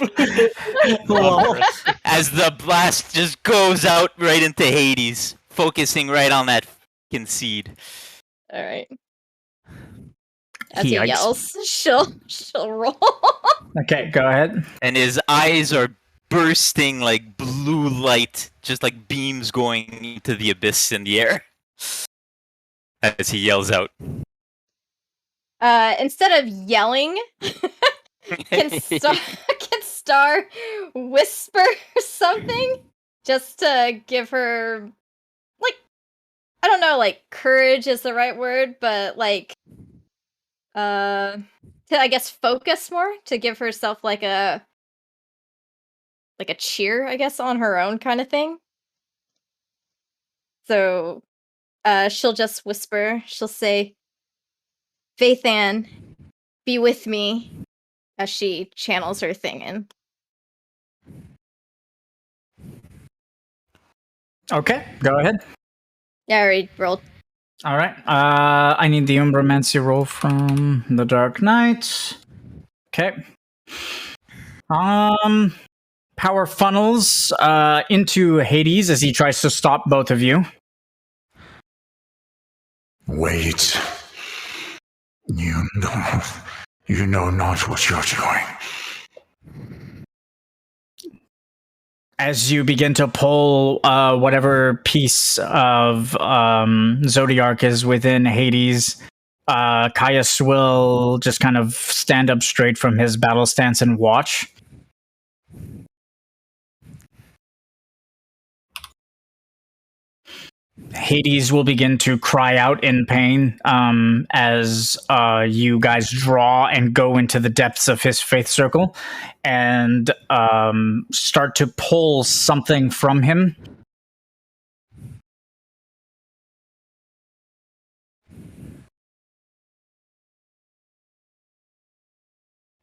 As the blast just goes out right into Hades, focusing right on that fucking seed. All right. As he Yikes. yells, she'll roll. Okay, go ahead. And his eyes are bursting like blue light, just like beams going into the abyss in the air. As he yells out. Instead of yelling, can Star whisper something just to give her, like, I don't know, like courage is the right word, but like, to I guess focus more, to give herself like a cheer, I guess, on her own kind of thing. So, she'll just whisper. She'll say, "Faithan, be with me," as she channels her thing in. Okay, go ahead. Yeah, I already rolled. All right. I need the Umbromancy roll from the Dark Knight. Okay. Power funnels into Hades as he tries to stop both of you. Wait. You know not what you're doing. As you begin to pull whatever piece of Zodiac is within Hades, Caius will just kind of stand up straight from his battle stance and watch. Hades will begin to cry out in pain as you guys draw and go into the depths of his faith circle and start to pull something from him.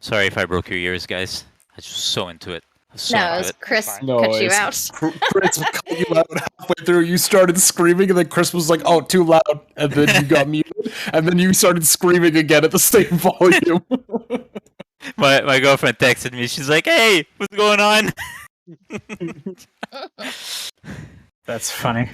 Sorry if I broke your ears, guys. I was just so into it. No, it was Chris cut you out. Chris cut you out halfway through. You started screaming, and then Chris was like, "Oh, too loud," and then you got muted, and then you started screaming again at the same volume. My girlfriend texted me. She's like, "Hey, what's going on?" That's funny.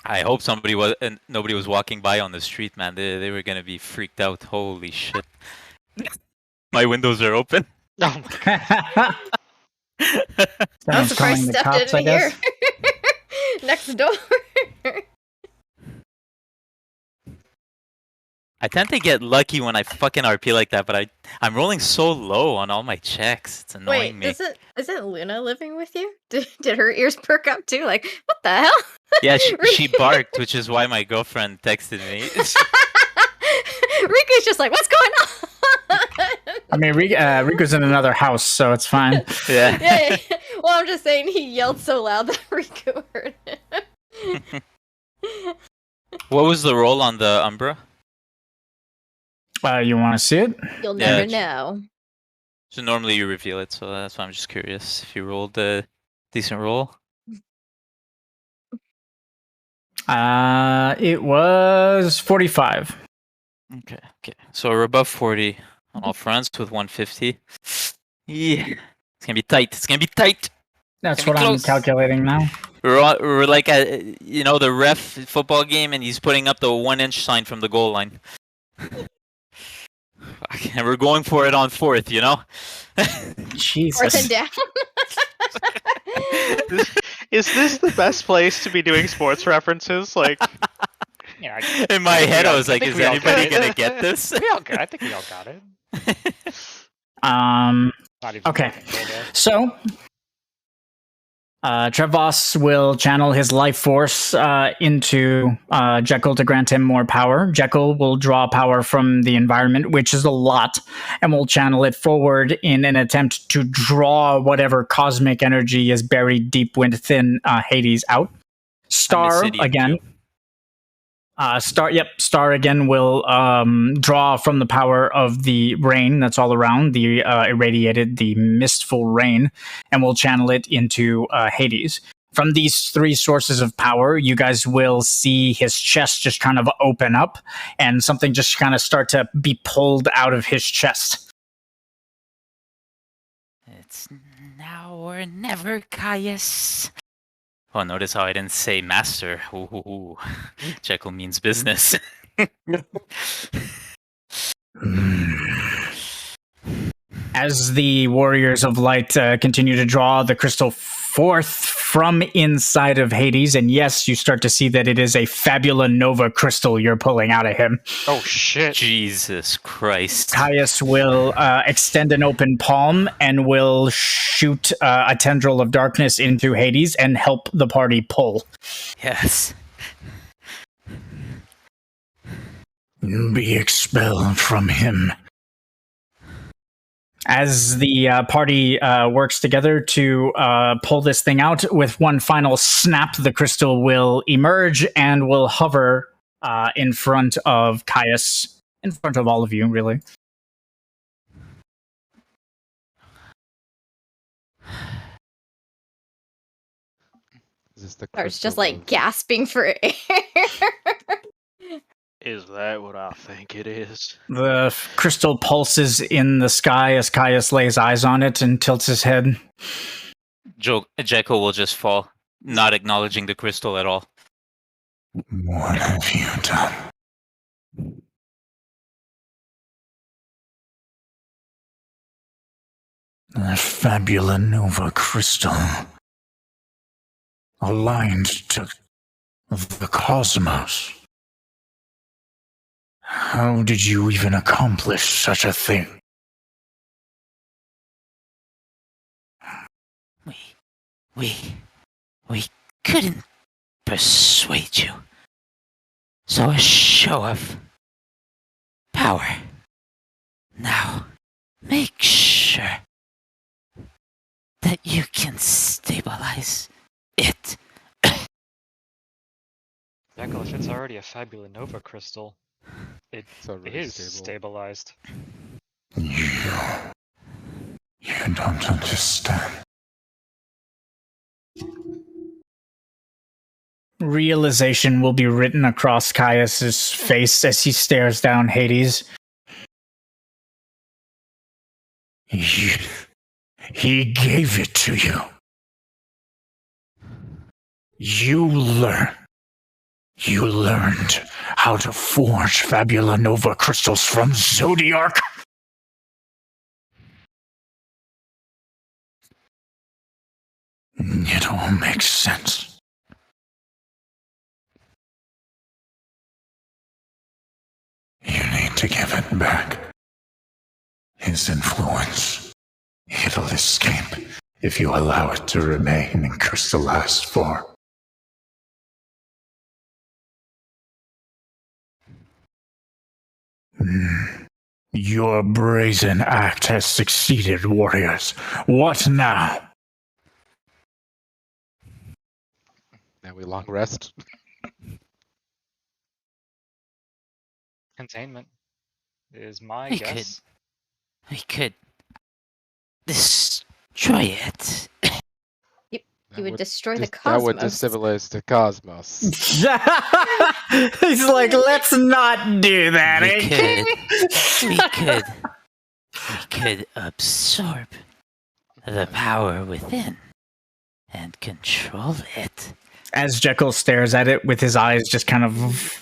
I hope nobody was walking by on the street, man. They were gonna be freaked out. Holy shit! My windows are open. Oh my god! I'm surprised Steph cops, didn't hear. Next door. I tend to get lucky when I fucking RP like that, but I'm rolling so low on all my checks. It's annoying me. Wait, isn't Luna living with you? Did her ears perk up too? Like, what the hell? Yeah, she barked, which is why my girlfriend texted me. Riku's just like, what's going on? I mean, Riku's in another house, so it's fine. Yeah. Well, I'm just saying he yelled so loud that Riku heard it. What was the roll on the Umbra? You want to see it? You'll never know. So normally you reveal it, so that's why I'm just curious if you rolled a decent roll. It was 45. Okay. So we're above 40 on all fronts with 150. Yeah. It's gonna be tight. It's gonna be tight. That's Gonna what be I'm close. calculating now. We're like a the ref football game, and he's putting up the 1-inch sign from the goal line. And we're going for it on 4th. Jesus. 4th and down. Is this the best place to be doing sports references? Like, Yeah, In my head, I was I like, think is we all anybody got it. gonna get this? I think we all got it. Not even Okay. technical, though. So, Trevos will channel his life force into Jekyll to grant him more power. Jekyll will draw power from the environment, which is a lot, and will channel it forward in an attempt to draw whatever cosmic energy is buried deep within Hades out. Star Obsidian, again. too. Star again will draw from the power of the rain that's all around, the irradiated, the mistful rain, and will channel it into Hades. From these 3 sources of power, you guys will see his chest just kind of open up, and something just kind of start to be pulled out of his chest. It's now or never, Caius. Oh, notice how I didn't say master. Ooh. Jekyll means business. As the Warriors of Light continue to draw the crystal forth from inside of Hades, and yes, you start to see that it is a Fabula Nova crystal you're pulling out of him. oh shit. Jesus Christ. Caius will extend an open palm and will shoot a tendril of darkness into Hades and help the party pull. Yes. Be expelled from him. As the party works together to pull this thing out, with one final snap, the crystal will emerge and will hover in front of Caius, in front of all of you, really. Is this the Starts just crystal like of- gasping for air. Is that what I think it is? The crystal pulses in the sky as Caius lays eyes on it and tilts his head. Jekyll will just fall, not acknowledging the crystal at all. What have you done? The Fabula Nova crystal, aligned to the cosmos. How did you even accomplish such a thing? We couldn't persuade you. So a show of power. Now, make sure that you can stabilize it. Jekyll, if it's already a Fabula Nova crystal, it It's already is stable. stabilized. You don't understand. Realization will be written across Caius's face as he stares down Hades. He gave it to you. You learned how to forge Fabula Nova crystals from Zodiac. It all makes sense. You need to give it back. His influence. It'll escape if you allow it to remain in crystallized form. Your brazen act has succeeded, warriors. What now? Now we long rest. Containment is my We guess. We could destroy it. You would destroy the That would cosmos. destabilize the cosmos. He's like, let's not do that. We could absorb the power within and control it. As Jekyll stares at it with his eyes just kind of,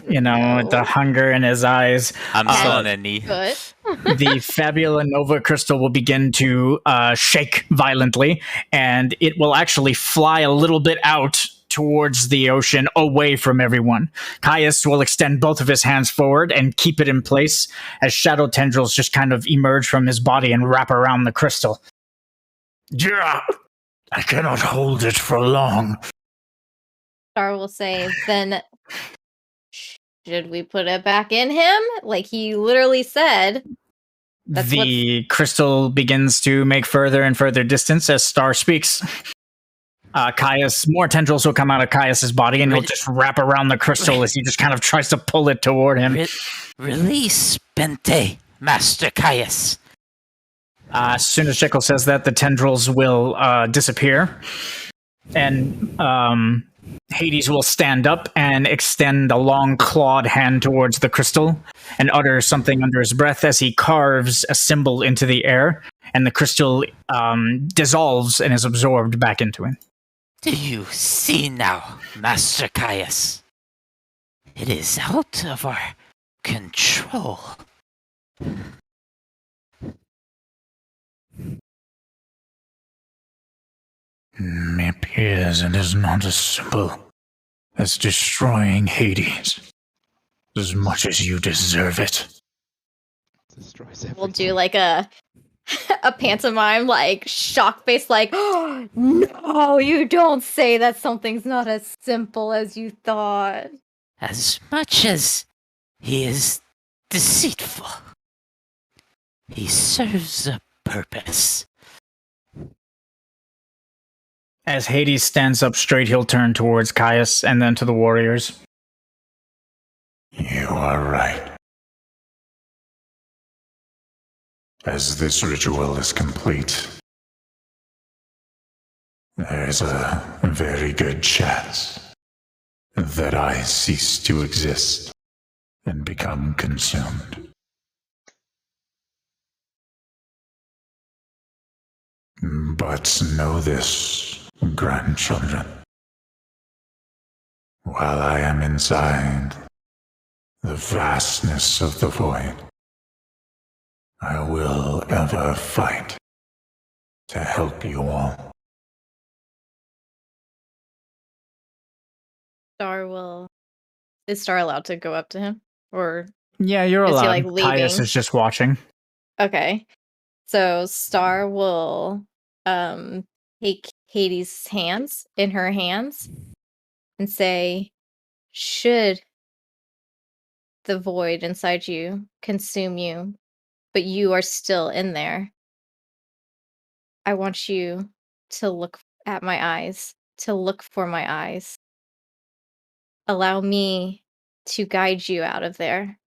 the hunger in his eyes. I'm still on a knee. Good. The Fabula Nova crystal will begin to shake violently, and it will actually fly a little bit out towards the ocean, away from everyone. Caius will extend both of his hands forward and keep it in place as shadow tendrils just kind of emerge from his body and wrap around the crystal. Yeah, I cannot hold it for long. Star will say, then should we put it back in him? Like he literally said. The crystal begins to make further and further distance as Star speaks. Caius, more tendrils will come out of Caius's body, and he'll just wrap around the crystal as he just kind of tries to pull it toward him. Release Bhente, Master Caius. As soon as Jekyll says that, the tendrils will disappear, and Hades will stand up and extend a long clawed hand towards the crystal and utter something under his breath as he carves a symbol into the air, and the crystal dissolves and is absorbed back into it. Do you see now, Master Caius? It is out of our control. It appears it is not as simple as destroying Hades, as much as you deserve it. Destroys everything. We'll do like a pantomime, like shock face, like, oh, no, you don't say that something's not as simple as you thought. As much as he is deceitful, he serves a purpose. As Hades stands up straight, he'll turn towards Caius and then to the warriors. You are right. As this ritual is complete, there is a very good chance that I cease to exist and become consumed. But know this, grandchildren. While I am inside the vastness of the void, I will ever fight to help you all. Is Star allowed to go up to him? Or Yeah, you're is allowed. he like leaving? Caius is just watching. Okay. So Star will take Hades' hands in her hands and say, should the void inside you consume you, but you are still in there, I want you to look at my eyes, to look for my eyes. Allow me to guide you out of there.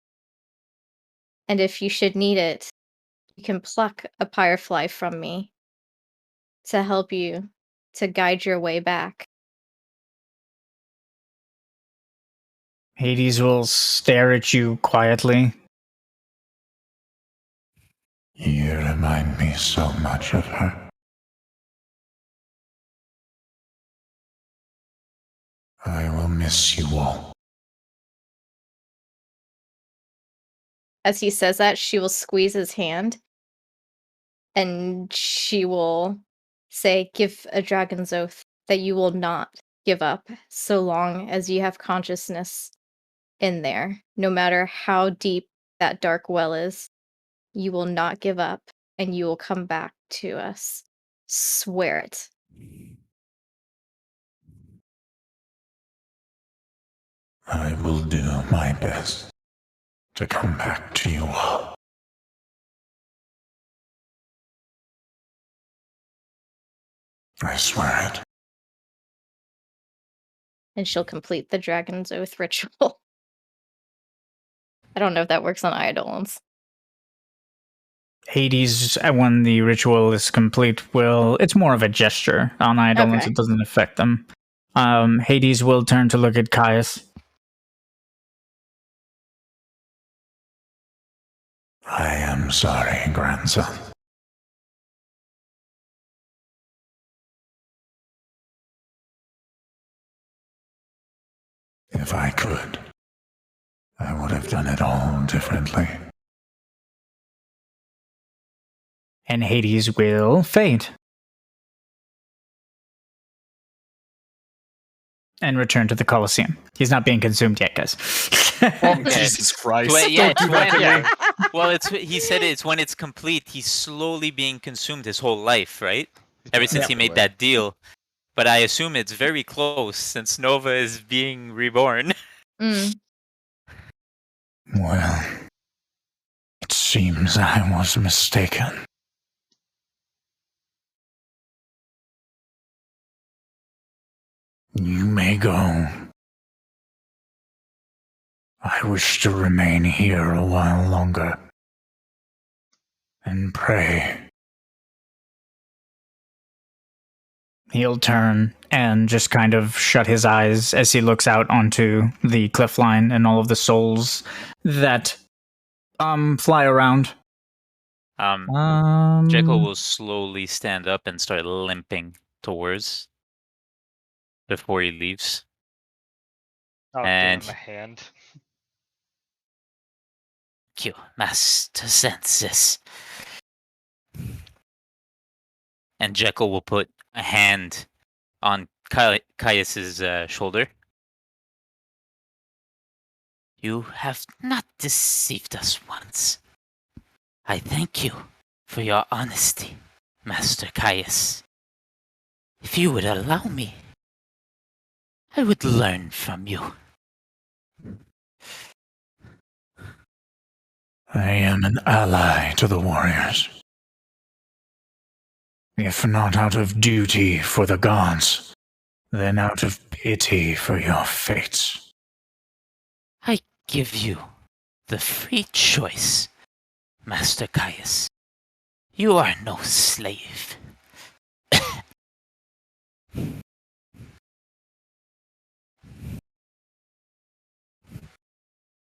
And if you should need it, you can pluck a firefly from me to help you to guide your way back. Hades will stare at you quietly. You remind me so much of her. I will miss you all. As he says that, she will squeeze his hand and she will say, give a dragon's oath that you will not give up so long as you have consciousness in there. No matter how deep that dark well is, you will not give up and you will come back to us. Swear it. I will do my best to come back to you all. I swear it. And she'll complete the dragon's oath ritual. I don't know if that works on eidolons. Hades, when the ritual is complete, it's more of a gesture. On eidolons, Okay. It doesn't affect them. Hades will turn to look at Caius. I am sorry, grandson. if I could, I would have done it all differently. And Hades will fade. And return to the Colosseum. He's not being consumed yet, guys. Oh, Jesus Christ. Well, yeah, Don't do that to me. well, he said it's when it's complete. He's slowly being consumed his whole life, right? Ever since he made that deal. But I assume it's very close since Nova is being reborn. Mm. Well, it seems I was mistaken. You may go. I wish to remain here a while longer and pray. He'll turn and just kind of shut his eyes as he looks out onto the cliff line and all of the souls that fly around. Jekyll will slowly stand up and start limping towards before he leaves. Oh, And give him a hand. Thank you, Master Xanzus. And Jekyll will put a hand on Caius's shoulder. You have not deceived us once. I thank you for your honesty, Master Caius. If you would allow me, I would learn from you. I am an ally to the warriors. If not out of duty for the gods, then out of pity for your fates. I give you the free choice, Master Caius. You are no slave.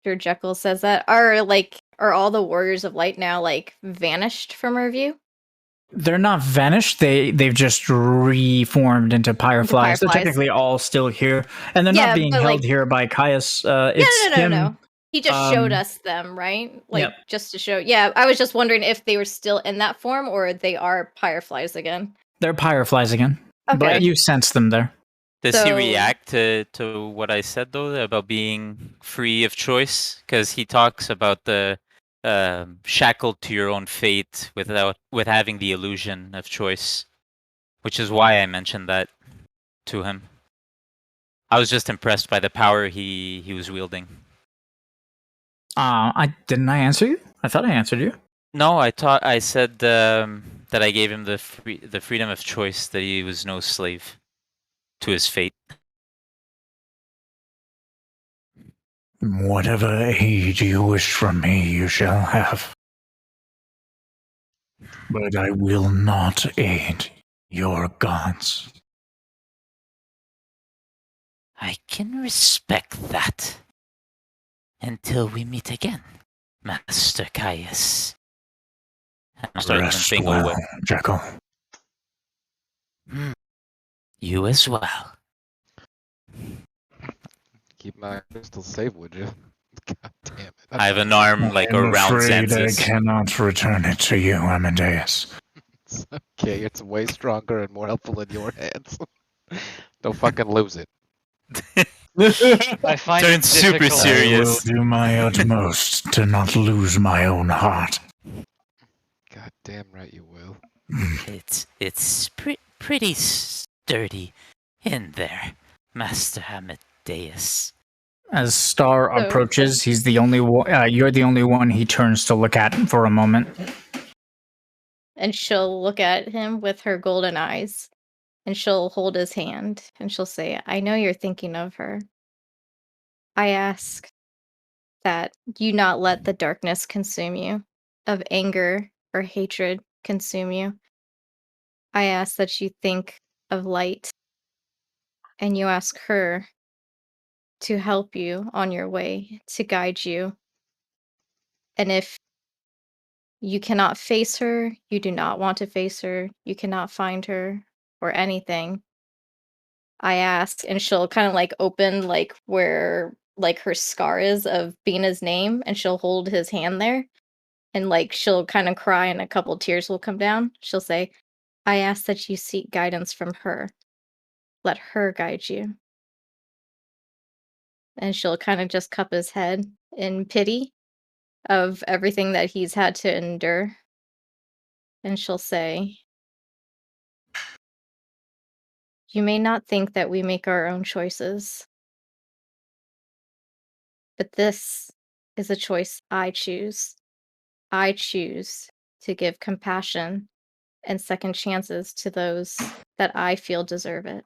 After Jekyll says that, are all the warriors of light now like vanished from our view? They're not vanished. They've just reformed into Pyreflies. They're Pyreflies. technically all still here, and they're not being held here by Caius. It's him. No. He just showed us them, right? Like Yep. just to show. Yeah, I was just wondering if they were still in that form or they are Pyreflies again. They're Pyreflies again, Okay. but you sense them there. Does he react to what I said though about being free of choice? Because he talks about the shackled to your own fate with having the illusion of choice, which is why I mentioned that to him. I was just impressed by the power he was wielding. Didn't I answer you? I thought I answered you. No, I said that I gave him the freedom of choice, that he was no slave to his fate. Whatever aid you wish from me, you shall have. But I will not aid your gods. I can respect that. Until we meet again, Master Caius. I'm starting Rest limping well, away. Jekyll. You as well. Keep my crystal safe, would you? God damn it. I have an arm like I'm around afraid Xanzus. I cannot return it to you, Amadeus. It's okay, it's way stronger and more helpful in your hands. Don't fucking lose it. I find Turn it super difficult. serious. I will do my utmost to not lose my own heart. God damn right you will. It's pretty sturdy in there, Master Amadeus. As Star approaches, he's the only one. You're the only one he turns to look at for a moment. And she'll look at him with her golden eyes. And she'll hold his hand and she'll say, I know you're thinking of her. I ask that you not let the darkness consume you, of anger or hatred consume you. I ask that you think of light and you ask her to help you on your way, to guide you. And if you cannot face her, you do not want to face her, you cannot find her or anything, I ask, and she'll kind of like open like where like her scar is of Bina's name, and she'll hold his hand there, and like she'll kind of cry, and a couple tears will come down. She'll say, I ask that you seek guidance from her. Let her guide you. And she'll kind of just cup his head in pity of everything that he's had to endure. And she'll say, you may not think that we make our own choices, but this is a choice I choose. I choose to give compassion and second chances to those that I feel deserve it.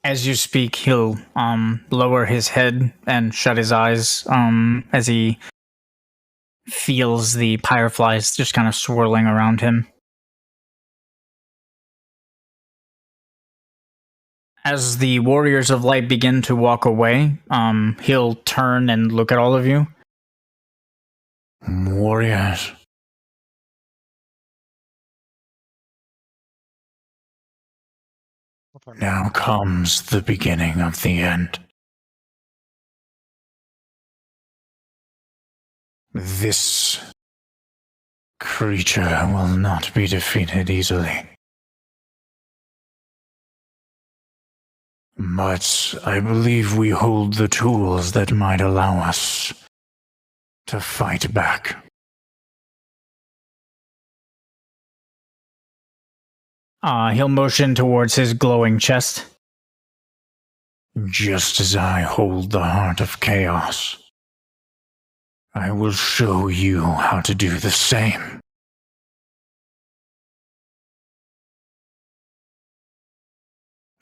As you speak, he'll lower his head and shut his eyes as he feels the fireflies just kind of swirling around him. As the warriors of light begin to walk away, he'll turn and look at all of you. Warriors. Now comes the beginning of the end. This creature will not be defeated easily. But I believe we hold the tools that might allow us to fight back. He'll motion towards his glowing chest. Just as I hold the heart of chaos, I will show you how to do the same.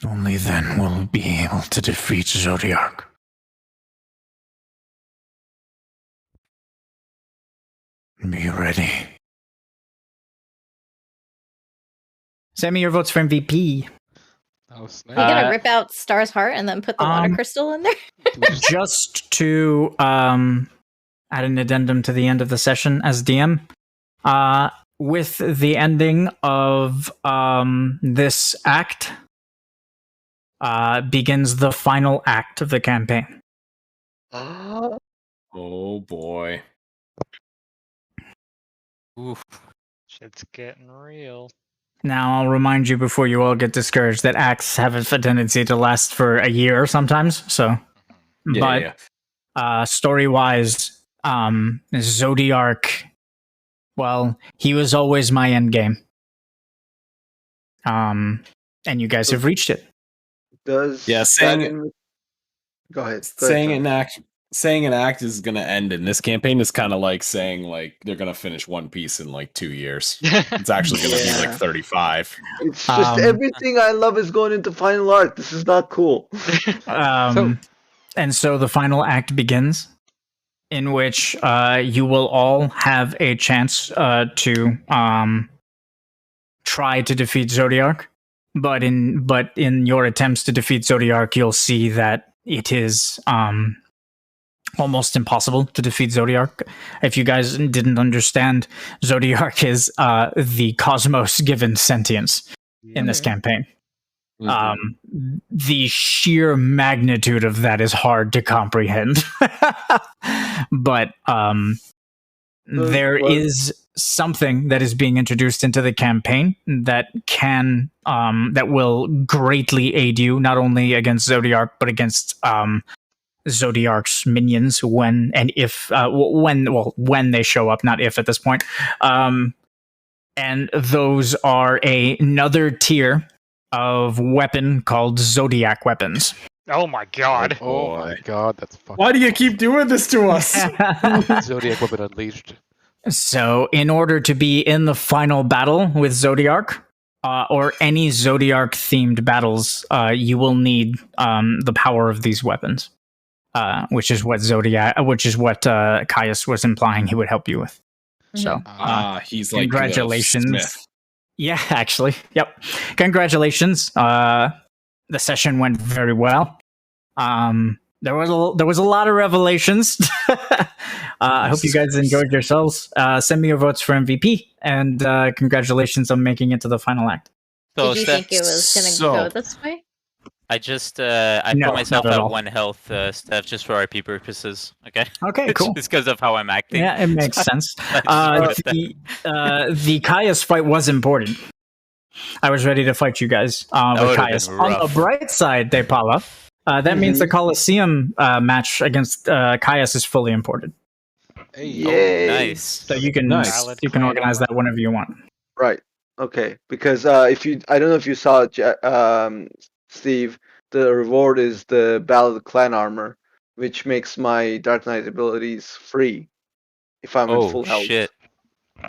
Only then will we be able to defeat Zodiac. Be ready. Send me your votes for MVP. Oh, snap. You gonna rip out Star's heart and then put the water crystal in there? Just to add an addendum to the end of the session as DM, with the ending of this act, begins the final act of the campaign. Oh boy. Oof. Shit's getting real. Now, I'll remind you before you all get discouraged that acts have a tendency to last for a year sometimes, so... story-wise, Zodiac, well, he was always my endgame. And you guys have reached it. Does saying Go ahead. Saying an act is gonna end in this campaign is kind of like saying like they're gonna finish One Piece in like 2 years. It's actually gonna be like 35. It's just everything I love is going into final art. This is not cool. And so the final act begins, in which you will all have a chance to try to defeat Zodiac. But in your attempts to defeat Zodiac, you'll see that it is almost impossible to defeat Zodiac. If you guys didn't understand, Zodiac is the cosmos given sentience in this campaign. The sheer magnitude of that is hard to comprehend. But there is something that is being introduced into the campaign that can that will greatly aid you, not only against Zodiac but against Zodiac's minions when and if when they show up, not if at this point. And those are another tier of weapon called Zodiac Weapons. Oh my god. Oh my god, that's fucking... Why do you keep doing this to us? Zodiac Weapon Unleashed. So, in order to be in the final battle with Zodiac, or any Zodiac-themed battles, you will need the power of these weapons, which is what Caius was implying he would help you with. So, he's like congratulations. Smith. Yeah, actually, yep. Congratulations. The session went very well. There was a lot of revelations. I hope you guys enjoyed yourselves. Send me your votes for MVP, and congratulations on making it to the final act. So, Did you Steph, think it was gonna go this way? I just I No, put myself not at at all. 1 health, Steph, just for RP purposes. Okay. Okay, cool. Just because of how I'm acting. Yeah, it makes sense. I just wanted The Caius fight was important. I was ready to fight you guys with would've Caius. been On the rough. bright side, De Paula, that means the Colosseum match against Caius is fully imported. Hey, Yay. Nice. So you can Valid you can claim. organize that whenever you want. Right. Okay. Because if you, I don't know if you saw, Steve, the reward is the Ballad Clan armor, which makes my Dark Knight abilities free. If I'm at full health. Shit.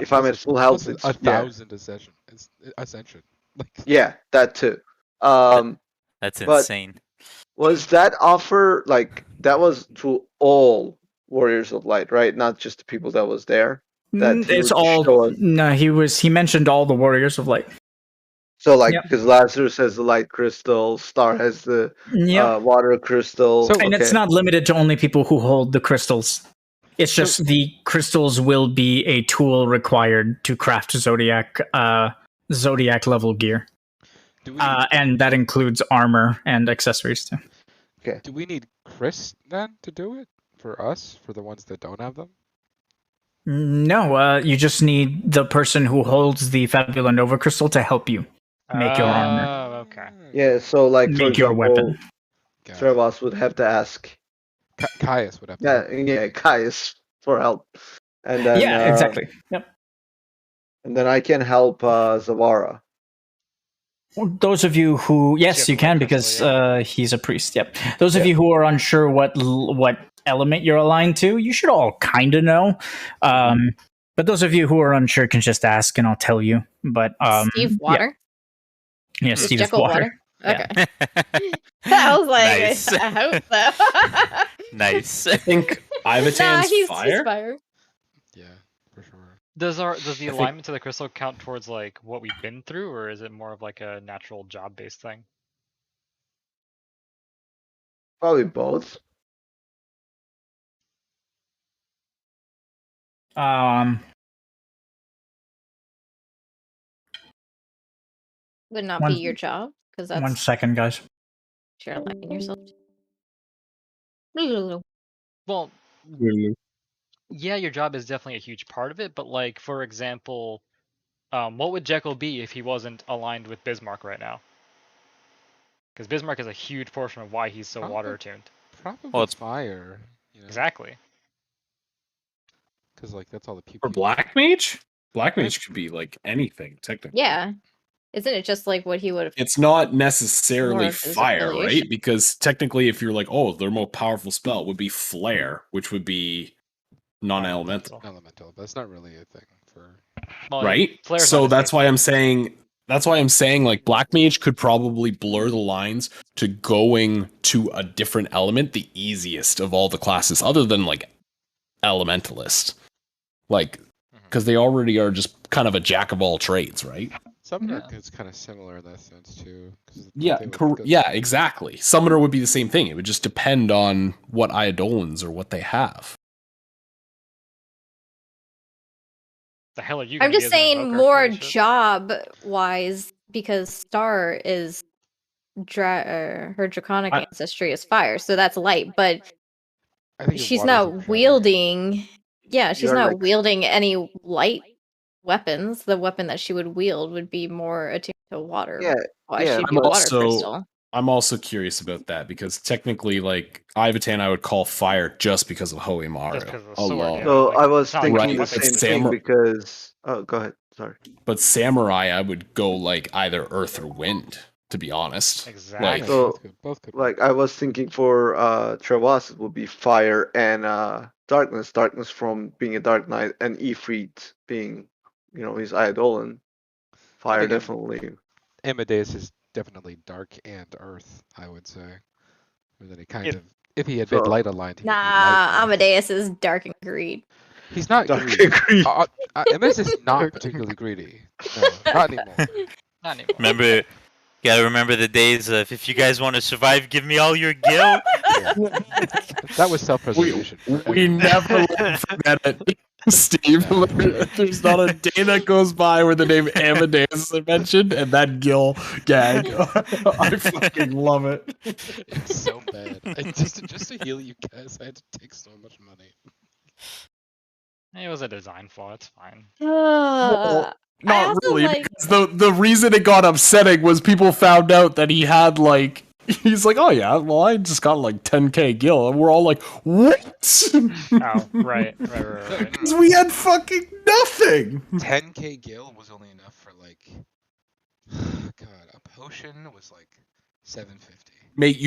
If I'm at full health, plus it's 1,000 ascension. Like, yeah, that too. That's but insane. was that offer like that was to all Warriors of Light, right? Not just the people that was there. That he It's would show all. us. No, he mentioned all the Warriors of Light. So like, Yep. because Lazarus has the light crystal, Star has the Yep. water crystal. So- And it's not limited to only people who hold the crystals. It's just the crystals will be a tool required to craft Zodiac level gear. do we And that includes armor and accessories too. do we need Chris then to do it for us, for the ones that don't have them? No, you just need the person who holds the Fabula Nova crystal to help you make your armor. Oh, okay. Yeah, so like for Make your example, weapon. Got it. Trevas would have to ask. Caius would have to. Yeah, Caius for help, and then Yeah, exactly. Yep. and then I can help Zavara. Those of you who, yes, Jekyll you can crystal, because he's a priest. Yep. Those of you who are unsure what element you're aligned to, you should all kind of know. But those of you who are unsure can just ask, and I'll tell you. But Steve Water. yeah, Is Steve is Jekyll water. Okay. Yeah. I was like, Nice. I hope so. Nice. I think Ivatan's he's fire. fire. Yeah, for sure. Does the think- alignment to the crystal count towards like what we've been through, or is it more of like a natural job based thing? Probably both. Would not One- be your job because that's 1 second, guys. you're aligning yourself. Well, yeah, your job is definitely a huge part of it, but like for example, what would Jekyll be if he wasn't aligned with Bismarck right now? Because Bismarck is a huge portion of why he's so Probably- water attuned. Probably Well, it's- fire. You know? Exactly. Because like that's all the people. Or Black Mage? Black Mage could be like anything, technically. Yeah. Isn't it just like what he would have? It's not More necessarily of his fire, affiliation. right? Because technically, if you're like, oh, their most powerful spell would be Flare, which would be non-elemental, Elemental, but it's not really a thing for. Well, right? Flare's not So his that's big why thing. I'm saying. That's why I'm saying like Black Mage could probably blur the lines to going to a different element the easiest of all the classes, other than like Elementalist, like because they already are just kind of a jack of all trades, right? Summoner Yeah. is kind of similar in that sense too. 'Cause Yeah, they would go- yeah, exactly. Summoner would be the same thing. It would just depend on what Eidolons or what they have. The hell are you? I'm gonna be just as an saying invoker? more Holy shit. job wise because Star is her draconic ancestry is fire, so that's light, but I think she's water's a not better- wielding. Yeah, she's You're not like- wielding any light weapons. The weapon that she would wield would be more attuned to water. Yeah, Why yeah, she'd I'm be water also- crystal. I'm also curious about that because technically, like Ivatan, I would call fire just because of Hoimaru Just 'cause of the sword, alone. yeah. So like, I was it's not thinking right, the but same Samurai- thing because. Oh, go ahead. Sorry. But Samurai, I would go like either Earth or Wind, to be honest. Exactly. Like, Yeah, So, both could. Like I was thinking for Trevas, it would be fire and darkness. Darkness from being a Dark Knight, and Ifrit being, his Eidolon. Fire think I'm- definitely. Amadeus is definitely dark and earth, I would say. And then he kind It- of, if he had been So- light aligned, he would be Nah, light. Amadeus is dark and greed. He's not Dark greedy. and greedy. Amadeus is not particularly greedy. No, not anymore. Not anymore. Remember Gotta remember the days of if you guys want to survive, give me all your gil. That was self-preservation. We never let forget it, Steve. There's not a day that goes by where the name Amadeus is mentioned, and that Gil gag. I fucking love it. It's so bad. Just to heal you guys, I had to take so much money. It was a design flaw. It's fine. Well, I not also really, like- because the reason it got upsetting was people found out that he had like he's like, oh yeah, well I just got like 10k gil, and we're all like, what? Oh, right. Because we had fucking nothing. 10k gil was only enough for like, God, a potion was like 750. Mate,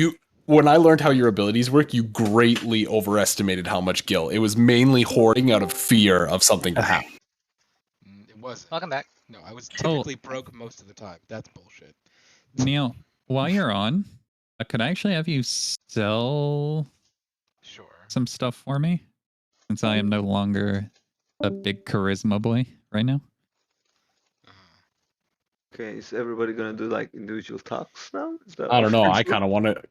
when I learned how your abilities work, you greatly overestimated how much gil. It was mainly hoarding out of fear of something to happen. It wasn't. Welcome back. No, I was typically broke most of the time. That's bullshit. Neil, while you're on, could I actually have you sell some stuff for me? Since I am no longer a big charisma boy right now. Okay, is everybody gonna do like individual talks now? Is that I don't know. what- I kind of want to.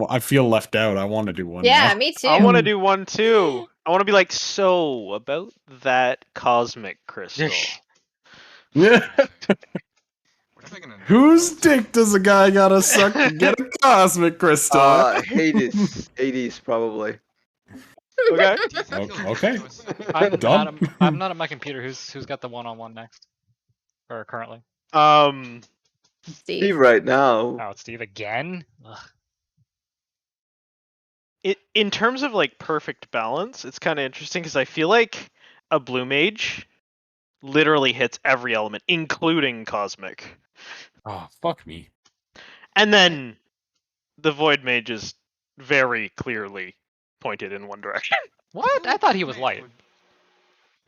I feel left out. I want to do one. Yeah, now. me too. I want to do one too. I want to be like, so about that cosmic crystal. Yeah. Whose dick does a guy gotta suck to get a cosmic crystal? Hades probably. Okay. Okay. I'm Done. not at my computer. Who's got the one-on-one next? Or currently? Steve right now. Oh, it's Steve again? Ugh. In terms of like perfect balance, it's kind of interesting because I feel like a blue mage literally hits every element, including cosmic. Oh, fuck me. And then the void mage is very clearly pointed in one direction. What? I thought he was light.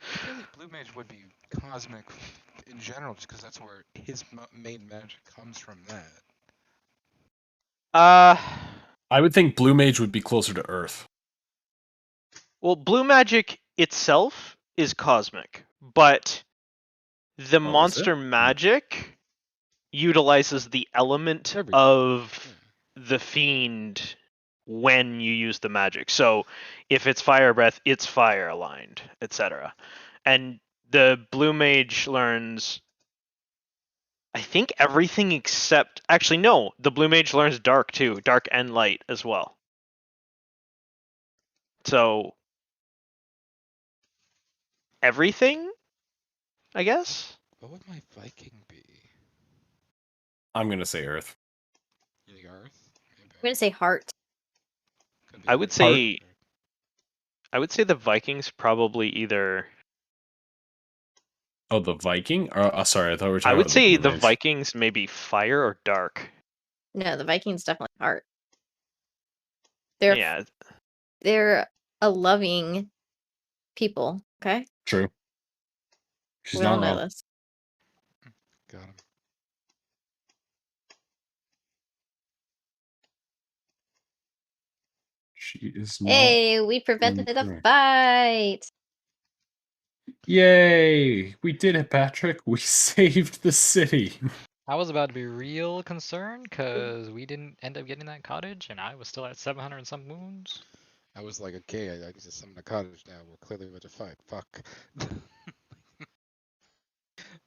I feel like Blue Mage would be cosmic in general, just because that's where his main magic comes from. That. I would think blue mage would be closer to Earth. Well, blue magic itself is cosmic, but the monster magic utilizes the element of the fiend when you use the magic. So if it's fire breath, it's fire aligned, etc. And the blue mage learns, I think, everything except, actually no, the blue mage learns dark too, dark and light as well. So everything, I guess. What would my Viking be? I'm gonna say Earth. You think Earth? I'm gonna say heart. I would say the Vikings probably either. Oh, the Viking? Sorry, I thought we were talking I would about say the the Blue Mage. Vikings maybe fire or dark. No, the Vikings definitely heart. They're Yeah. they're a loving people. Okay, True. She's we all not know wrong. this. Got him. She is not. Hey, we prevented a incorrect. fight. Yay! We did it, Patrick. We saved the city. I was about to be real concerned because we didn't end up getting that cottage, and I was still at 700 and some wounds. I was like, okay, I need to summon a cottage now. We're clearly about to fight. Fuck.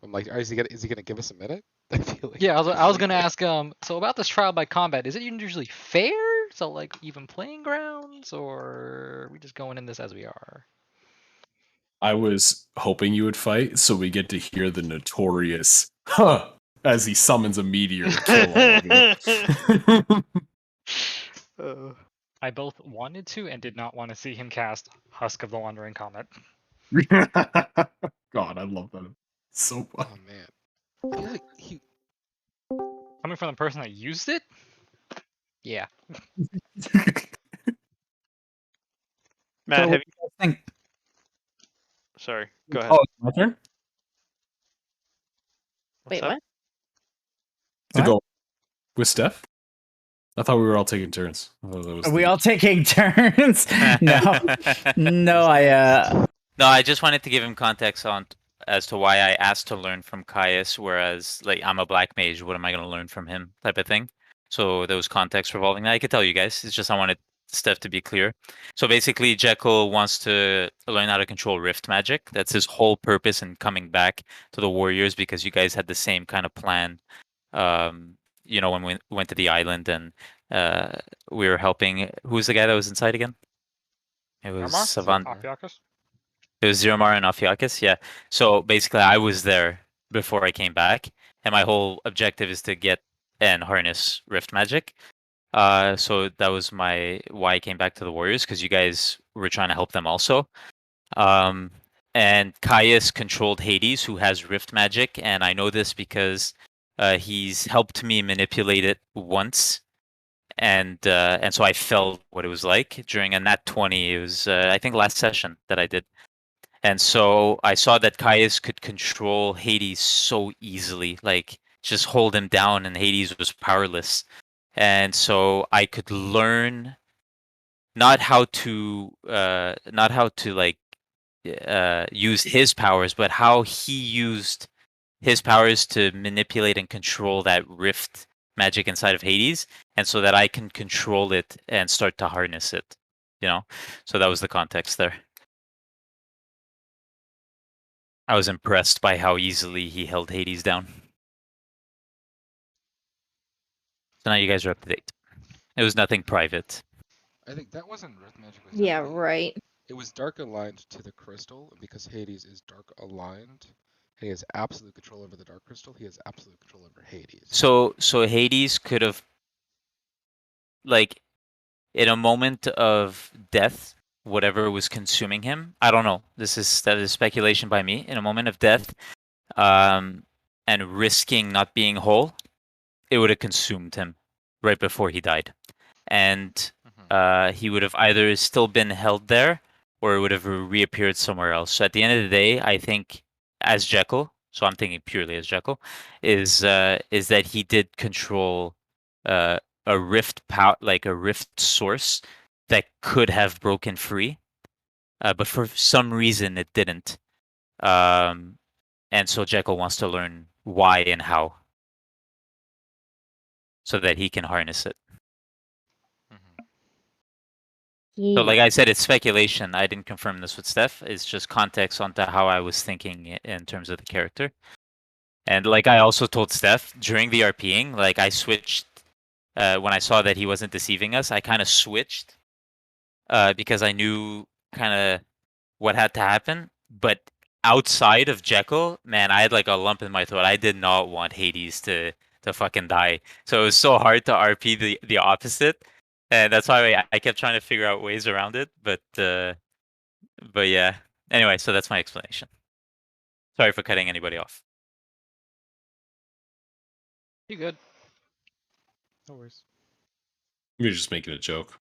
I'm like, is he gonna give us a minute? I feel like. Yeah, I was gonna ask so about this trial by combat, is it usually fair? So like even playing grounds, or are we just going in this as we are? I was hoping you would fight, so we get to hear the notorious "huh" as he summons a meteor to kill all of you. I both wanted to and did not want to see him cast Husk of the Wandering Comet. God, I love that. It's so fun. Oh man. I feel like he. Coming from the person that used it? Yeah. Matt, So, have you... think- Sorry, go ahead. Oh, it's my turn? Wait, up? what? To What? go with Steph? I thought we were all taking turns. I thought that was Are we all taking turns? No, no. No, I just wanted to give him context on as to why I asked to learn from Caius, whereas like I'm a black mage, what am I going to learn from him, type of thing. So there was context revolving that. I could tell you guys. It's just I wanted stuff to be clear. So basically, Jekyll wants to learn how to control rift magic. That's his whole purpose in coming back to the Warriors, because you guys had the same kind of plan. You know, when we went to the island and we were helping. Who's the guy that was inside again? It was Savant. It was Ziromar and Afiakis, yeah. So basically, I was there before I came back, and my whole objective is to get and harness Rift Magic. So that was why I came back to the Warriors, because you guys were trying to help them also. And Caius controlled Hades, who has Rift Magic, and I know this because he's helped me manipulate it once. And so I felt what it was like during a Nat 20. It was, I think, last session that I did. And so I saw that Caius could control Hades so easily, like just hold him down, and Hades was powerless. And so I could learn not how to like use his powers, but how he used his powers to manipulate and control that rift magic inside of Hades, and so that I can control it and start to harness it. You know, so that was the context there. I was impressed by how easily he held Hades down. So now you guys are up to date. It was nothing private. I think that wasn't Rift Magic. Yeah, right. It was dark aligned to the crystal, and because Hades is dark aligned, he has absolute control over the dark crystal. He has absolute control over Hades. So Hades could have, like, in a moment of death, whatever was consuming him, I don't know. That is speculation by me. In a moment of death, and risking not being whole, it would have consumed him right before he died, and he would have either still been held there, or it would have reappeared somewhere else. So at the end of the day, I think as Jekyll, so I'm thinking purely as Jekyll, is that he did control a rift like a rift source that could have broken free, but for some reason it didn't. And so Jekyll wants to learn why and how, so that he can harness it. So like I said, it's speculation. I didn't confirm this with Steph. It's just context onto how I was thinking in terms of the character. And like I also told Steph, during the RPing, like I switched, when I saw that he wasn't deceiving us, I kind of switched, because I knew kind of what had to happen. But outside of Jekyll, man, I had like a lump in my throat. I did not want Hades to fucking die. So it was so hard to RP the opposite. And that's why I kept trying to figure out ways around it. But yeah. Anyway, so that's my explanation. Sorry for cutting anybody off. You good? No worries. You're just making a joke.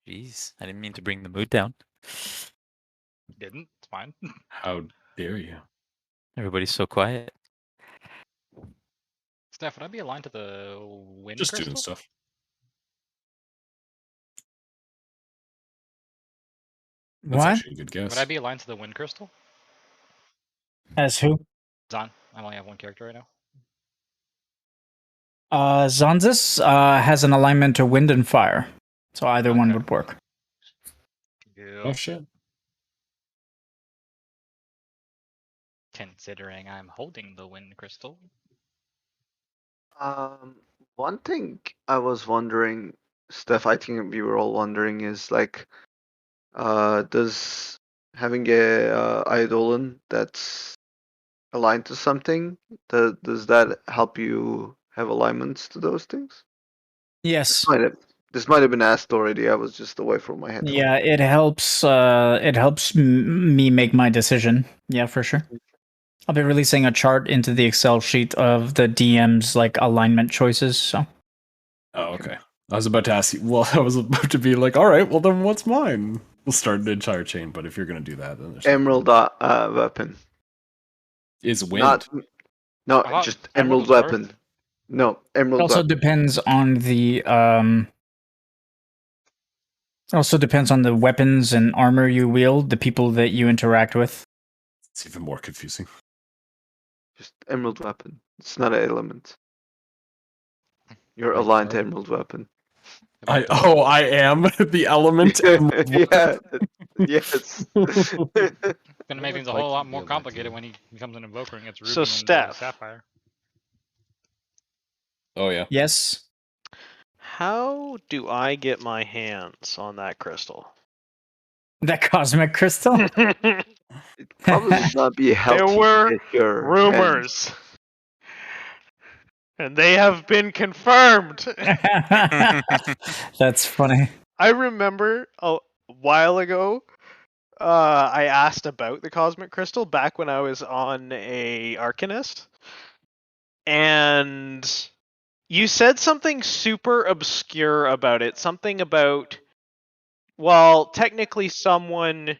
Jeez, I didn't mean to bring the mood down. Didn't? It's fine. How dare you? Everybody's so quiet. Steph, would I be aligned to the wind Just crystal? doing stuff. That's What? actually a good guess. Would I be aligned to the wind crystal? As who? Zan. I only have one character right now. Xanzus has an alignment to wind and fire, so either one would work. Oh shit. Considering I'm holding the wind crystal. One thing I was wondering, Steph, I think we were all wondering, is like, does having a eidolon that's aligned to something, does that help you have alignments to those things? Yes. This might have been asked already. I was just away from my headphone. Yeah, it helps. It helps me make my decision. Yeah, for sure. I'll be releasing a chart into the Excel sheet of the DM's like alignment choices. So. Oh, okay. I was about to ask you. Well, I was about to be like, all right, well then, what's mine? We'll start an entire chain. But if you're gonna do that, then there's Emerald weapon. Is wind. Just emerald weapon. No, emerald. It also weapon. depends on the Also depends on the weapons and armor you wield, the people that you interact with. It's even more confusing. Just emerald weapon. It's not an element. You're aligned to emerald weapon. I am the element. Yeah. Yes. Gonna make things a whole lot more complicated when he becomes an invoker and gets Ruby So, and Steph. Sapphire. Oh yeah. Yes. How do I get my hands on that crystal? That cosmic crystal? It probably would not be helpful. There were to get your rumors. And they have been confirmed. That's funny. I remember a while ago, I asked about the cosmic crystal back when I was on a Arcanist, and you said something super obscure about it. Something about, well, technically someone,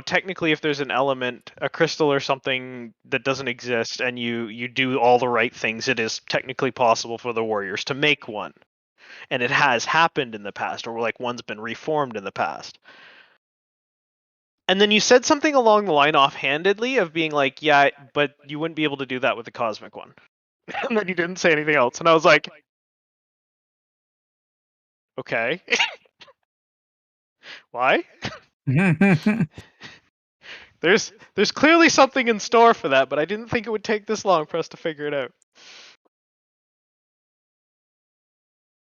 technically if there's an element, a crystal or something that doesn't exist, and you do all the right things, it is technically possible for the warriors to make one. And it has happened in the past, or like one's been reformed in the past. And then you said something along the line offhandedly of being like, yeah, but you wouldn't be able to do that with the cosmic one. And then you didn't say anything else. And I was like, okay. Why? There's clearly something in store for that, but I didn't think it would take this long for us to figure it out.